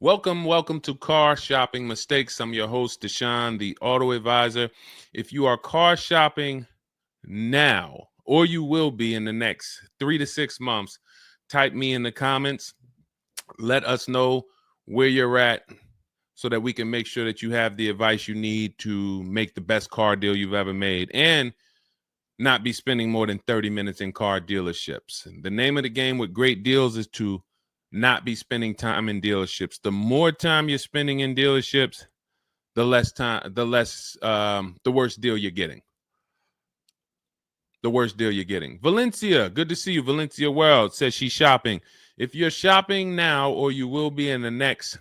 Welcome to Car Shopping Mistakes. I'm your host, Deshone the Auto Advisor. If you are car shopping now, or you will be in the next 3 to 6 months, type me in the comments. Let us know where you're at so that we can make sure that you have the advice you need to make the best car deal you've ever made and not be spending more than 30 minutes in car dealerships. The name of the game with great deals is to not be spending time in dealerships. The more time you're spending in dealerships, the worse deal you're getting. The worst deal you're getting. Valencia, good to see you. Valencia World says she's shopping. If you're shopping now or you will be in the next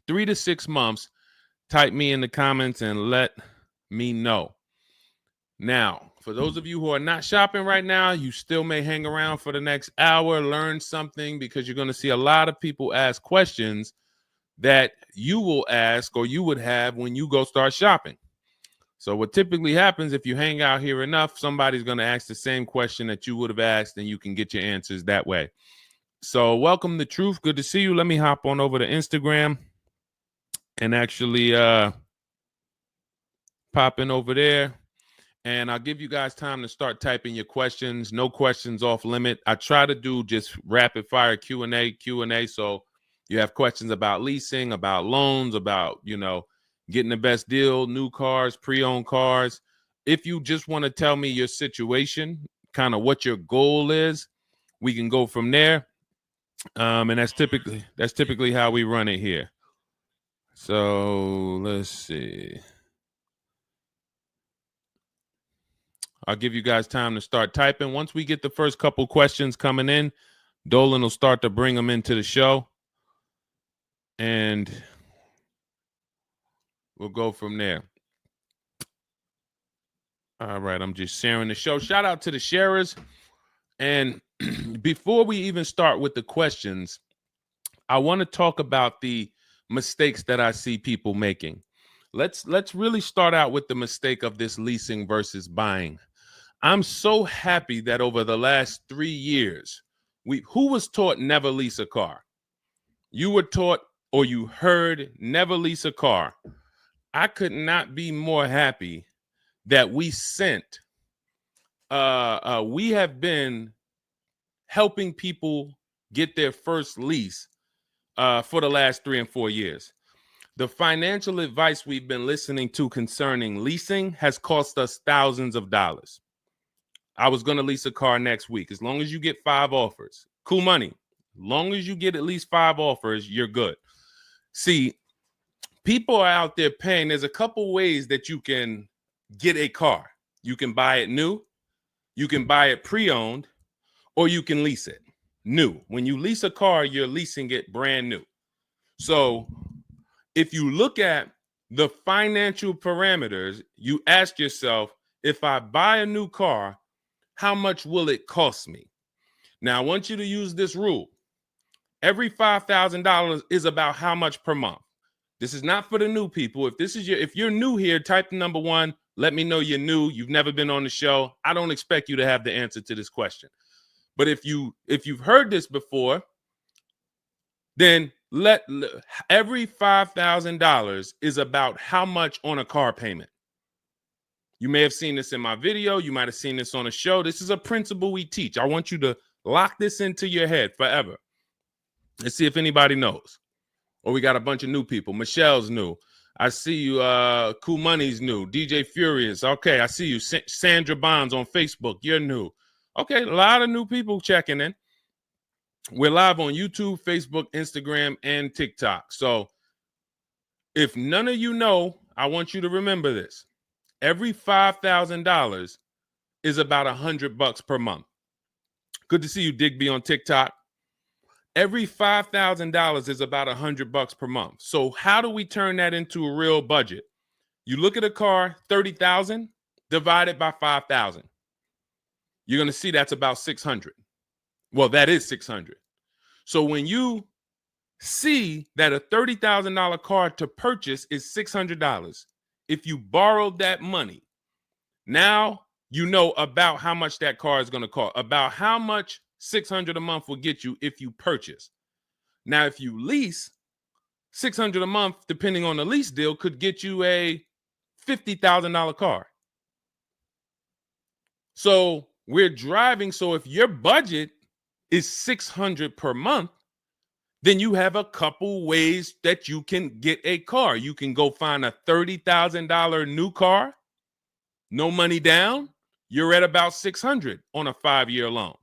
3 to 6 months, type me in the comments and let me know. Now, for those of you who are not shopping right now, you still may hang around for the next hour, learn something, because you're going to see a lot of people ask questions that you will ask or you would have when you go start shopping. So what typically happens if you hang out here enough, somebody's going to ask the same question that you would have asked, and you can get your answers that way. So welcome to Truth. Good to see you. Let me hop on over to Instagram and actually pop in over there. And I'll give you guys time to start typing your questions. No questions off limit. I try to do just rapid fire Q&A. So you have questions about leasing, about loans, about, getting the best deal, new cars, pre-owned cars. If you just want to tell me your situation, kind of what your goal is, we can go from there. And that's typically how we run it here. So let's see. I'll give you guys time to start typing. Once we get the first couple questions coming in, Dolan will start to bring them into the show. And we'll go from there. All right, I'm just sharing the show. Shout out to the sharers. And before we even start with the questions, I want to talk about the mistakes that I see people making. Let's really start out with the mistake of this leasing versus buying. I'm so happy that over the last 3 years, who was taught never lease a car? You were taught or you heard never lease a car. I could not be more happy that we have been helping people get their first lease for the last 3 and 4 years. The financial advice we've been listening to concerning leasing has cost us thousands of dollars. I was going to lease a car next week. As long as you get 5 offers, cool money. As long as you get at least 5 offers, you're good. See, people are out there paying. There's a couple ways that you can get a car. You can buy it new, you can buy it pre-owned, or you can lease it new. When you lease a car, you're leasing it brand new. So if you look at the financial parameters, you ask yourself, if I buy a new car, how much will it cost me? Now, I want you to use this rule. Every $5,000 is about how much per month. This is not for the new people. If you're new here, type the number 1. Let me know you're new. You've never been on the show. I don't expect you to have the answer to this question. But if you've heard this before, then every $5,000 is about how much on a car payment. You may have seen this in my video. You might have seen this on a show. This is a principle we teach. I want you to lock this into your head forever. Let's see if anybody knows. Or we got a bunch of new people. Michelle's new. I see you. Cool Money's new. DJ Furious. Okay, I see you. Sandra Bonds on Facebook. You're new. Okay, a lot of new people checking in. We're live on YouTube, Facebook, Instagram, and TikTok. So if none of you know, I want you to remember this. Every $5,000 is about $100 per month. Good to see you, Digby, on TikTok. Every $5,000 is about $100 per month. So how do we turn that into a real budget? You look at a car, $30,000 divided by 5,000. You're going to see that's about 600. Well, that is 600. So when you see that a $30,000 car to purchase is $600, if you borrowed that money, now you know about how much that car is going to cost, about how much $600 a month will get you if you purchase. Now, if you lease, $600 a month, depending on the lease deal, could get you a $50,000 car. So we're driving. So if your budget is $600 per month, then you have a couple ways that you can get a car. You can go find a $30,000 new car, no money down. You're at about $600 on a 5-year loan.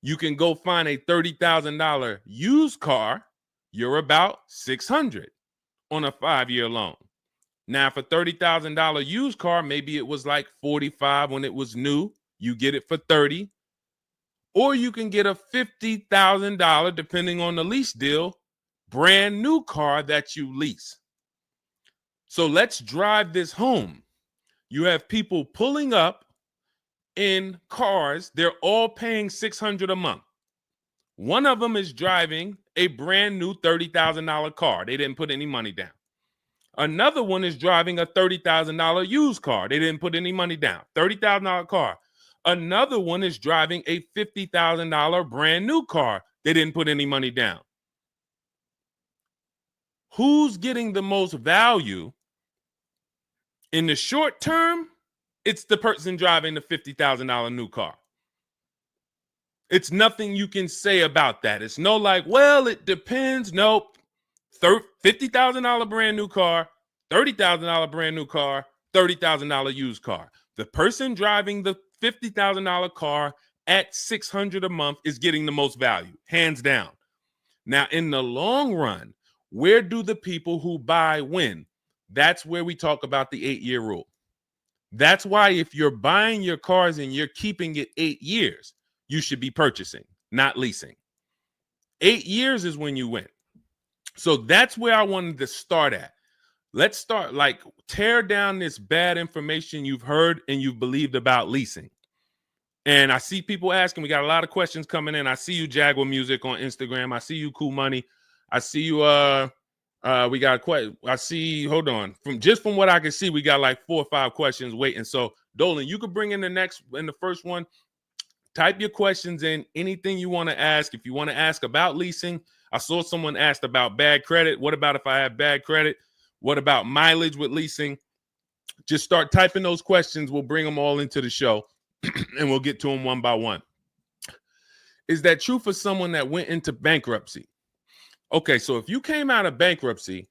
You can go find a $30,000 used car. You're about $600 on a 5-year loan. Now, for $30,000 used car, maybe it was like $45 when it was new. You get it for $30. Or you can get a $50,000, depending on the lease deal, brand new car that you lease. So let's drive this home. You have people pulling up in cars. They're all paying $600 a month. One of them is driving a brand new $30,000 car. They didn't put any money down. Another one is driving a $30,000 used car. They didn't put any money down. $30,000 car. Another one is driving a $50,000 brand new car. They didn't put any money down. Who's getting the most value? In the short term, it's the person driving the $50,000 new car. It's nothing you can say about that. It's no like, well, it depends. Nope. $50,000 brand new car, $30,000 brand new car, $30,000 used car. The person driving the $50,000 car at $600 a month is getting the most value, hands down. Now, in the long run, where do the people who buy win? That's where we talk about the 8-year rule. That's why if you're buying your cars and you're keeping it 8 years, you should be purchasing, not leasing. 8 years is when you win. So that's where I wanted to start at. Let's start, like, tear down this bad information you've heard and you've believed about leasing. And I see people asking, we got a lot of questions coming in. I see you, Jaguar Music, on Instagram. I see you, Cool Money. I see you, we got a question. I see, hold on. From what I can see, we got like 4 or 5 questions waiting. So, Dolan, you could bring in the first one. Type your questions in, anything you want to ask. If you want to ask about leasing, I saw someone asked about bad credit. What about if I have bad credit? What about mileage with leasing? Just start typing those questions. We'll bring them all into the show and we'll get to them one by one. Is that true for someone that went into bankruptcy? Okay, so if you came out of bankruptcy,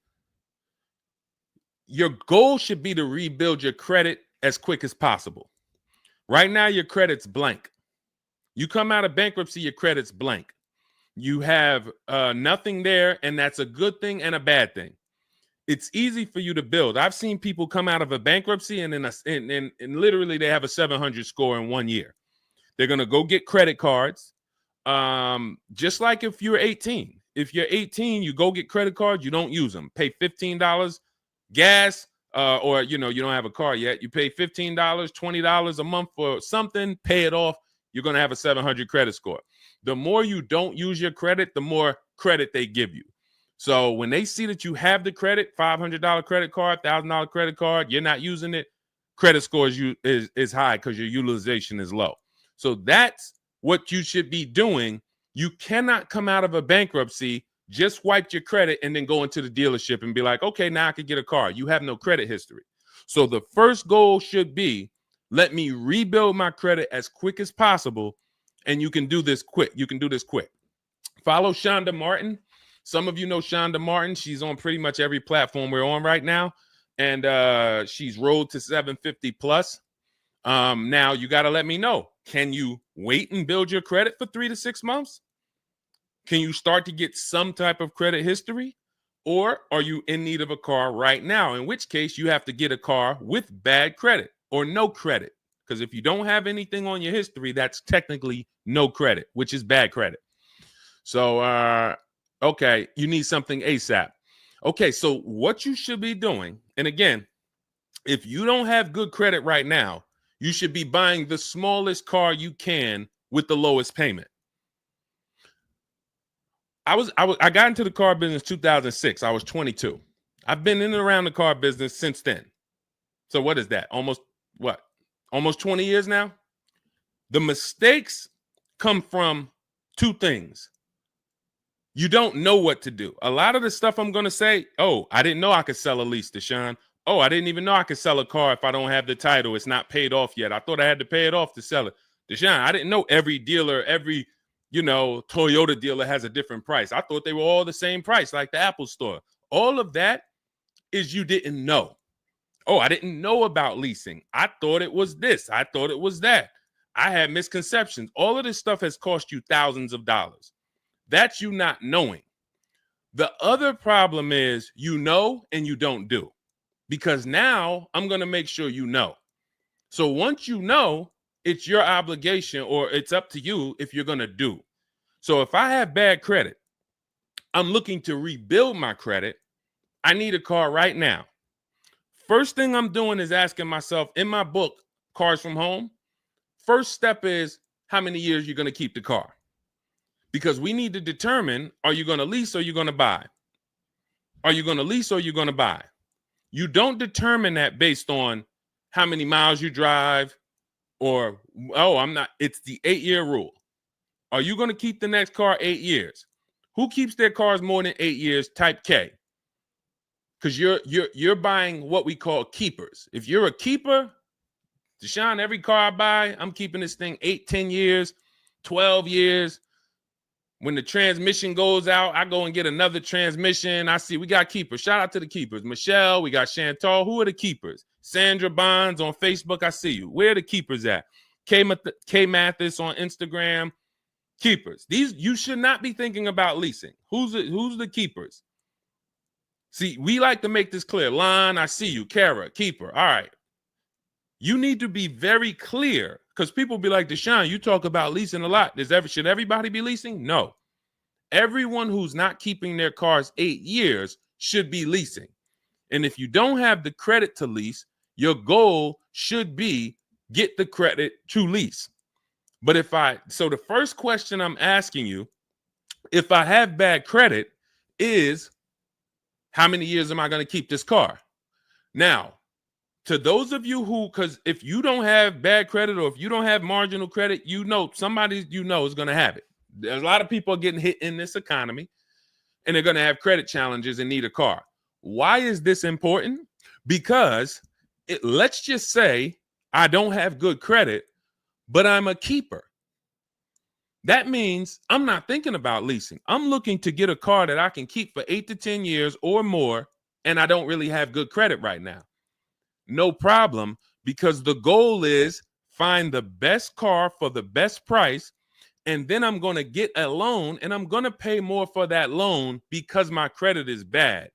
your goal should be to rebuild your credit as quick as possible. Right now, your credit's blank. You come out of bankruptcy, your credit's blank. You have nothing there, and that's a good thing and a bad thing. It's easy for you to build. I've seen people come out of a bankruptcy and literally they have a 700 score in 1 year. They're going to go get credit cards. Just like if you're 18. If you're 18, you go get credit cards, you don't use them. Pay $15 gas, or you don't have a car yet. You pay $15, $20 a month for something, pay it off. You're going to have a 700 credit score. The more you don't use your credit, the more credit they give you. So when they see that you have the credit, $500 credit card, $1,000 credit card, you're not using it, credit score is high because your utilization is low. So that's what you should be doing. You cannot come out of a bankruptcy, just wipe your credit, and then go into the dealership and be like, okay, now I can get a car. You have no credit history. So the first goal should be, let me rebuild my credit as quick as possible. And you can do this quick. Follow Shonda Martin. Some of you know Shonda Martin. She's on pretty much every platform we're on right now. And she's road to 750 plus. Now you got to let me know. Can you wait and build your credit for 3 to 6 months? Can you start to get some type of credit history? Or are you in need of a car right now? In which case you have to get a car with bad credit or no credit. Because if you don't have anything on your history, that's technically no credit, which is bad credit. So, okay, you need something ASAP. Okay, so what you should be doing, and again, if you don't have good credit right now, you should be buying the smallest car you can with the lowest payment. I got into the car business 2006. I was 22. I've been in and around the car business since then. So what is that? Almost 20 years now? The mistakes come from 2 things. You don't know what to do. A lot of the stuff I'm going to say, oh, I didn't know I could sell a lease, Deshone. Oh, I didn't even know I could sell a car if I don't have the title. It's not paid off yet. I thought I had to pay it off to sell it. Deshone, I didn't know every dealer, every, Toyota dealer has a different price. I thought they were all the same price, like the Apple store. All of that is you didn't know. Oh, I didn't know about leasing. I thought it was this. I thought it was that. I had misconceptions. All of this stuff has cost you thousands of dollars. That's you not knowing. The other problem is you know and you don't do, because now I'm going to make sure you know. So once you know, it's your obligation, or it's up to you if you're going to do. So if I have bad credit, I'm looking to rebuild my credit. I need a car right now. First thing I'm doing is asking myself, in my book, Cars from Home, first step is how many years you're going to keep the car. Because we need to determine, are you going to lease or are you going to buy? Are you going to lease or are you going to buy? You don't determine that based on how many miles you drive or, it's the 8-year rule. Are you going to keep the next car 8 years? Who keeps their cars more than 8 years? Type K. Because you're buying what we call keepers. If you're a keeper, Deshone, every car I buy, I'm keeping this thing 8, 10 years, 12 years. When the transmission goes out, I go and get another transmission. I see we got keepers. Shout out to the keepers. Michelle, we got Chantal. Who are the keepers? Sandra Bonds on Facebook. I see you. Where are the keepers at? K Mathis on Instagram. Keepers. These, you should not be thinking about leasing. Who's the keepers? See, we like to make this clear. Lon, I see you. Kara, keeper. All right. You need to be very clear, because people be like, Deshone, you talk about leasing a lot. Should everybody be leasing? No. Everyone who's not keeping their cars 8 years should be leasing. And if you don't have the credit to lease, your goal should be get the credit to lease. But so the first question I'm asking you, if I have bad credit, is how many years am I going to keep this car? Now, to those of you who, because if you don't have bad credit or if you don't have marginal credit, somebody is going to have it. There's a lot of people getting hit in this economy, and they're going to have credit challenges and need a car. Why is this important? Because let's just say I don't have good credit, but I'm a keeper. That means I'm not thinking about leasing. I'm looking to get a car that I can keep for 8 to 10 years or more, and I don't really have good credit right now. No problem, because the goal is find the best car for the best price, and then I'm going to get a loan, and I'm going to pay more for that loan because my credit is bad.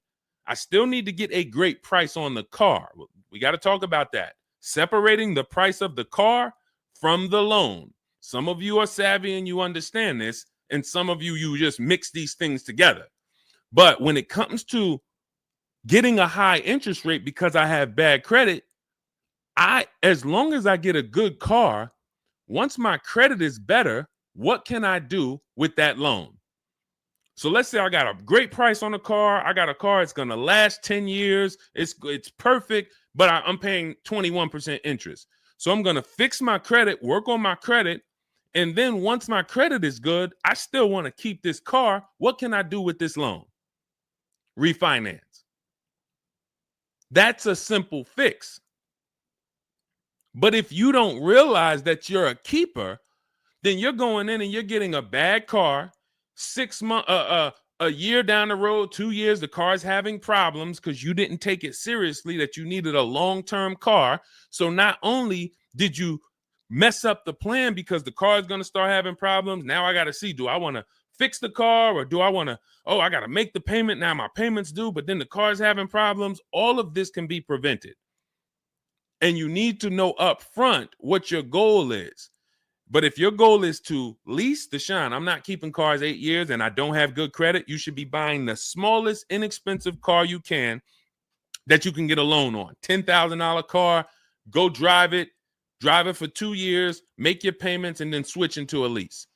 I still need to get a great price on the car. We got to talk about that. Separating the price of the car from the loan. Some of you are savvy and you understand this, and some of you just mix these things together. But when it comes to getting a high interest rate because I have bad credit, as long as I get a good car, once my credit is better, what can I do with that loan? So let's say I got a great price on a car. I got a car, it's going to last 10 years. It's perfect, but I'm paying 21% interest. So I'm going to fix my credit, work on my credit. And then once my credit is good, I still want to keep this car. What can I do with this loan? Refinance. That's a simple fix. But if you don't realize that you're a keeper, then you're going in and you're getting a bad car, 6 months, a year down the road, 2 years, the car's having problems because you didn't take it seriously that you needed a long-term car. So not only did you mess up the plan because the car is going to start having problems, now I got to see, do I want to fix the car, or do I want to, I got to make the payment, now my payment's due, but then the car's having problems. All of this can be prevented. And you need to know up front what your goal is. But if your goal is to lease, Deshone, I'm not keeping cars 8 years and I don't have good credit, you should be buying the smallest inexpensive car you can that you can get a loan on. $10,000 car, go drive it for 2 years, make your payments, and then switch into a lease.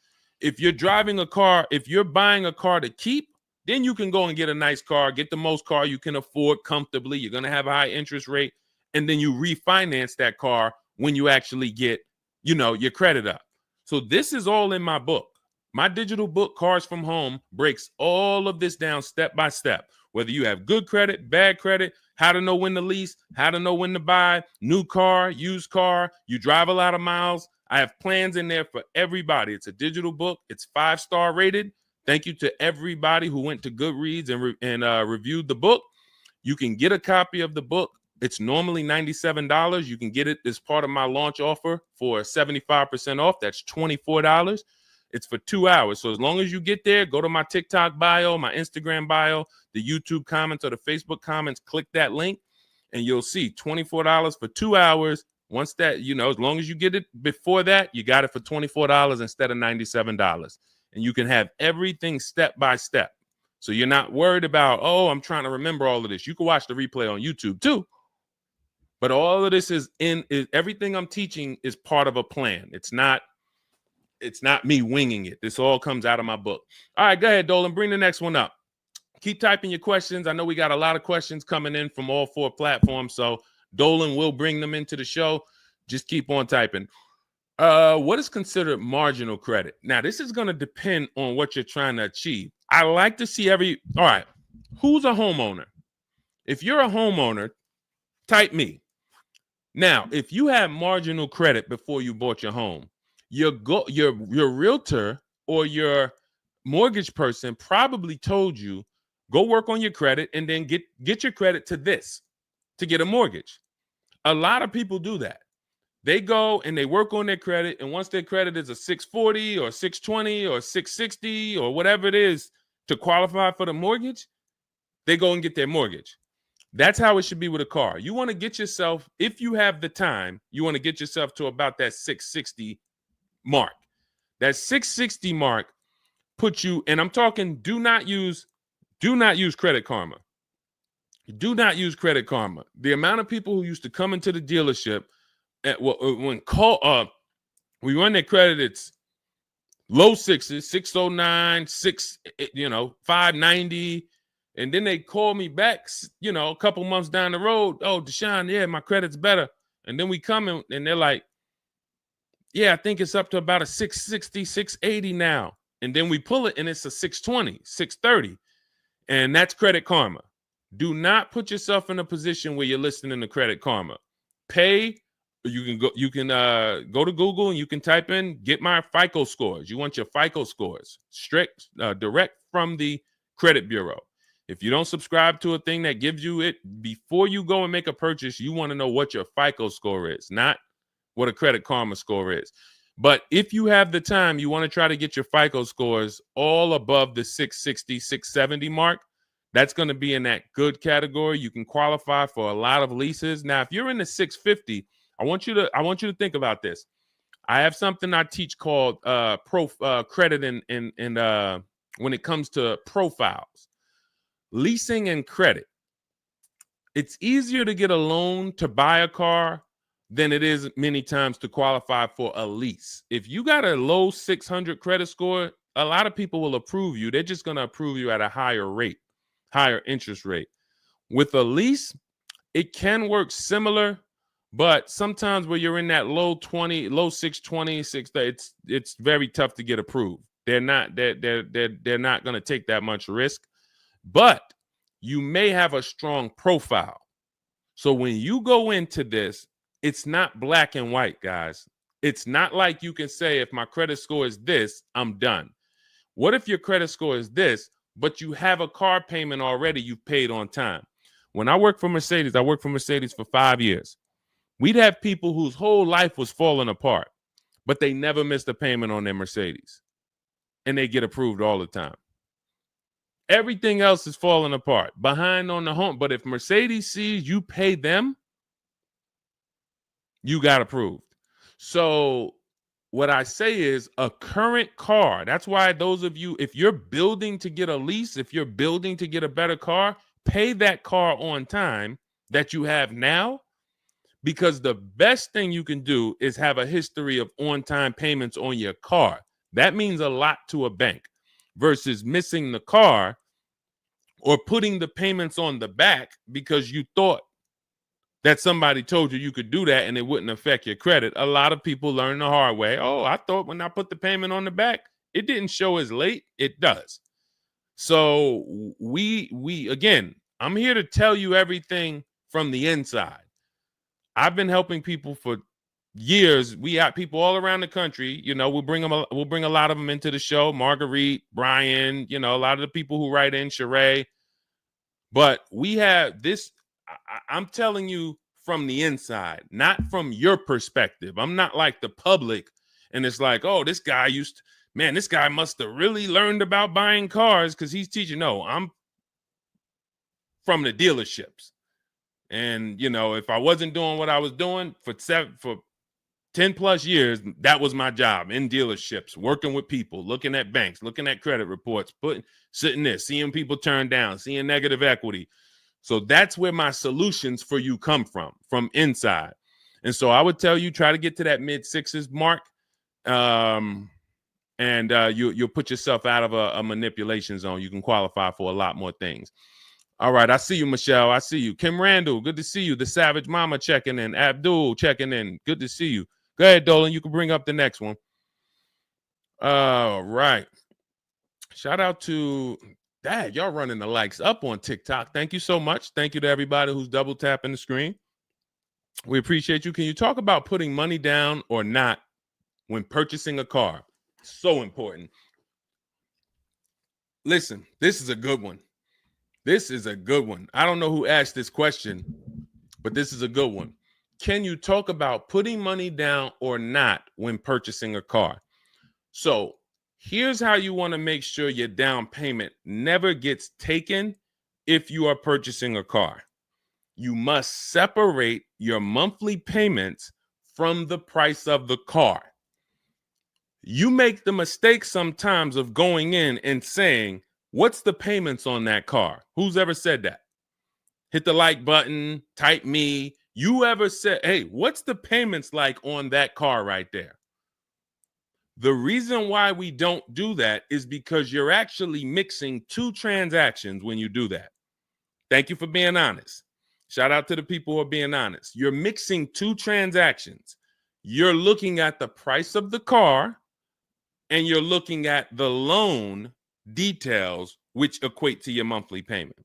If you're driving a car, if you're buying a car to keep, then you can go and get a nice car, get the most car you can afford comfortably. You're going to have a high interest rate, and then you refinance that car when you actually get, your credit up. So this is all in my book. My digital book, Cars from Home, breaks all of this down step by step. Whether you have good credit, bad credit, how to know when to lease, how to know when to buy, new car, used car, you drive a lot of miles. I have plans in there for everybody. It's a digital book. It's 5-star rated. Thank you to everybody who went to Goodreads and reviewed the book. You can get a copy of the book. It's normally $97. You can get it as part of my launch offer for 75% off. That's $24. It's for 2 hours. So as long as you get there, go to my TikTok bio, my Instagram bio, the YouTube comments or the Facebook comments, click that link, and you'll see $24 for 2 hours. Once that, as long as you get it before that, you got it for $24 instead of $97. And you can have everything step by step. So you're not worried about, I'm trying to remember all of this. You can watch the replay on YouTube too. But all of this is everything I'm teaching is part of a plan. It's not me winging it. This all comes out of my book. All right, go ahead, Dolan. Bring the next one up. Keep typing your questions. I know we got a lot of questions coming in from all 4 platforms, so Dolan will bring them into the show. Just keep on typing. What is considered marginal credit? Now, this is going to depend on what you're trying to achieve. I like to see all right, who's a homeowner? If you're a homeowner, type me. Now, if you have marginal credit before you bought your home, your realtor or your mortgage person probably told you, go work on your credit and then get your credit to this to get a mortgage. A lot of people do that. They go and they work on their credit, and once their credit is a 640 or 620 or 660 or whatever it is to qualify for the mortgage, they go and get their mortgage. That's how it should be with a car. You want to get yourself, if you have the time, you want to get yourself to about that 660 mark. That 660 mark puts you, and I'm talking, do not use Credit Karma. Do not use Credit Karma. The amount of people who used to come into the dealership we run their credit, it's low 6s, 609, 590. And then they call me back, a couple months down the road. Oh, Deshone, yeah, my credit's better. And then we come in and they're like, yeah, I think it's up to about a 660, 680 now. And then we pull it and it's a 620, 630. And that's Credit Karma. Do not put yourself in a position where you're listening to Credit Karma. Pay. You can go to Google and you can type in, get my FICO scores. You want your FICO scores direct from the credit bureau. If you don't subscribe to a thing that gives you it before you go and make a purchase, you want to know what your FICO score is, not what a Credit Karma score is. But if you have the time, you want to try to get your FICO scores all above the 660, 670 mark. That's going to be in that good category. You can qualify for a lot of leases. Now, if you're in the 650, I want you to think about this. I have something I teach called credit and when it comes to profiles, leasing and credit. It's easier to get a loan to buy a car than it is many times to qualify for a lease. If you got a low 600 credit score, a lot of people will approve you. They're just going to approve you at a higher rate, higher interest rate. With a lease, it can work similar. But sometimes where you're in that low 620, 630, it's very tough to get approved. They're not going to take that much risk, but you may have a strong profile. So when you go into this, it's not black and white, guys. It's not like you can say, if my credit score is this, I'm done. What if your credit score is this, but you have a car payment already you've paid on time? When I worked for Mercedes, I worked for Mercedes for 5 years. We'd have people whose whole life was falling apart, but they never missed a payment on their Mercedes, and they get approved all the time. Everything else is falling apart, behind on the home. But if Mercedes sees you pay them, you got approved. So what I say is a current car. That's why those of you, if you're building to get a lease, if you're building to get a better car, pay that car on time that you have now. Because the best thing you can do is have a history of on-time payments on your car. That means a lot to a bank versus missing the car or putting the payments on the back because you thought that somebody told you could do that and it wouldn't affect your credit. A lot of people learn the hard way. Oh, I thought when I put the payment on the back, it didn't show as late. It does. So we again, I'm here to tell you everything from the inside. I've been helping people for years. We have people all around the country. You know, we'll bring a lot of them into the show. Marguerite, Brian, you know, a lot of the people who write in, Sheree. But we have this. I'm telling you from the inside, not from your perspective. I'm not like the public, and it's like, oh, this guy this guy must have really learned about buying cars because he's teaching. No, I'm from the dealerships. And, you know, if I wasn't doing what I was doing for 10 plus years, that was my job in dealerships, working with people, looking at banks, looking at credit reports, sitting there, seeing people turn down, seeing negative equity. So that's where my solutions for you come from inside. And so I would tell you, try to get to that mid sixes mark. And you'll put yourself out of a manipulation zone. You can qualify for a lot more things. All right, I see you, Michelle. I see you. Kim Randall, good to see you. The Savage Mama checking in. Abdul checking in. Good to see you. Go ahead, Dolan. You can bring up the next one. All right. Shout out to Dad. Y'all running the likes up on TikTok. Thank you so much. Thank you to everybody who's double tapping the screen. We appreciate you. Can you talk about putting money down or not when purchasing a car? So important. Listen, this is a good one. This is a good one. I don't know who asked this question, but this is a good one. Can you talk about putting money down or not when purchasing a car? So here's how you want to make sure your down payment never gets taken if you are purchasing a car. You must separate your monthly payments from the price of the car. You make the mistake sometimes of going in and saying, what's the payments on that car? Who's ever said that? Hit the like button, type me. You ever said, hey, what's the payments like on that car right there? The reason why we don't do that is because you're actually mixing two transactions when you do that. Thank you for being honest. Shout out to the people who are being honest. You're mixing two transactions. You're looking at the price of the car and you're looking at the loan details, which equate to your monthly payment.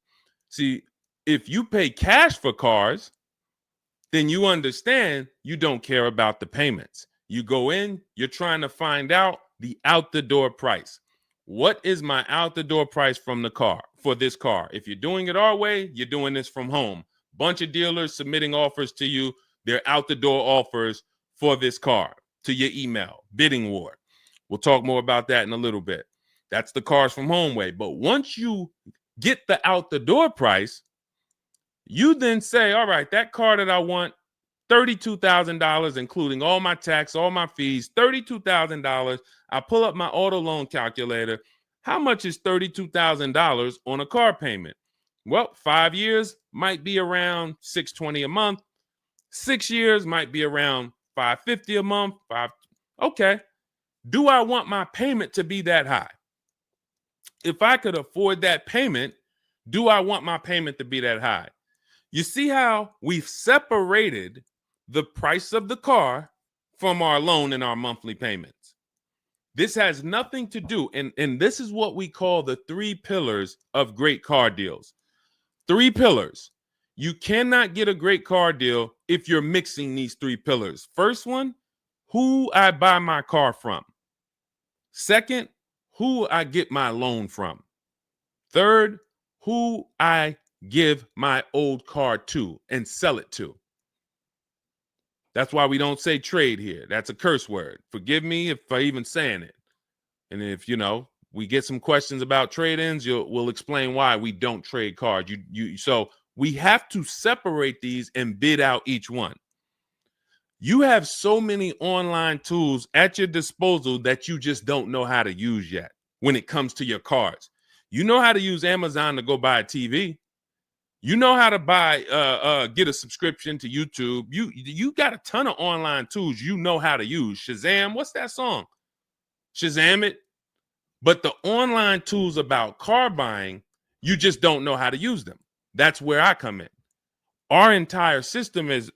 See, if you pay cash for cars, then you understand you don't care about the payments. You go in, you're trying to find out the out the door price. What is my out the door price from the car for this car? If you're doing it our way, you're doing this from home. Bunch of dealers submitting offers to you. They're out the door offers for this car to your email, bidding war. We'll talk more about that in a little bit. That's the cars from home way. But once you get the out the door price, you then say, all right, that car that I want, $32,000, including all my tax, all my fees, $32,000. I pull up my auto loan calculator. How much is $32,000 on a car payment? Well, 5 years might be around $620 a month. 6 years might be around $550 a month. Okay. Do I want my payment to be that high? If I could afford that payment, do I want my payment to be that high? You see how we've separated the price of the car from our loan and our monthly payments. This has nothing to do, and this is what we call the 3 pillars of great car deals. 3 pillars. You cannot get a great car deal if you're mixing these 3 pillars. First one, who I buy my car from. Second, who I get my loan from. Third, who I give my old car to and sell it to. That's why we don't say trade here. That's a curse word. Forgive me if I even saying it. And if, we get some questions about trade-ins, we'll explain why we don't trade cars. So we have to separate these and bid out each one. You have so many online tools at your disposal that you just don't know how to use yet when it comes to your cars. You know how to use Amazon to go buy a TV. You know how to get a subscription to YouTube. You got a ton of online tools you know how to use. Shazam, what's that song? Shazam it. But the online tools about car buying, you just don't know how to use them. That's where I come in. Our entire system is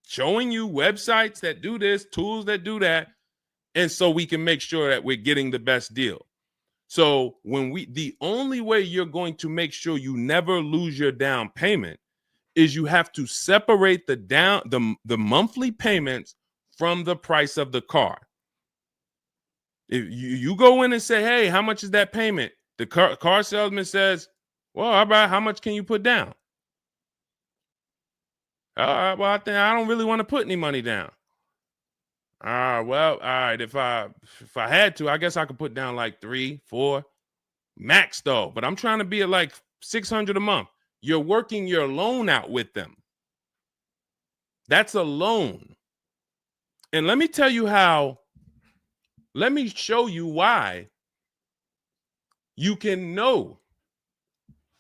showing you websites that do this, tools that do that, And so we can make sure that we're getting the best deal. So the only way you're going to make sure you never lose your down payment is you have to separate the monthly payments from the price of the car. If you go in and say, hey, how much is that payment? The car salesman says, well, how much can you put down? Well, I don't really want to put any money down. Well, all right. If I had to, I guess I could put down like 3, 4 max though. But I'm trying to be at like $600 a month. You're working your loan out with them. That's a loan. And let me tell you how. Let me show you why you can know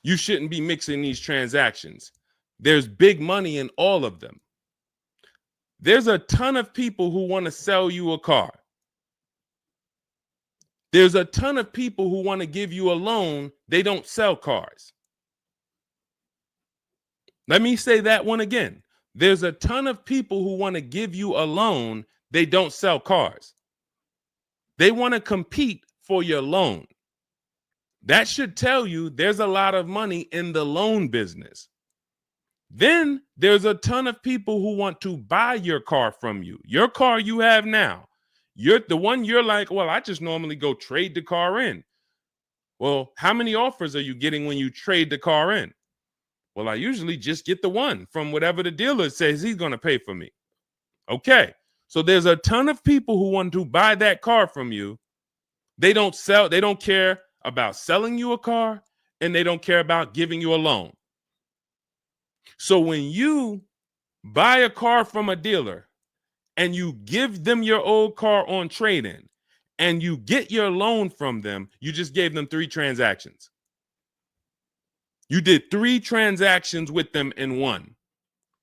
you shouldn't be mixing these transactions. There's big money in all of them. There's a ton of people who want to sell you a car. There's a ton of people who want to give you a loan. They don't sell cars. Let me say that one again. There's a ton of people who want to give you a loan. They don't sell cars. They want to compete for your loan. That should tell you there's a lot of money in the loan business. Then there's a ton of people who want to buy your car from you. Your car you have now. You're the one you're like, well, I just normally go trade the car in. Well, how many offers are you getting when you trade the car in? Well, I usually just get the one from whatever the dealer says he's going to pay for me. Okay. So there's a ton of people who want to buy that car from you. They don't care about selling you a car, and they don't care about giving you a loan. So when you buy a car from a dealer and you give them your old car on trade-in and you get your loan from them, you just gave them 3 transactions. You did 3 transactions with them in one.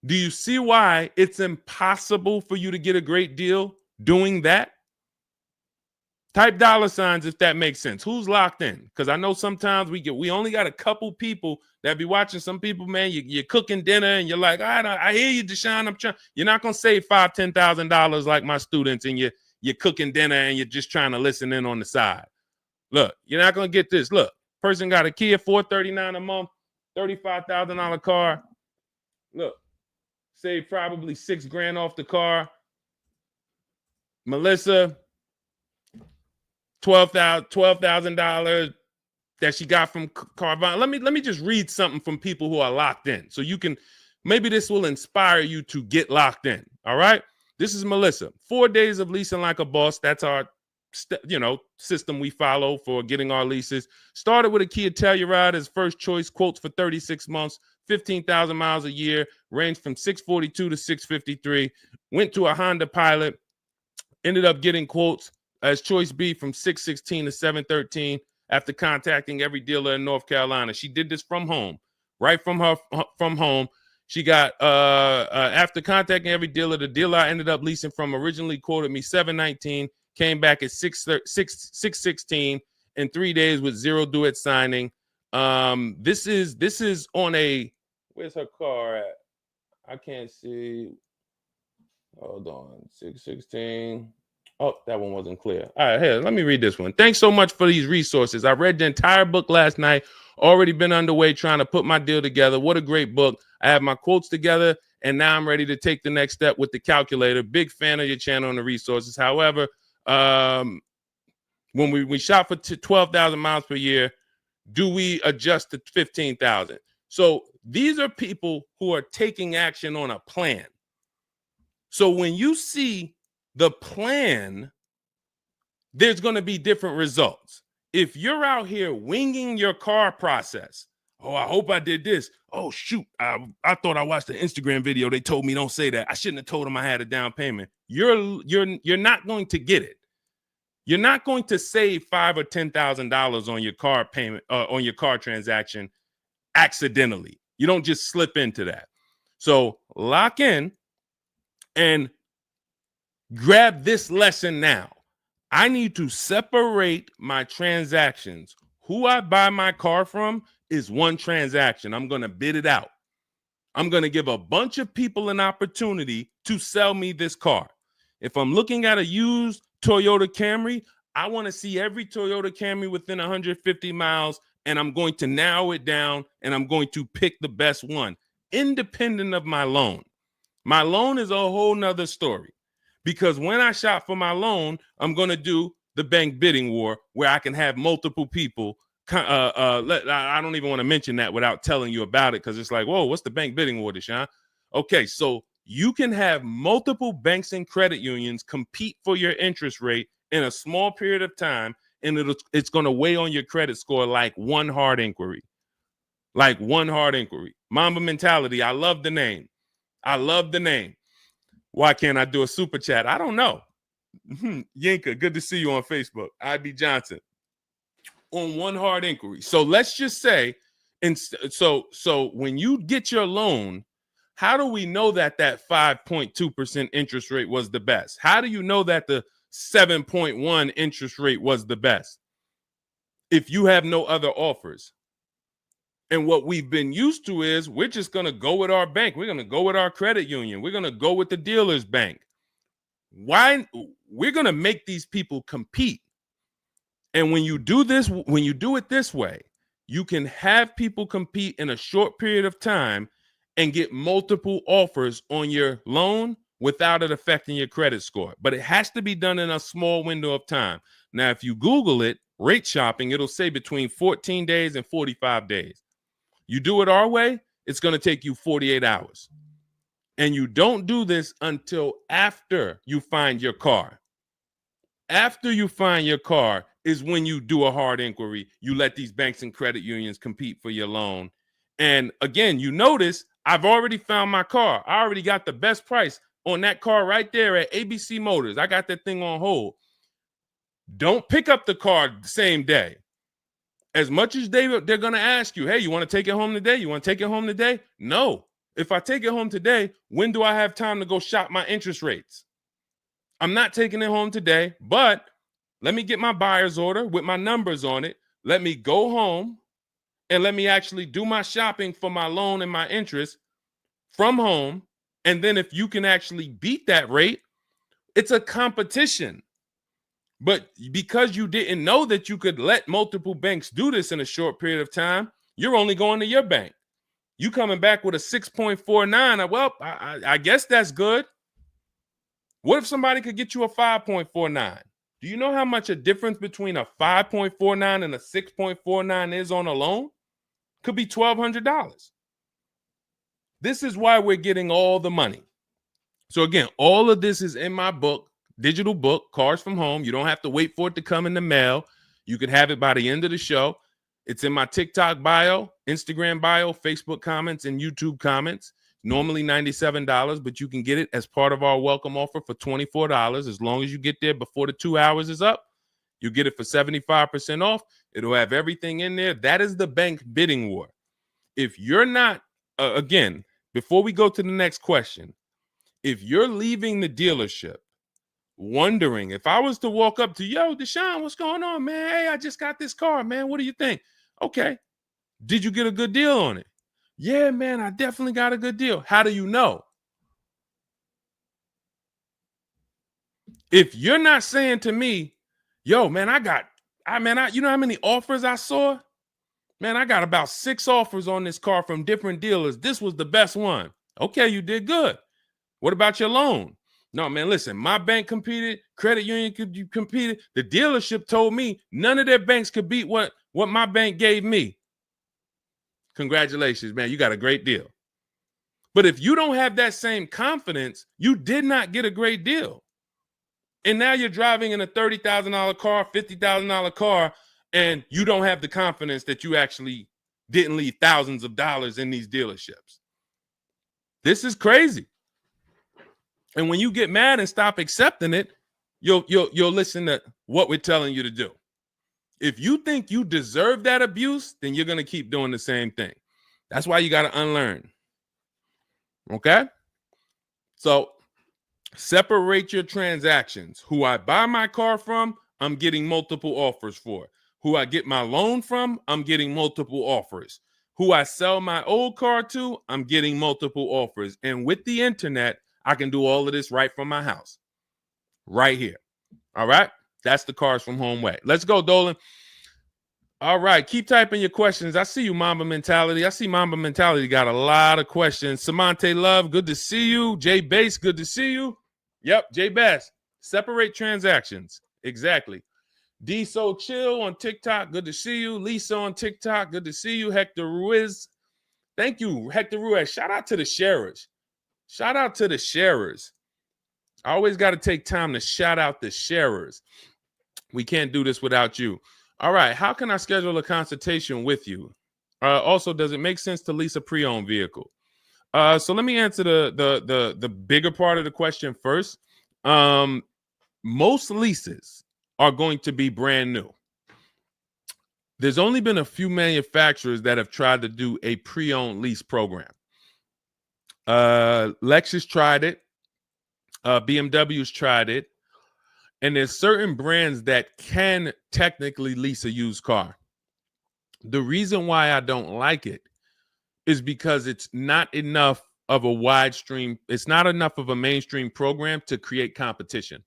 Do you see why it's impossible for you to get a great deal doing that? Type $signs if that makes sense. Who's locked in? Because I know sometimes we only got a couple people that be watching. Some people, man, you're cooking dinner and you're like, I hear you, Deshone. You're not gonna save $5,000, $10,000 like my students, and you're cooking dinner and you're just trying to listen in on the side. Look, you're not gonna get this. Look, person got a Kia $439 a month, $35,000 car. Look, save probably $6,000 off the car. Melissa, $12,000 that she got from Carvana. Let me just read something from people who are locked in, so you can, maybe this will inspire you to get locked in. All right, this is Melissa. 4 days of leasing like a boss. That's our system we follow for getting our leases. Started with a Kia Telluride as first choice. Quotes for 36 months, 15,000 miles a year. Ranged from 642 to 653. Went to a Honda Pilot. Ended up getting quotes as choice B from 616 to 713 after contacting every dealer in North Carolina. She did this from home, right from home. She got after contacting every dealer, the dealer I ended up leasing from originally quoted me 719, came back at 616 in 3 days with 0 due at signing. This is on a, where's her car at? I can't see. Hold on, 616. Oh, that one wasn't clear. All right, here, let me read this one. Thanks so much for these resources. I read the entire book last night. Already been underway trying to put my deal together. What a great book. I have my quotes together, and now I'm ready to take the next step with the calculator. Big fan of your channel and the resources. However, when we shop for 12,000 miles per year, do we adjust to 15,000? So these are people who are taking action on a plan. So when you see the plan, there's going to be different results. If you're out here winging your car process, oh, I hope I did this. Oh, shoot, I thought I watched the Instagram video. They told me don't say that. I shouldn't have told them I had a down payment. You're not going to get it. You're not going to save $5,000 or $10,000 on your car payment, on your car transaction accidentally. You don't just slip into that. So lock in and grab this lesson now. I need to separate my transactions. Who I buy my car from is one transaction. I'm going to bid it out. I'm going to give a bunch of people an opportunity to sell me this car. If I'm looking at a used Toyota Camry, I want to see every Toyota Camry within 150 miles, and I'm going to narrow it down, and I'm going to pick the best one, independent of my loan. My loan is a whole nother story, because when I shop for my loan, I'm going to do the bank bidding war where I can have multiple people. I don't even want to mention that without telling you about it, because it's like, whoa, what's the bank bidding war, Deshone? Okay, so you can have multiple banks and credit unions compete for your interest rate in a small period of time, and it's going to weigh on your credit score like one hard inquiry. Like one hard inquiry. Mamba Mentality, I love the name. I love the name. Why can't I do a super chat? I don't know. Yinka, good to see you on Facebook. IB Johnson. On one hard inquiry. So let's just say, so when you get your loan, how do we know that 5.2% interest rate was the best? How do you know that the 7.1 interest rate was the best if you have no other offers? And what we've been used to is we're just going to go with our bank. We're going to go with our credit union. We're going to go with the dealer's bank. Why? We're going to make these people compete. And when you do this, when you do it this way, you can have people compete in a short period of time and get multiple offers on your loan without it affecting your credit score. But it has to be done in a small window of time. Now, if you Google it, rate shopping, it'll say between 14 days and 45 days. You do it our way, it's going to take you 48 hours. And you don't do this until after you find your car. After you find your car is when you do a hard inquiry. You let these banks and credit unions compete for your loan. And again, you notice I've already found my car. I already got the best price on that car right there at ABC Motors. I got that thing on hold. Don't pick up the car the same day. As much as they're going to ask you, hey, you want to take it home today? You want to take it home today? No. If I take it home today, when do I have time to go shop my interest rates? I'm not taking it home today, but let me get my buyer's order with my numbers on it. Let me go home and let me actually do my shopping for my loan and my interest from home. And then if you can actually beat that rate, it's a competition. But because you didn't know that you could let multiple banks do this in a short period of time, you're only going to your bank. You coming back with a 6.49. Well, I guess that's good. What if somebody could get you a 5.49? Do you know how much a difference between a 5.49 and a 6.49 is on a loan? Could be $1,200. This is why we're getting all the money. So again, all of this is in my book, digital book, Cars from Home. You don't have to wait for it to come in the mail. You can have it by the end of the show. It's in my TikTok bio, Instagram bio, Facebook comments, and YouTube comments. Normally $97, but you can get it as part of our welcome offer for $24. As long as you get there before the 2 hours is up, you get it for 75% off. It'll have everything in there. That is the bank bidding war. If you're not, again, before we go to the next question, if you're leaving the dealership wondering, if I was to walk up to, yo, Deshone, what's going on, man? Hey, I just got this car, man. What do you think? Okay. Did you get a good deal on it? Yeah, man, I definitely got a good deal. How do you know? If you're not saying to me, yo, man, you know how many offers I saw? Man, I got about 6 offers on this car from different dealers. This was the best one. Okay, you did good. What about your loan? No, man, listen, my bank competed, credit union competed. The dealership told me none of their banks could beat what my bank gave me. Congratulations, man, you got a great deal. But if you don't have that same confidence, you did not get a great deal. And now you're driving in a $30,000 car, $50,000 car, and you don't have the confidence that you actually didn't leave thousands of dollars in these dealerships. This is crazy. And when you get mad and stop accepting it, you'll listen to what we're telling you to do. If you think you deserve that abuse, then you're going to keep doing the same thing. That's why you got to unlearn. Okay? So separate your transactions. Who I buy my car from, I'm getting multiple offers for. Who I get my loan from, I'm getting multiple offers. Who I sell my old car to, I'm getting multiple offers. And with the internet, I can do all of this right from my house, right here. All right. That's the Cars from Home way. Let's go, Dolan. All right. Keep typing your questions. I see you, Mamba Mentality. I see Mamba Mentality got a lot of questions. Samante Love, good to see you. Jay Bass, good to see you. Yep, Jay Bass. Separate transactions. Exactly. D So Chill on TikTok, good to see you. Lisa on TikTok, good to see you. Hector Ruiz, thank you, Hector Ruiz. Shout out to the sharers. Shout out to the sharers. I always got to take time to shout out the sharers. We can't do this without you. All right, how can I schedule a consultation with you? Also, does it make sense to lease a pre-owned vehicle? So let me answer the bigger part of the question first. Most leases are going to be brand new. There's only been a few manufacturers that have tried to do a pre-owned lease program. Lexus tried it. BMW's tried it. And there's certain brands that can technically lease a used car. The reason why I don't like it is because it's not enough of a wide stream. It's not enough of a mainstream program to create competition.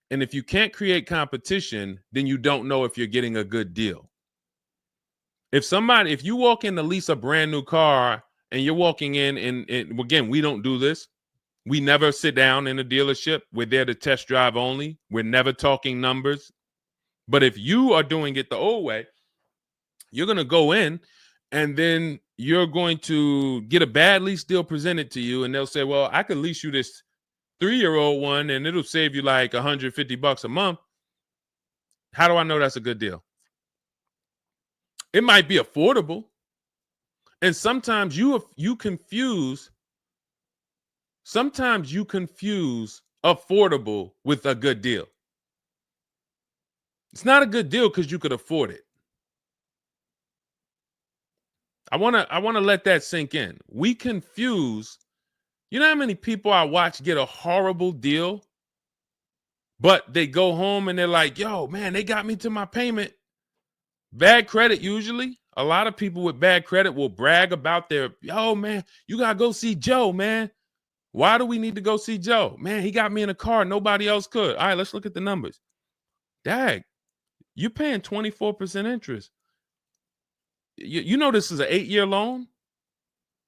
And if you can't create competition, then you don't know if you're getting a good deal. If you walk in to lease a brand new car and you're walking in and again, we don't do this. We never sit down in a dealership. We're there to test drive only. We're never talking numbers. But if you are doing it the old way, you're going to go in and then you're going to get a bad lease deal presented to you. And they'll say, well, I could lease you this 3-year-old one and it'll save you like $150 a month. How do I know that's a good deal? It might be affordable. And sometimes you confuse affordable with a good deal. It's not a good deal because you could afford it. I want to let that sink in. We confuse, you know how many people I watch get a horrible deal, but they go home and they're like, yo, man, they got me to my payment. Bad credit usually. A lot of people with bad credit will brag about yo, man, you got to go see Joe, man. Why do we need to go see Joe? Man, he got me in a car. Nobody else could. All right, let's look at the numbers. Dag, you're paying 24% interest. You know this is an 8-year loan?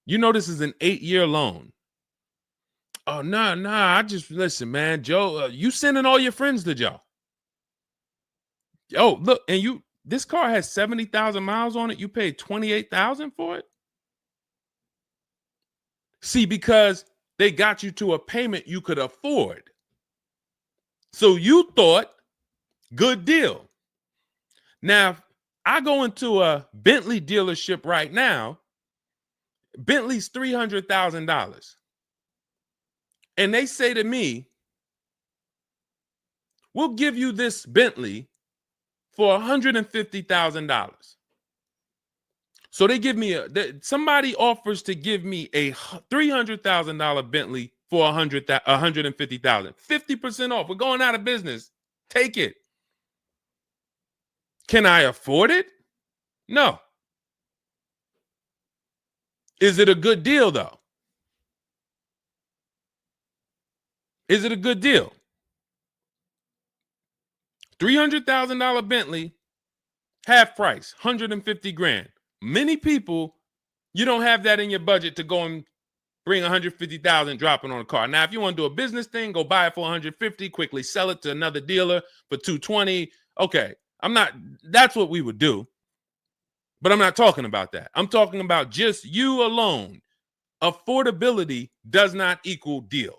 You know this is an 8-year loan. Oh, nah. I just, listen, man, Joe, you sending all your friends to Joe. Oh, look, and this car has 70,000 miles on it. You paid 28,000 for it? See, because they got you to a payment you could afford. So you thought, good deal. Now, I go into a Bentley dealership right now. Bentley's $300,000. And they say to me, we'll give you this Bentley for $150,000. So they give me somebody offers to give me a $300,000 Bentley for $150,000. 50% off. We're going out of business. Take it. Can I afford it? No. Is it a good deal, though? Is it a good deal? $300,000 Bentley, half price, $150,000. Many people, you don't have that in your budget to go and bring $150,000 dropping on a car. Now, if you want to do a business thing, go buy it for $150,000, quickly sell it to another dealer for $220,000. Okay, that's what we would do. But I'm not talking about that. I'm talking about just you alone. Affordability does not equal deal.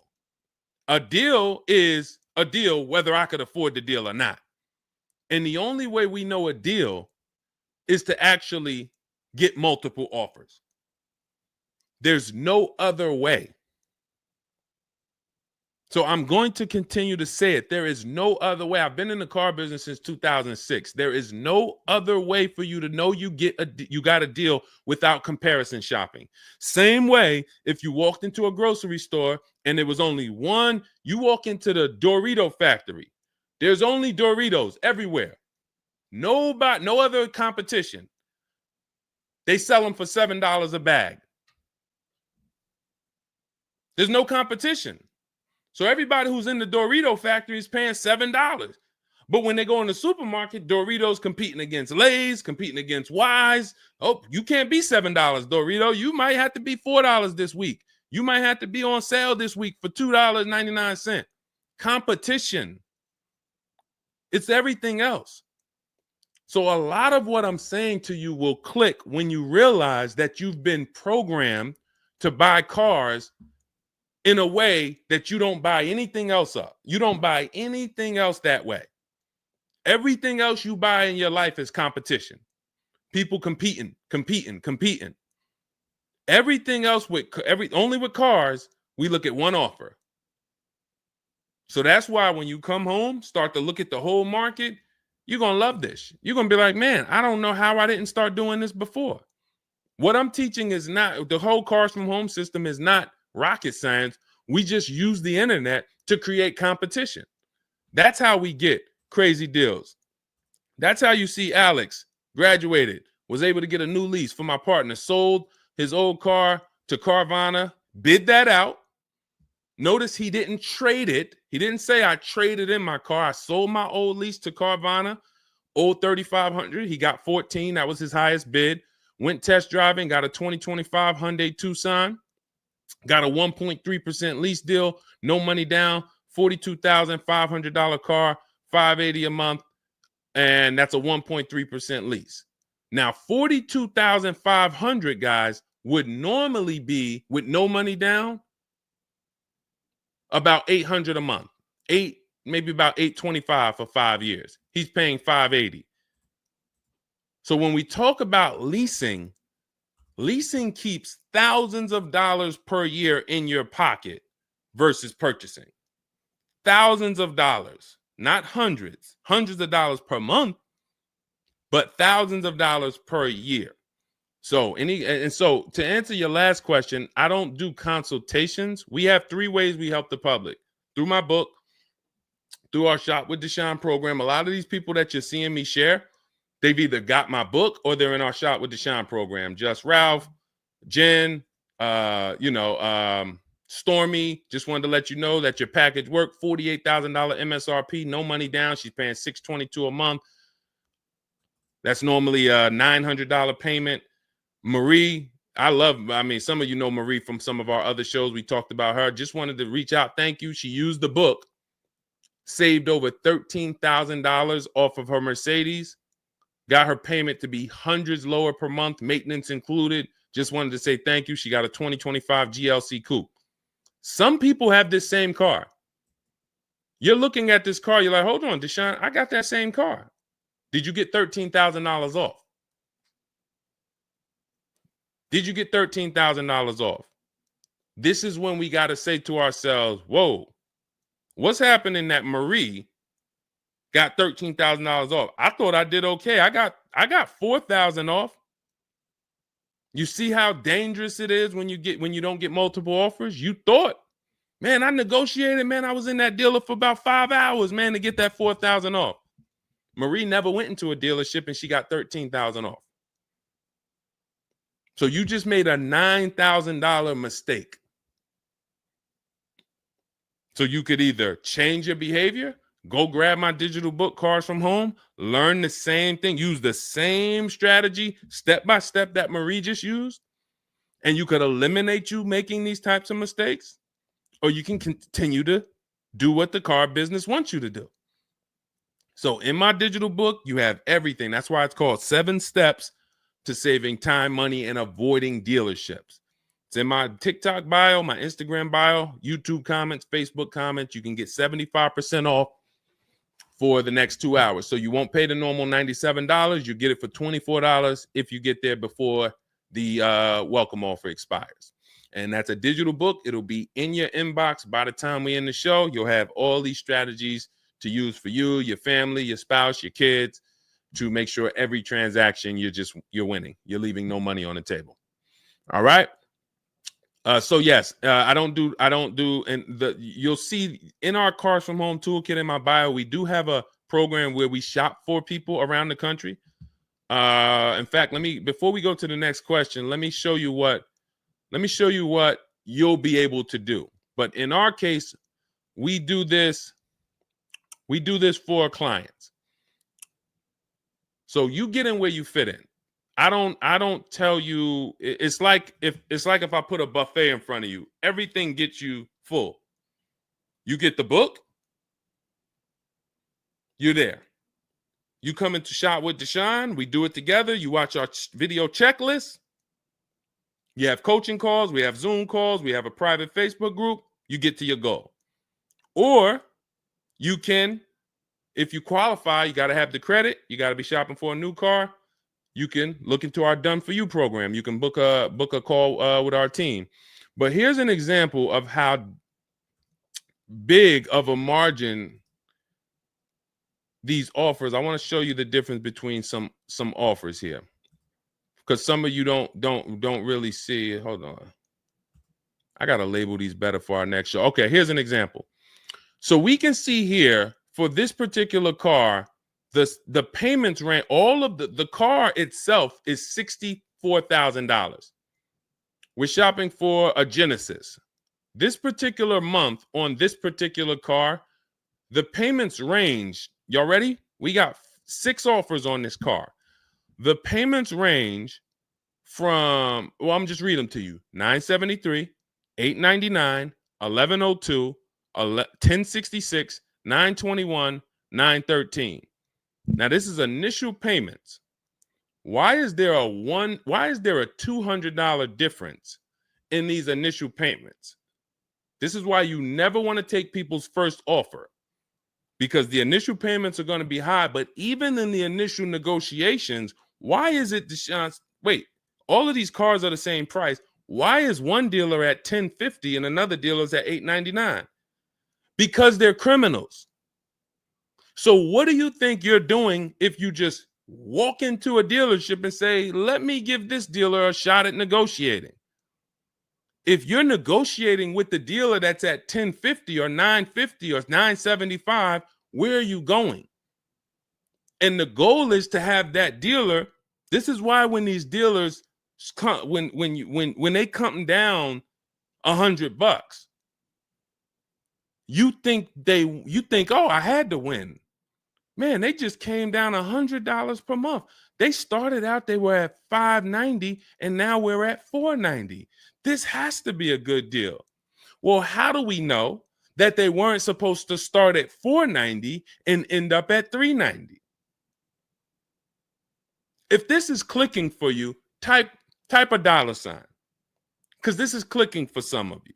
A deal is a deal whether I could afford the deal or not. And the only way we know a deal is to actually get multiple offers. There's no other way. So I'm going to continue to say it. There is no other way. I've been in the car business since 2006. There is no other way for you to know you got a deal without comparison shopping. Same way if you walked into a grocery store and there was only one, you walk into the Dorito factory. There's only Doritos everywhere. No other competition. They sell them for $7 a bag. There's no competition. So everybody who's in the Dorito factory is paying $7. But when they go in the supermarket, Doritos competing against Lay's, competing against Wise. Oh, you can't be $7, Dorito. You might have to be $4 this week. You might have to be on sale this week for $2.99. Competition. It's everything else. So a lot of what I'm saying to you will click when you realize that you've been programmed to buy cars in a way that you don't buy anything else up. You don't buy anything else that way. Everything else you buy in your life is competition. People competing. Everything else only with cars, we look at one offer. So that's why when you come home, start to look at the whole market, you're going to love this. You're going to be like, man, I don't know how I didn't start doing this before. What I'm teaching is not, the whole Cars from Home system is not rocket science. We just use the internet to create competition. That's how we get crazy deals. That's how you see Alex graduated, was able to get a new lease for my partner, sold his old car to Carvana, bid that out. Notice he didn't trade it. He didn't say I traded in my car. I sold my old lease to Carvana, old 3,500. He got 14. That was his highest bid. Went test driving, got a 2025 Hyundai Tucson, got a 1.3% lease deal, no money down, $42,500 car, $580 a month, and that's a 1.3% lease. Now, $42,500, guys, would normally be, with no money down, about $800 a month. Maybe about $825 for 5 years. He's paying $580. So when we talk about leasing keeps thousands of dollars per year in your pocket versus purchasing. Thousands of dollars, not hundreds of dollars per month, but thousands of dollars per year. So so to answer your last question, I don't do consultations. We have 3 ways we help the public: through my book, through our Shop with Deshone program. A lot of these people that you're seeing me share, they've either got my book or they're in our Shop with Deshone program. Just Ralph, Jen, Stormy. Just wanted to let you know that your package worked. $48,000 MSRP, no money down. She's paying $622 a month. That's normally a $900 payment. Marie, some of you know Marie from some of our other shows. We talked about her. Just wanted to reach out. Thank you. She used the book, saved over $13,000 off of her Mercedes, got her payment to be hundreds lower per month, maintenance included. Just wanted to say thank you. She got a 2025 GLC Coupe. Some people have this same car. You're looking at this car. You're like, hold on, Deshone, I got that same car. Did you get $13,000 off? Did you get $13,000 off? This is when we got to say to ourselves, whoa, what's happening that Marie got $13,000 off? I thought I did okay. I got $4,000 off. You see how dangerous it is when you don't get multiple offers? You thought, man, I negotiated, man. I was in that dealer for about 5 hours, man, to get that $4,000 off. Marie never went into a dealership and she got $13,000 off. So you just made a $9,000 mistake. So you could either change your behavior, go grab my digital book, Cars from Home, learn the same thing, use the same strategy step by step that Marie just used, and you could eliminate you making these types of mistakes, or you can continue to do what the car business wants you to do. So in my digital book, you have everything. That's why it's called 7 Steps to Saving Time, Money, and Avoiding Dealerships. It's in my TikTok bio, my Instagram bio, YouTube comments, Facebook comments. You can get 75% off for the next 2 hours. So you won't pay the normal $97. You get it for $24 if you get there before the welcome offer expires. And that's a digital book. It'll be in your inbox by the time we end the show. You'll have all these strategies to use for you, your family, your spouse, your kids, to make sure every transaction you're winning. You're leaving no money on the table. All right. So yes, I don't do, and you'll see in our Cars from Home toolkit in my bio, we do have a program where we shop for people around the country. In fact, before we go to the next question, let me show you what you'll be able to do. But in our case, we do this for our clients. So you get in where you fit in. I don't tell you, it's like if I put a buffet in front of you, everything gets you full. You get the book, you're there. You come into Shop with Deshone, we do it together. You watch our video checklist. You have coaching calls, we have Zoom calls, we have a private Facebook group. You get to your goal. Or you can, if you qualify, you got to have the credit. You got to be shopping for a new car. You can look into our Done For You program. You can book a call with our team. But here's an example of how big of a margin these offers. I want to show you the difference between some offers here, because some of you don't really see it. Hold on. I got to label these better for our next show. Okay, here's an example. So we can see here for this particular car, the payments ran, all of the car itself is $64,000. We're shopping for a Genesis. This particular month on this particular car, the payments range. Y'all ready? We got 6 offers on this car. The payments range from, well, I'm just reading them to you. $973, $899, $1,102, $1,066, $921, $913. Now this is initial payments. Why is there a $200 difference in these initial payments? This is why you never want to take people's first offer, because the initial payments are going to be high. But even in the initial negotiations, why is it, Deshone? Wait, all of these cars are the same price. Why is one dealer at $1,050 and another dealer is at $899? Because they're criminals. So what do you think you're doing if you just walk into a dealership and say, let me give this dealer a shot at negotiating? If you're negotiating with the dealer that's at $1,050 or $950 or $975, where are you going? And the goal is to have that dealer. This is why when these dealers come, when they come down $100, you think, oh, I had to win. Man, they just came down $100 per month. They started out, they were at $590, and now we're at $490. This has to be a good deal. Well, how do we know that they weren't supposed to start at $490 and end up at $390? If this is clicking for you, type a $, because this is clicking for some of you.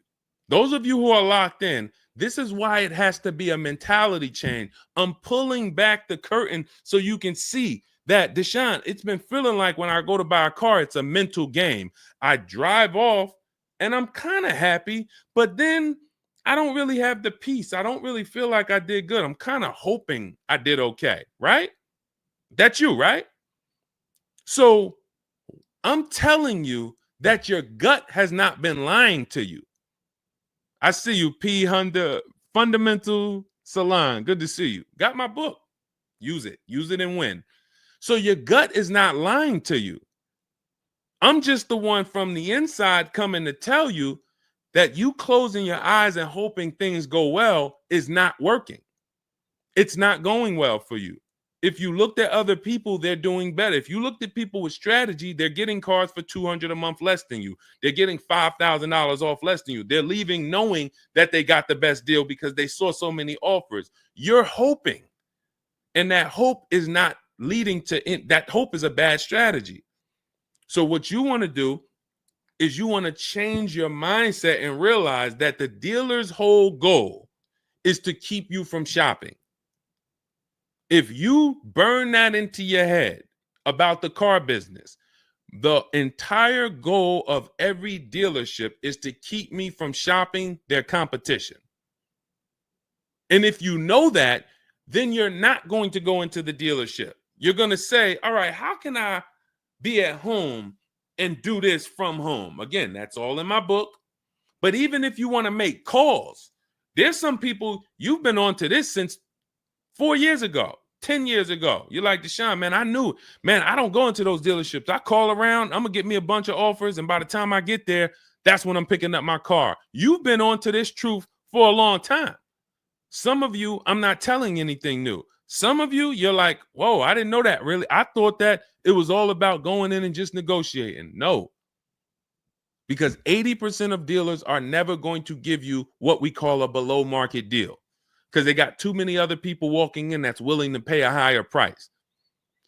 Those of you who are locked in, this is why it has to be a mentality change. I'm pulling back the curtain so you can see that, Deshone, it's been feeling like when I go to buy a car, it's a mental game. I drive off and I'm kind of happy, but then I don't really have the peace. I don't really feel like I did good. I'm kind of hoping I did okay, right? That's you, right? So I'm telling you that your gut has not been lying to you. I see you, P. Honda Fundamental Salon. Good to see you. Got my book. Use it. Use it and win. So your gut is not lying to you. I'm just the one from the inside coming to tell you that you closing your eyes and hoping things go well is not working. It's not going well for you. If you looked at other people, they're doing better. If you looked at people with strategy, they're getting cars for $200 a month less than you. They're getting $5,000 off less than you. They're leaving knowing that they got the best deal because they saw so many offers. You're hoping, and that hope is not leading to that hope is a bad strategy. So what you want to do is you want to change your mindset and realize that the dealer's whole goal is to keep you from shopping. If you burn that into your head about the car business, the entire goal of every dealership is to keep me from shopping their competition. And if you know that, then you're not going to go into the dealership. You're going to say, all right, how can I be at home and do this from home? Again, that's all in my book. But even if you want to make calls, there's some people, you've been on to this since 4 years ago, 10 years ago. You're like, Deshone, man, I knew, man, I don't go into those dealerships. I call around, I'm going to get me a bunch of offers. And by the time I get there, that's when I'm picking up my car. You've been on to this truth for a long time. Some of you, I'm not telling anything new. Some of you, you're like, whoa, I didn't know that really. I thought that it was all about going in and just negotiating. No, because 80% of dealers are never going to give you what we call a below market deal because they got too many other people walking in that's willing to pay a higher price.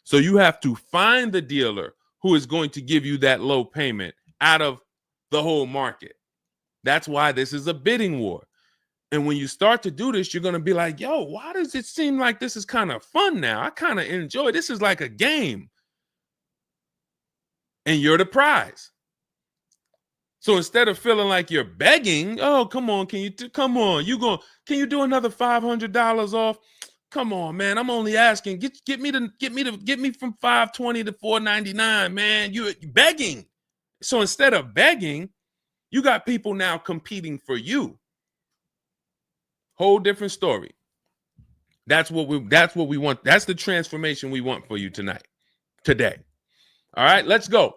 So you have to find the dealer who is going to give you that low payment out of the whole market. That's why this is a bidding war. And when you start to do this, you're going to be like, yo, why does it seem like this is kind of fun now? I kind of enjoy this. Is like a game. And you're the prize. So instead of feeling like you're begging, oh, come on, can you do another $500 off? Come on, man. I'm only asking. Get me from 520 to 499, man. You're begging. So instead of begging, you got people now competing for you. Whole different story. That's what we want. That's the transformation we want for you today. All right, let's go.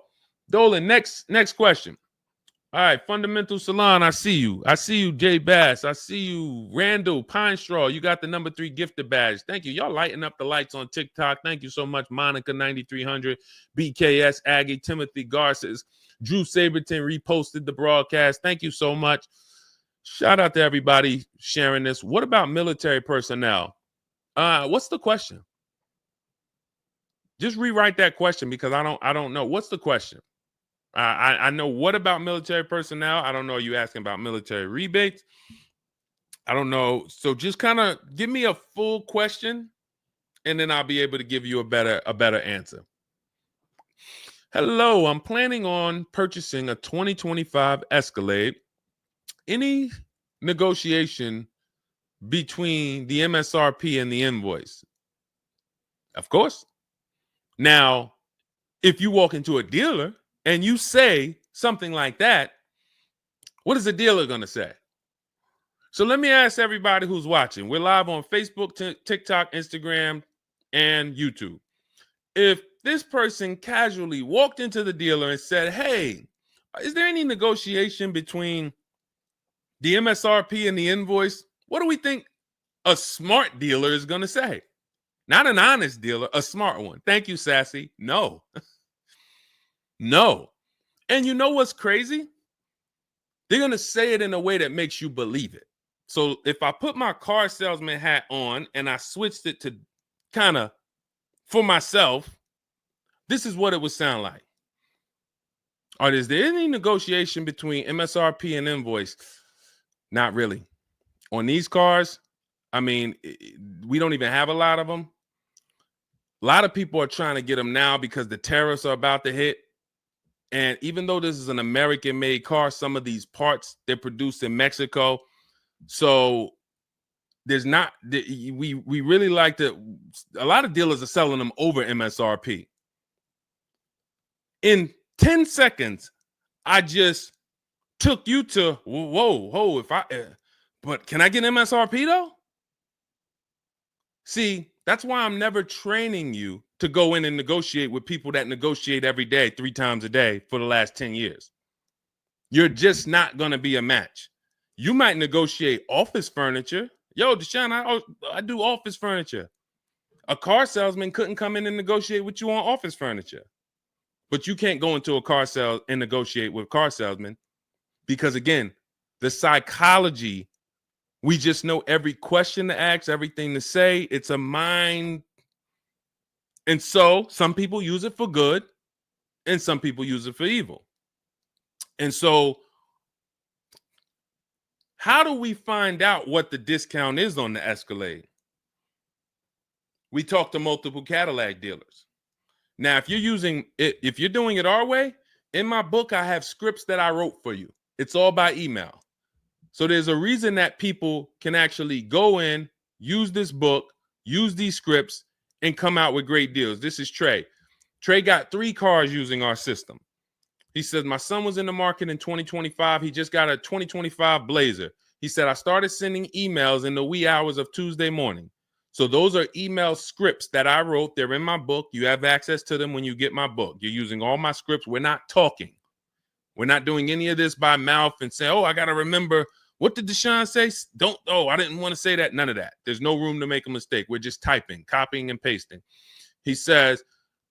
Dolan, next question. All right, Fundamental Salon, I see you. I see you, Jay Bass. I see you, Randall Pine Straw. You got the number 3 gifted badge. Thank you. Y'all lighting up the lights on TikTok. Thank you so much, Monica 9300, BKS Aggie, Timothy Garces, Drew Saberton reposted the broadcast. Thank you so much. Shout out to everybody sharing this. What about military personnel? What's the question? Just rewrite that question because I don't know. What's the question? I know what about military personnel. I don't know. Are you asking about military rebates? I don't know. So just kind of give me a full question, and then I'll be able to give you a better answer. Hello, I'm planning on purchasing a 2025 Escalade. Any negotiation between the MSRP and the invoice? Of course. Now, if you walk into a dealer and you say something like that, what is the dealer going to say? So let me ask everybody who's watching. We're live on Facebook, TikTok, Instagram, and YouTube. If this person casually walked into the dealer and said, hey, is there any negotiation between the MSRP and the invoice? What do we think a smart dealer is going to say? Not an honest dealer, a smart one. Thank you, Sassy. No. No. And you know what's crazy? They're going to say it in a way that makes you believe it. So if I put my car salesman hat on and I switched it to kind of for myself, this is what it would sound like. Or is there any negotiation between MSRP and invoice? Not really. On these cars, I mean, we don't even have a lot of them. A lot of people are trying to get them now because the tariffs are about to hit. And even though this is an American-made car, some of these parts, they're produced in Mexico. So there's not, we really like to, a lot of dealers are selling them over MSRP. In 10 seconds, I just took you to, whoa, but can I get MSRP though? See, that's why I'm never training you to go in and negotiate with people that negotiate every day, 3 times a day for the last 10 years. You're just not going to be a match. You might negotiate office furniture. Yo, Deshone, I do office furniture. A car salesman couldn't come in and negotiate with you on office furniture. But you can't go into a car sale and negotiate with car salesmen because, again, the psychology, we just know every question to ask, everything to say. It's a mind. And so some people use it for good and some people use it for evil. And so how do we find out what the discount is on the Escalade? We talk to multiple Cadillac dealers. Now, if you're doing it our way, in my book, I have scripts that I wrote for you. It's all by email. So there's a reason that people can actually go in, use this book, use these scripts, and come out with great deals. This is Trey. Trey got 3 cars using our system. He says, my son was in the market in 2025. He just got a 2025 Blazer. He said, I started sending emails in the wee hours of Tuesday morning. So those are email scripts that I wrote. They're in my book. You have access to them when you get my book. You're using all my scripts. We're not talking. We're not doing any of this by mouth and saying, oh, I got to remember What did Deshone say? Don't, oh, I didn't want to say that. None of that. There's no room to make a mistake. We're just typing, copying, and pasting. He says,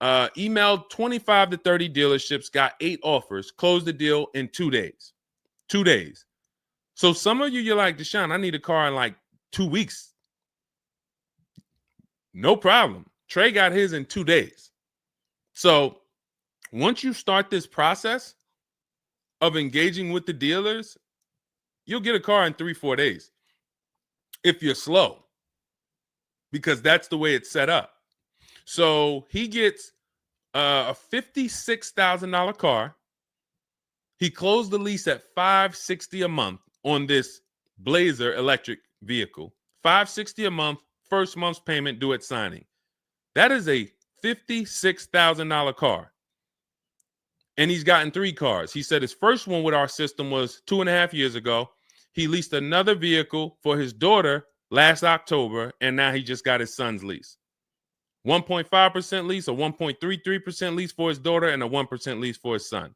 emailed 25 to 30 dealerships, got 8 offers, closed the deal in 2 days. 2 days. So some of you, you're like, Deshone, I need a car in like 2 weeks. No problem. Trey got his in 2 days. So once you start this process of engaging with the dealers, you'll get a car in 3-4 days if you're slow, because that's the way it's set up. So he gets a $56,000 car. He closed the lease at $560 a month on this Blazer electric vehicle. $560 a month, first month's payment due at signing. That is a $56,000 car. And he's gotten 3 cars. He said his first one with our system was 2.5 years ago. He leased another vehicle for his daughter last October, and now he just got his son's lease. 1.5% lease, a 1.33% lease for his daughter, and a 1% lease for his son.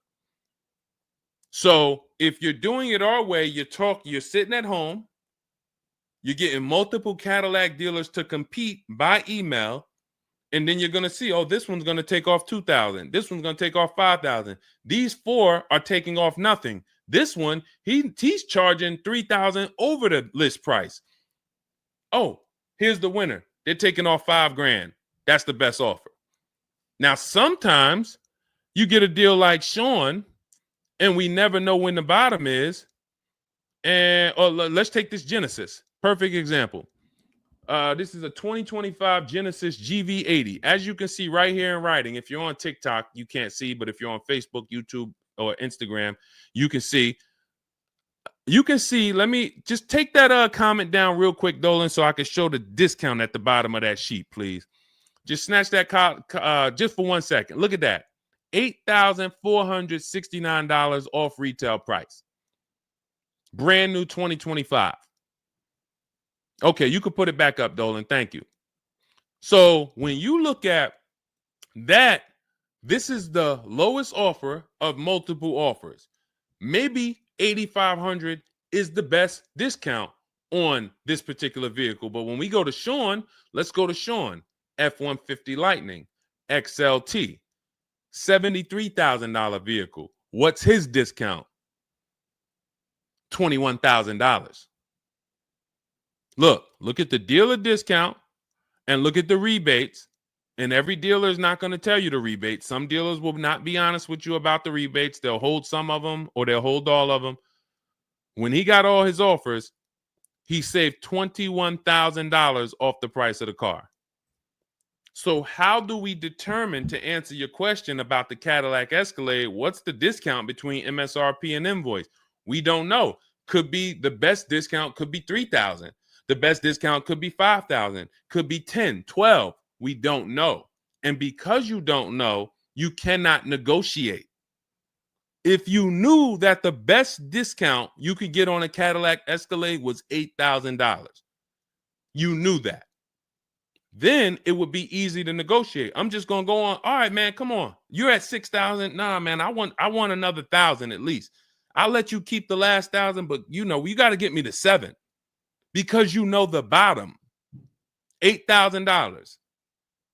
So if you're doing it our way, you're sitting at home, you're getting multiple Cadillac dealers to compete by email, and then you're going to see, oh, this one's going to take off $2,000. This one's going to take off $5,000. These 4 are taking off nothing. This one, he's charging $3,000 over the list price. Oh, here's the winner. They're taking off $5,000. That's the best offer. Now, sometimes you get a deal like Sean, and we never know when the bottom is. Or let's take this Genesis. Perfect example. This is a 2025 Genesis GV80. As you can see right here in writing, if you're on TikTok, you can't see, but if you're on Facebook, YouTube, or Instagram, you can see. You can see, let me just take that comment down real quick, Dolan, so I can show the discount at the bottom of that sheet, please. Just snatch that just for 1 second. Look at that. $8,469 off retail price. Brand new 2025. Okay, you could put it back up, Dolan. Thank you. So when you look at that, this is the lowest offer of multiple offers. Maybe $8,500 is the best discount on this particular vehicle. But when we go to Sean, let's go to Sean. F-150 Lightning XLT, $73,000 vehicle. What's his discount? $21,000. Look at the dealer discount and look at the rebates. And every dealer is not going to tell you the rebates. Some dealers will not be honest with you about the rebates. They'll hold some of them or they'll hold all of them. When he got all his offers, he saved $21,000 off the price of the car. So how do we determine, to answer your question about the Cadillac Escalade, what's the discount between MSRP and invoice? We don't know. Could be the best discount could be $3,000. The best discount could be $5,000, could be $10,000, $12,000. We don't know. And because you don't know, you cannot negotiate. If you knew that the best discount you could get on a Cadillac Escalade was $8,000, you knew that, then it would be easy to negotiate. I'm just going to go on. All right, man, come on. You're at $6,000. Nah, man, I want another $1,000 at least. I'll let you keep the last $1,000, but you got to get me to $7,000 because you know the bottom, $8,000.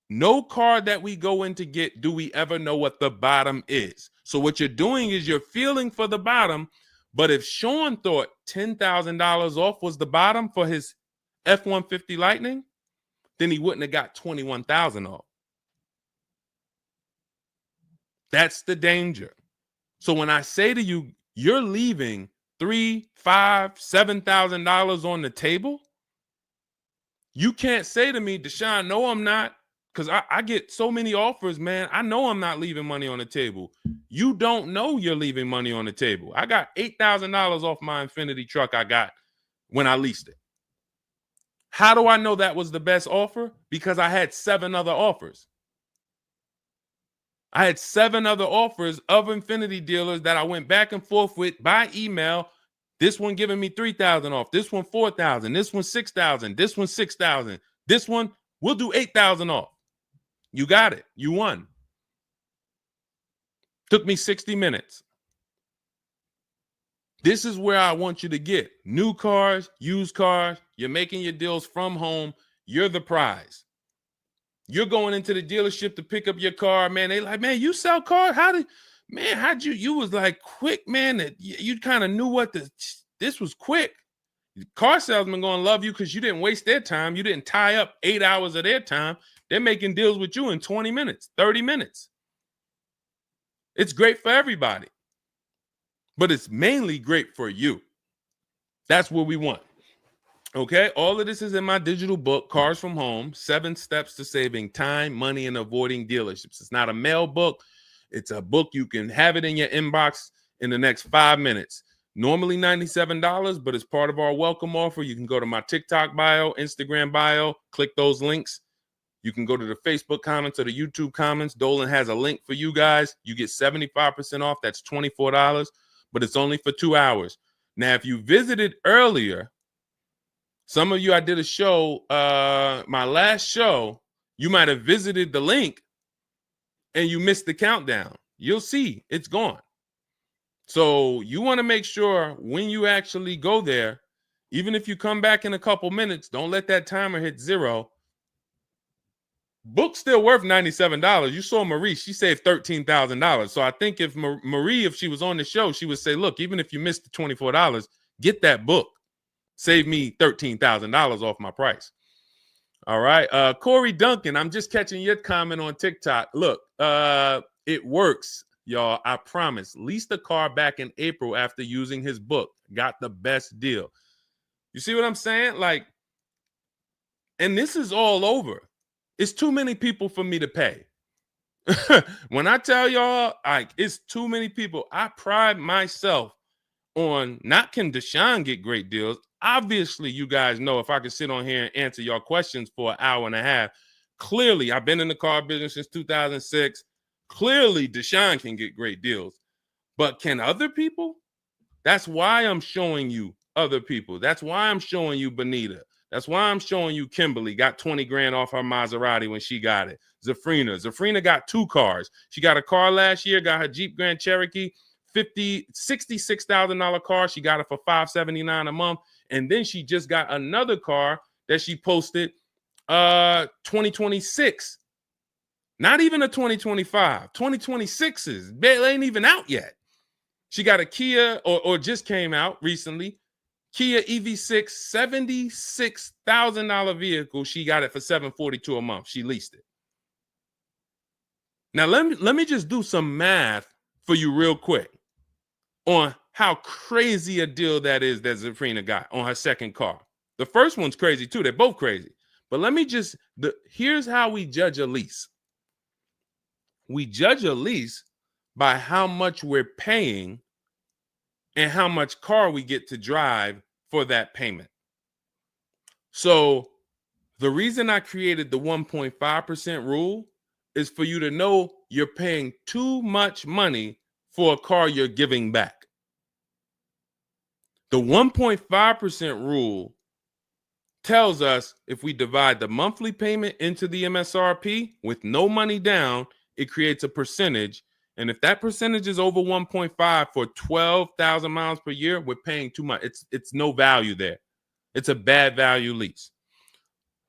No car that we go in to get do we ever know what the bottom is. So what you're doing is you're feeling for the bottom. But if Sean thought $10,000 off was the bottom for his F-150 Lightning, then he wouldn't have got $21,000 off. That's the danger. So when I say to you, you're leaving $3,000, $5,000, $7,000 on the table, you can't say to me, Deshone, no, I'm not. Because I get so many offers, man. I know I'm not leaving money on the table. You don't know you're leaving money on the table. I got $8,000 off my Infiniti truck I got when I leased it. How do I know that was the best offer? Because I had 7 other offers. I had 7 other offers of Infiniti dealers that I went back and forth with by email. This one giving me $3,000 off. This one $4,000. This one $6,000. This one $6,000. This one we'll do $8,000 off. You got it. You won. Took me 60 minutes. This is where I want you to get new cars, used cars. You're making your deals from home. You're the prize. You're going into the dealership to pick up your car, man. They like, man, you sell cars? How'd you was like quick, man, that you kind of knew this was quick. Car salesmen going to love you because you didn't waste their time. You didn't tie up 8 hours of their time. They're making deals with you in 20 minutes, 30 minutes. It's great for everybody, but it's mainly great for you. That's what we want. Okay, all of this is in my digital book, Cars from Home, 7 Steps to Saving Time, Money, and Avoiding Dealerships. It's not a mail book. It's a book. You can have it in your inbox in the next 5 minutes. Normally $97, but it's part of our welcome offer. You can go to my TikTok bio, Instagram bio, click those links. You can go to the Facebook comments or the YouTube comments. Dolan has a link for you guys. You get 75% off. That's $24, but it's only for 2 hours. Now, if you visited earlier, some of you, I did a show, my last show, you might have visited the link and you missed the countdown. You'll see it's gone. So you want to make sure when you actually go there, even if you come back in a couple minutes, don't let that timer hit 0. Book's still worth $97. You saw Marie, she saved $13,000. So I think if Marie, if she was on the show, she would say, look, even if you missed the $24, get that book. Save me $13,000 off my price. All right. Corey Duncan, I'm just catching your comment on TikTok. Look, it works, y'all. I promise. Leased a car back in April after using his book. Got the best deal. You see what I'm saying? Like, and this is all over. It's too many people for me to pay. When I tell y'all, like, it's too many people. I pride myself on not can Deshone get great deals. Obviously, you guys know if I could sit on here and answer your questions for an hour and a half, clearly I've been in the car business since 2006. Clearly, Deshone can get great deals. But can other people? That's why I'm showing you other people. That's why I'm showing you Benita. That's why I'm showing you Kimberly got 20 grand off her Maserati when she got it. Zafrina got 2 cars. She got a car last year, got her Jeep Grand Cherokee, $66,000 car. She got it for $579 a month. And then she just got another car that she posted 2026. Not even a 2025. 2026s. It ain't even out yet. She got a Kia or just came out recently. Kia EV6, $76,000 vehicle. She got it for $742 a month. She leased it. Now let me just do some math for you real quick on how crazy a deal that is that Zafrina got on her second car. The first one's crazy too. They're both crazy. But let me just, here's how we judge a lease. We judge a lease by how much we're paying and how much car we get to drive for that payment. So the reason I created the 1.5% rule is for you to know you're paying too much money for a car you're giving back. The 1.5% rule tells us if we divide the monthly payment into the MSRP with no money down, it creates a percentage. And if that percentage is over 1.5 for 12,000 miles per year, we're paying too much. It's no value there. It's a bad value lease.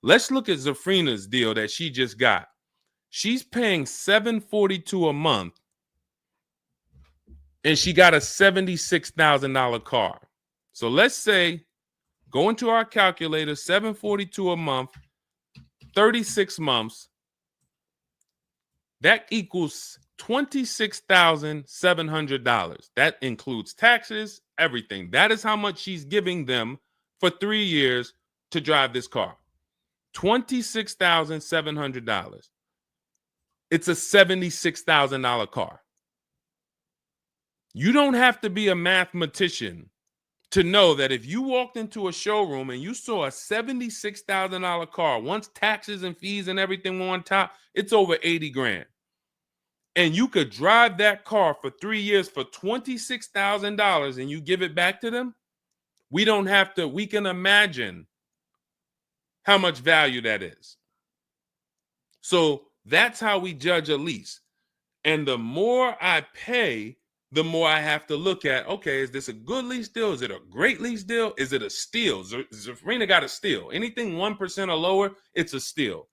Let's look at Zafrina's deal that she just got. She's paying $742 a month, and she got a $76,000 car. So let's say, go into our calculator, $742 a month, 36 months. That equals $26,700. That includes taxes, everything. That is how much she's giving them for 3 years to drive this car. $26,700. It's a $76,000 car. You don't have to be a mathematician to know that if you walked into a showroom and you saw a $76,000 car, once taxes and fees and everything were on top, it's over 80 grand. And you could drive that car for 3 years for $26,000 and you give it back to them, we can imagine how much value that is. So that's how we judge a lease. And the more I pay, the more I have to look at, okay, is this a good lease deal? Is it a great lease deal? Is it a steal? Zafrina got a steal. Anything 1% or lower, it's a steal.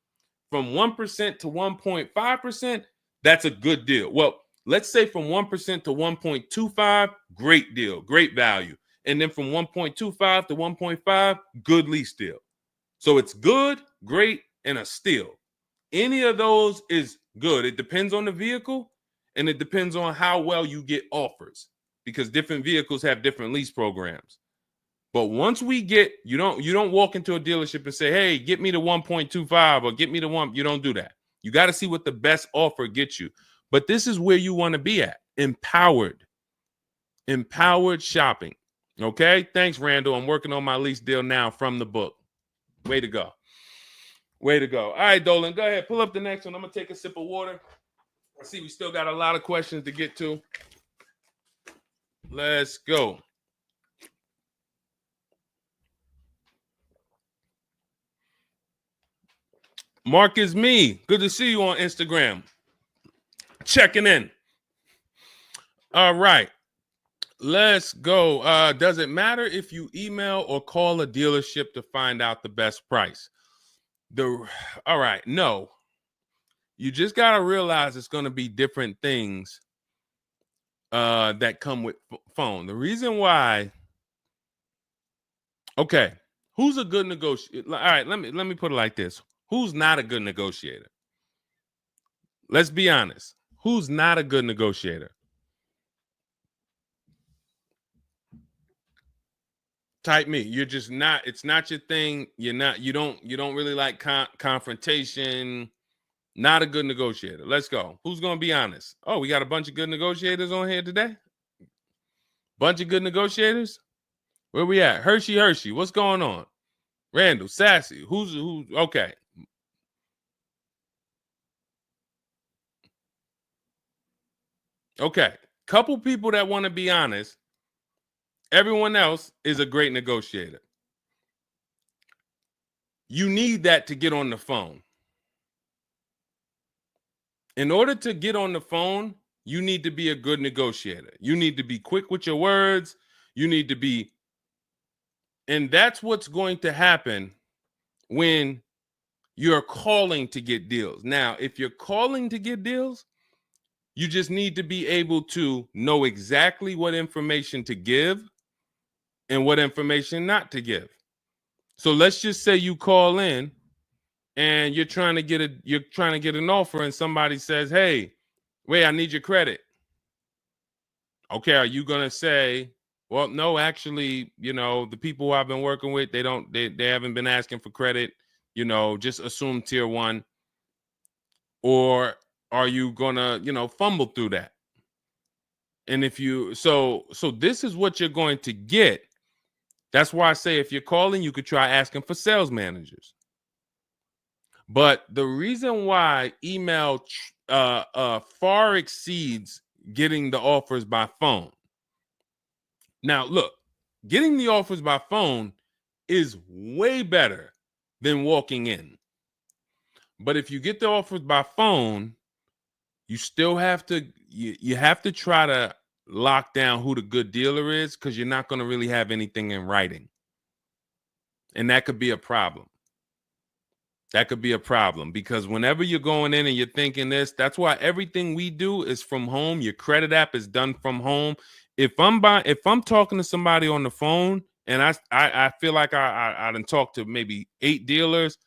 From 1% to 1.5%, that's a good deal. Well, let's say from 1% to 1.25, great deal, great value. And then from 1.25 to 1.5, good lease deal. So it's good, great, and a steal. Any of those is good. It depends on the vehicle, and it depends on how well you get offers, because different vehicles have different lease programs. But once we get, you don't walk into a dealership and say, hey, get me the 1.25 or get me the one. You don't do that. You got to see what the best offer gets you. But this is where you want to be at. Empowered shopping. Okay. Thanks, Randall. I'm working on my lease deal now from the book. Way to go. Way to go. All right, Dolan, go ahead. Pull up the next one. I'm going to take a sip of water. I see we still got a lot of questions to get to. Let's go. Mark is me. Good to see you on Instagram. Checking in. All right. Let's go. Does it matter if you email or call a dealership to find out the best price? All right. No. You just got to realize it's going to be different things that come with phone. The reason why. Okay. Who's a good negotiator? All right. Let me put it like this. Who's not a good negotiator? Let's be honest. Who's not a good negotiator? Type me. You're just not. It's not your thing. You don't really like confrontation. Not a good negotiator. Let's go. Who's gonna be honest? Oh, we got a bunch of good negotiators on here today. Bunch of good negotiators. Where we at? Hershey. What's going on? Randall, Sassy. Who's okay? Okay. Couple people that want to be honest. Everyone else is a great negotiator. You need that to get on the phone. In order to get on the phone, you need to be a good negotiator. You need to be quick with your words. You need to be, and that's what's going to happen when you're calling to get deals. Now, if you're calling to get deals, you just need to be able to know exactly what information to give and what information not to give. So let's just say you call in and you're trying to get an offer, and somebody says, "Hey, wait, I need your credit." Okay, are you gonna say, "Well, no, actually, the people who I've been working with, they haven't been asking for credit. Just assume tier 1," or are you gonna, fumble through that? And if you so this is what you're going to get. That's why I say if you're calling, you could try asking for sales managers. But the reason why email far exceeds getting the offers by phone. Now, look, getting the offers by phone is way better than walking in. But if you get the offers by phone, you still have to you have to try to lock down who the good dealer is, because you're not going to really have anything in writing. And that could be a problem. That could be a problem, because whenever you're going in and you're thinking this, that's why everything we do is from home. Your credit app is done from home. If I'm talking to somebody on the phone and I feel like I done talked to maybe 8 dealers,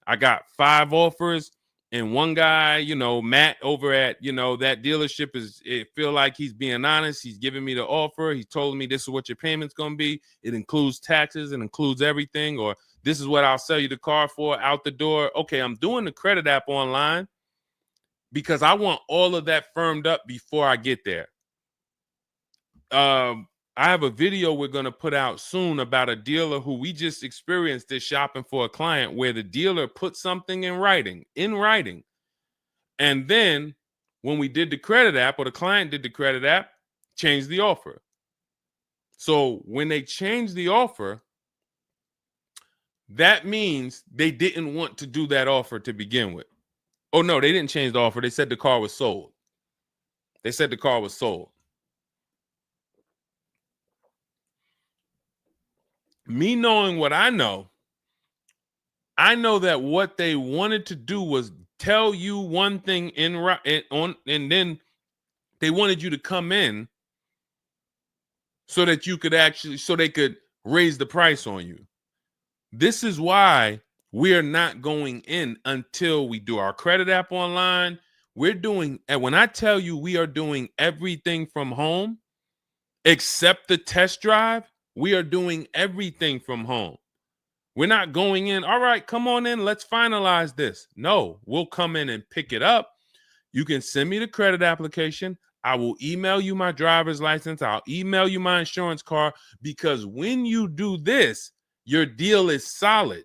I got 5 offers, and one guy, Matt over at, that dealership it feel like he's being honest. He's giving me the offer. He told me this is what your payment's going to be. It includes taxes. It includes everything. Or this is what I'll sell you the car for out the door. Okay, I'm doing the credit app online because I want all of that firmed up before I get there. I have a video we're going to put out soon about a dealer who we just experienced this shopping for a client, where the dealer put something in writing. And then when we did the credit app, or the client did the credit app, changed the offer. So when they changed the offer, that means they didn't want to do that offer to begin with. Oh, no, they didn't change the offer. They said the car was sold. Me knowing what I know that what they wanted to do was tell you one thing and then they wanted you to come in so that you could so they could raise the price on you. This is why we are not going in until we do our credit app online. And when I tell you we are doing everything from home, except the test drive, we are doing everything from home. We're not going in, all right, come on in, let's finalize this. No, we'll come in and pick it up. You can send me the credit application. I will email you my driver's license. I'll email you my insurance card, because when you do this, your deal is solid.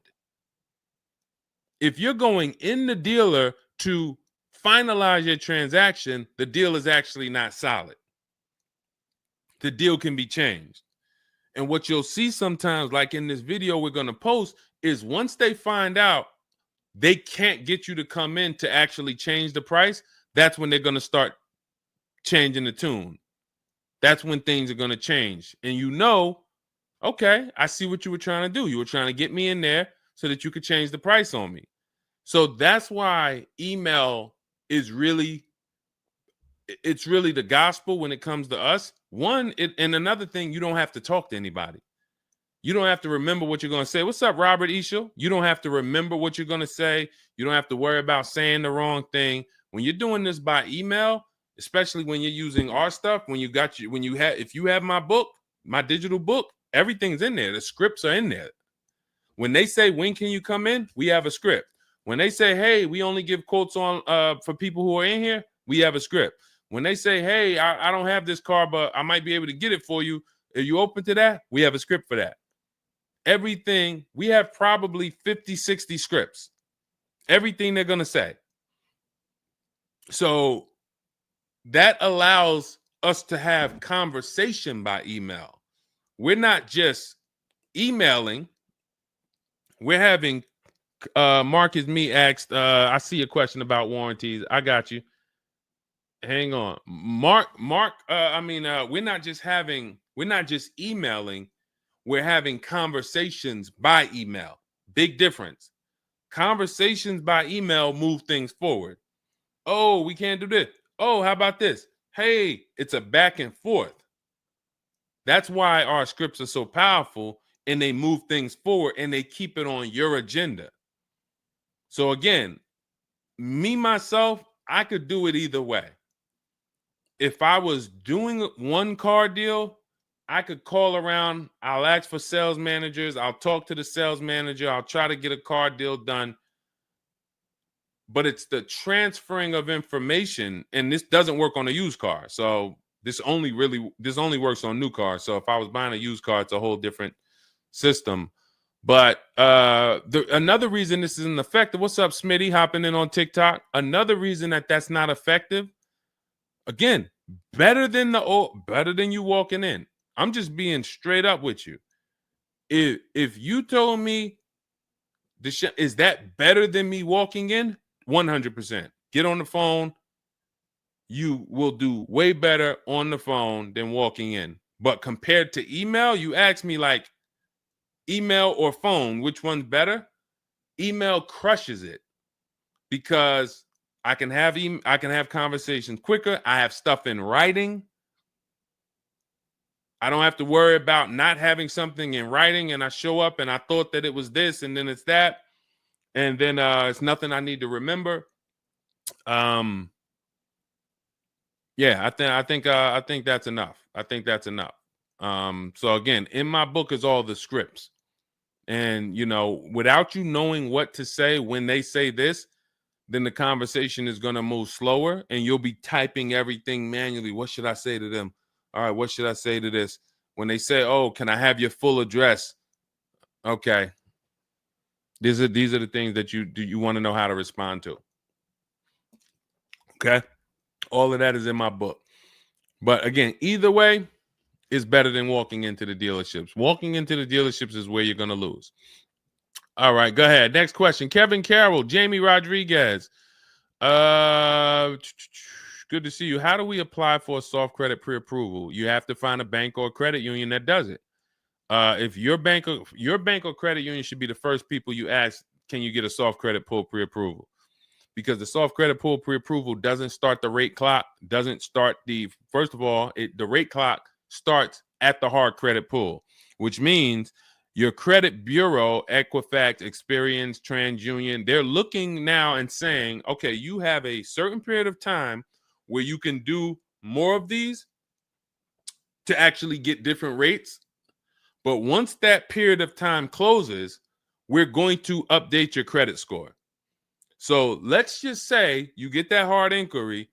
If you're going in the dealer to finalize your transaction, the deal is actually not solid. The deal can be changed. And what you'll see sometimes, like in this video we're going to post, is once they find out they can't get you to come in to actually change the price, that's when they're going to start changing the tune. That's when things are going to change. And okay, I see what you were trying to do. You were trying to get me in there so that you could change the price on me. So that's why email is really the gospel when it comes to us. And another thing, you don't have to talk to anybody. You don't have to remember what you're going to say. What's up, Robert Ishel? You don't have to remember what you're going to say. You don't have to worry about saying the wrong thing. When you're doing this by email, especially when you're using our stuff, if you have my book, my digital book, everything's in there. The scripts are in there. When they say, when can you come in? We have a script. When they say, hey, we only give quotes on for people who are in here, we have a script. When they say, hey, I don't have this car, but I might be able to get it for you. Are you open to that? We have a script for that. Everything, we have probably 50, 60 scripts. Everything they're going to say. So that allows us to have conversation by email. We're not just emailing. We're having, Marcus Me asked, I see a question about warranties. I got you. Hang on. Mark, we're not just emailing, we're having conversations by email. Big difference. Conversations by email move things forward. Oh, we can't do this. Oh, how about this? Hey, it's a back and forth. That's why our scripts are so powerful, and they move things forward and they keep it on your agenda. So again, me, myself, I could do it either way. If I was doing one car deal, I could call around. I'll ask for sales managers. I'll talk to the sales manager. I'll try to get a car deal done. But it's the transferring of information, and this doesn't work on a used car. So this only works on new cars. So if I was buying a used car, it's a whole different system. But another reason this isn't effective. What's up, Smitty? Hopping in on TikTok. Another reason that's not effective. Again, better than you walking in. I'm just being straight up with you. If you told me is that better than me walking in? 100%. Get on the phone. You will do way better on the phone than walking in. But compared to email, you ask me like email or phone, which one's better? Email crushes it because I can have conversations quicker. I have stuff in writing. I don't have to worry about not having something in writing, and I show up and I thought that it was this and then it's that, and then it's nothing I need to remember. Yeah, I think that's enough. I think that's enough. So again, in my book is all the scripts. And without you knowing what to say when they say this, then the conversation is going to move slower and you'll be typing everything manually. What should I say to them? All right, what should I say to this? When they say, oh, can I have your full address? Okay. These are the things that you want to know how to respond to. Okay. All of that is in my book. But again, either way is better than walking into the dealerships. Walking into the dealerships is where you're going to lose. All right, go ahead. Next question. Kevin Carroll, Jamie Rodriguez. Good to see you. How do we apply for a soft credit pre-approval? You have to find a bank or a credit union that does it. If your bank or credit union should be the first people you ask, can you get a soft credit pull pre-approval? Because the soft credit pull pre-approval doesn't start the rate clock, doesn't start first of all, the rate clock starts at the hard credit pull, which means your credit bureau, Equifax, Experian, TransUnion, they're looking now and saying, okay, you have a certain period of time where you can do more of these to actually get different rates. But once that period of time closes, we're going to update your credit score. So let's just say you get that hard inquiry,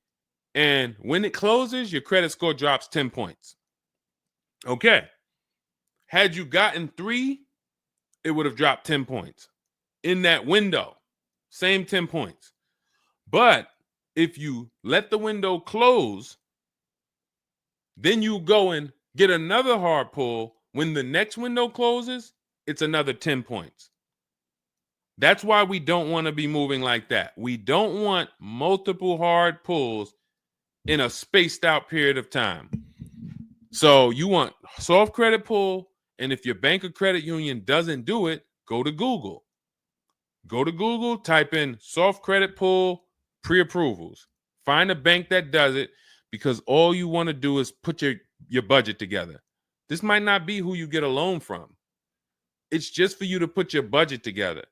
and when it closes, your credit score drops 10 points. Okay. Had you gotten 3, it would have dropped 10 points. In that window, same 10 points. But if you let the window close, then you go and get another hard pull. When the next window closes, it's another 10 points. That's why we don't want to be moving like that. We don't want multiple hard pulls in a spaced out period of time. So you want soft credit pull, and if your bank or credit union doesn't do it, go to Google. Go to Google, type in soft credit pull pre-approvals. Find a bank that does it, because all you want to do is put your budget together. This might not be who you get a loan from. It's just for you to put your budget together.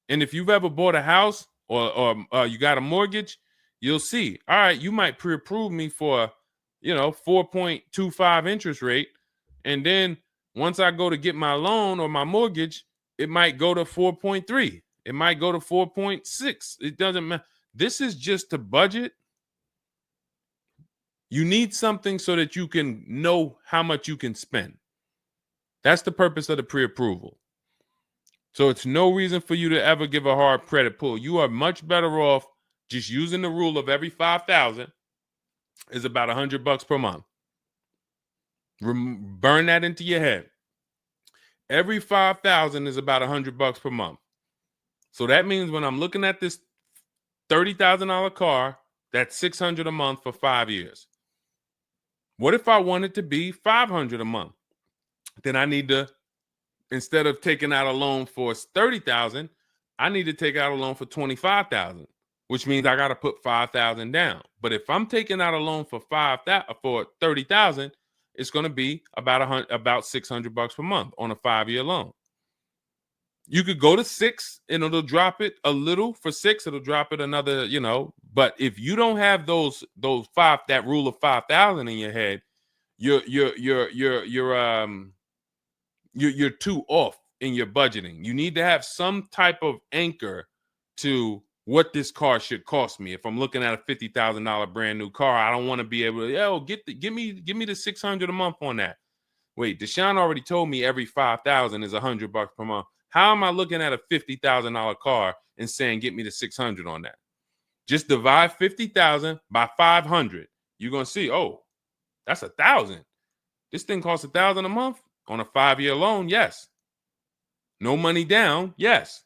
And if you've ever bought a house or you got a mortgage, you'll see, all right, you might pre-approve me for, 4.25 interest rate. And then once I go to get my loan or my mortgage, it might go to 4.3. It might go to 4.6. It doesn't matter. This is just to budget. You need something so that you can know how much you can spend. That's the purpose of the pre-approval. So it's no reason for you to ever give a hard credit pull. You are much better off just using the rule of every 5,000 is about $100 per month. Burn that into your head. Every 5,000 is about $100 per month. So that means when I'm looking at this $30,000 car, that's $600 a month for 5 years. What if I want it to be $500 a month? Then I need to, instead of taking out a loan for $30,000, I need to take out a loan for $25,000, which means I got to put $5,000 down. But if I'm taking out a loan for $30,000, it's going to be about $600 per month on a 5-year loan. You could go to 6 and it'll drop it a little. For 6, it'll drop it another, But if you don't have that rule of 5,000 in your head, you're too off in your budgeting. You need to have some type of anchor to what this car should cost me. If I'm looking at a $50,000 brand new car, I don't want to be able to, give me the $600 a month on that. Wait, Deshone already told me every 5,000 is $100 per month. How am I looking at a $50,000 car and saying get me the 600 on that? Just divide 50,000 by 500. You're gonna see, oh, that's 1,000. This thing costs 1,000 a month on a 5-year loan. Yes. No money down. Yes.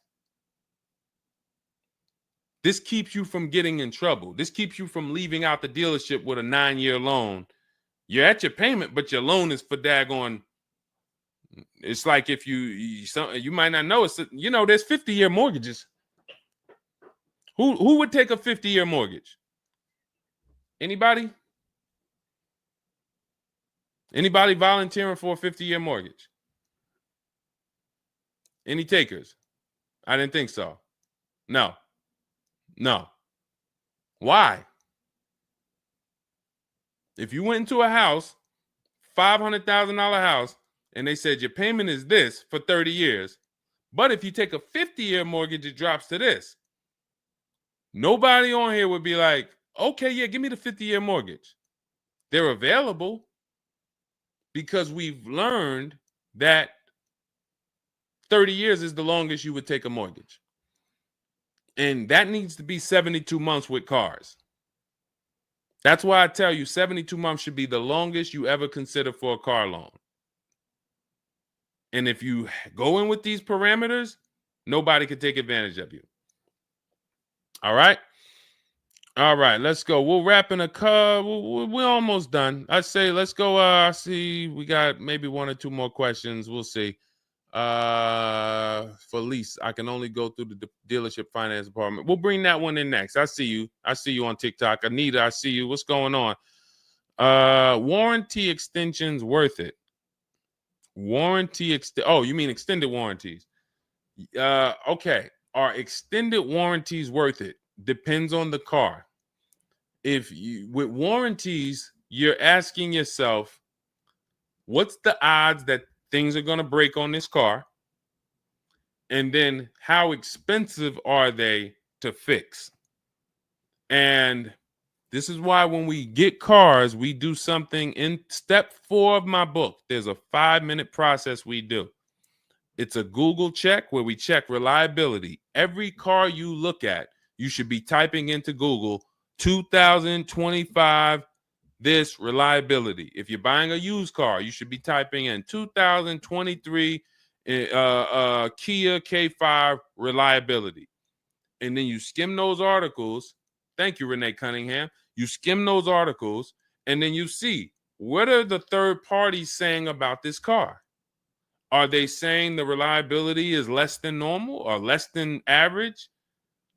This keeps you from getting in trouble. This keeps you from leaving out the dealership with a 9-year loan. You're at your payment, but your loan is for daggone. It's like if you might not know, it's there's 50-year mortgages. Who would take a 50-year mortgage? Anybody? Anybody volunteering for a 50-year mortgage? Any takers? I didn't think so. No. Why? If you went into a house, $500,000 house, and they said your payment is this for 30 years, but if you take a 50-year mortgage, it drops to this. Nobody on here would be like, okay, yeah, give me the 50-year mortgage. They're available because we've learned that 30 years is the longest you would take a mortgage. And that needs to be 72 months with cars. That's why I tell you 72 months should be the longest you ever consider for a car loan. And if you go in with these parameters, nobody can take advantage of you. All right. All right, let's go. We'll wrap in a car. We're almost done. I say let's go. I see we got maybe one or two more questions. We'll see. For lease, I can only go through the dealership finance department. We'll bring that one in next. I see you. I see you on TikTok. Anita, I see you. What's going on? Warranty extensions worth it? Oh, you mean extended warranties? Okay. Are extended warranties worth it? Depends on the car. If you with warranties, you're asking yourself, what's the odds that things are going to break on this car? And then how expensive are they to fix? And this is why when we get cars, we do something in step 4 of my book. There's a 5-minute process we do. It's a Google check where we check reliability. Every car you look at, you should be typing into Google 2025 this reliability. If you're buying a used car, you should be typing in 2023 Kia K5 reliability. And then you skim those articles. Thank you, Renee Cunningham. You skim those articles, and then you see, what are the third parties saying about this car? Are they saying the reliability is less than normal or less than average?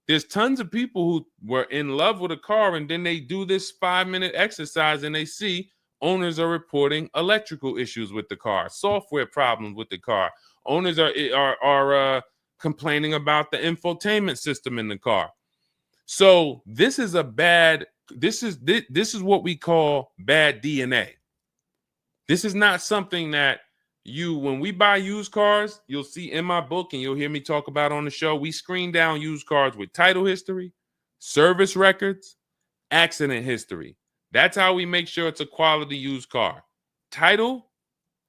There's tons of people who were in love with a car, and then they do this 5-minute exercise and they see owners are reporting electrical issues with the car, software problems with the car. Owners are complaining about the infotainment system in the car. So this is this is what we call bad DNA. This is not something that when we buy used cars, you'll see in my book and you'll hear me talk about on the show. We screen down used cars with title history, service records, accident history. That's how we make sure it's a quality used car. Title,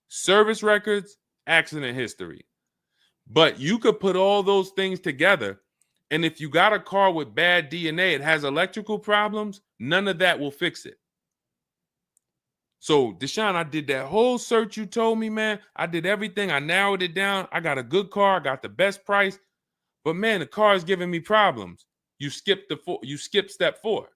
service records, accident history. But you could put all those things together, and if you got a car with bad DNA, it has electrical problems, none of that will fix it. So, Deshone, I did that whole search you told me, man. I did everything. I narrowed it down. I got a good car. I got the best price. But, man, the car is giving me problems. You skipped step 4.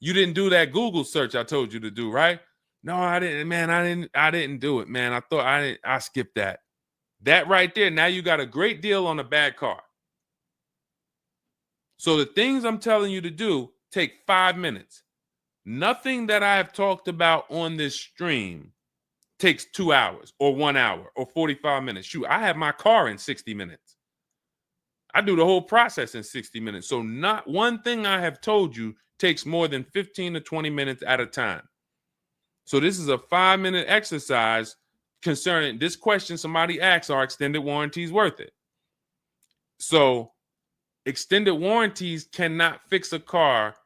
You didn't do that Google search I told you to do, right? No, I didn't, man. I didn't do it, man. I skipped that. That right there, now you got a great deal on a bad car. So the things I'm telling you to do take 5 minutes. Nothing that I have talked about on this stream takes 2 hours or 1 hour or 45 minutes. Shoot, I have my car in 60 minutes. I do the whole process in 60 minutes. So not one thing I have told you takes more than 15 to 20 minutes at a time. So this is a 5-minute exercise concerning this question somebody asks, are extended warranties worth it? So extended warranties cannot fix a car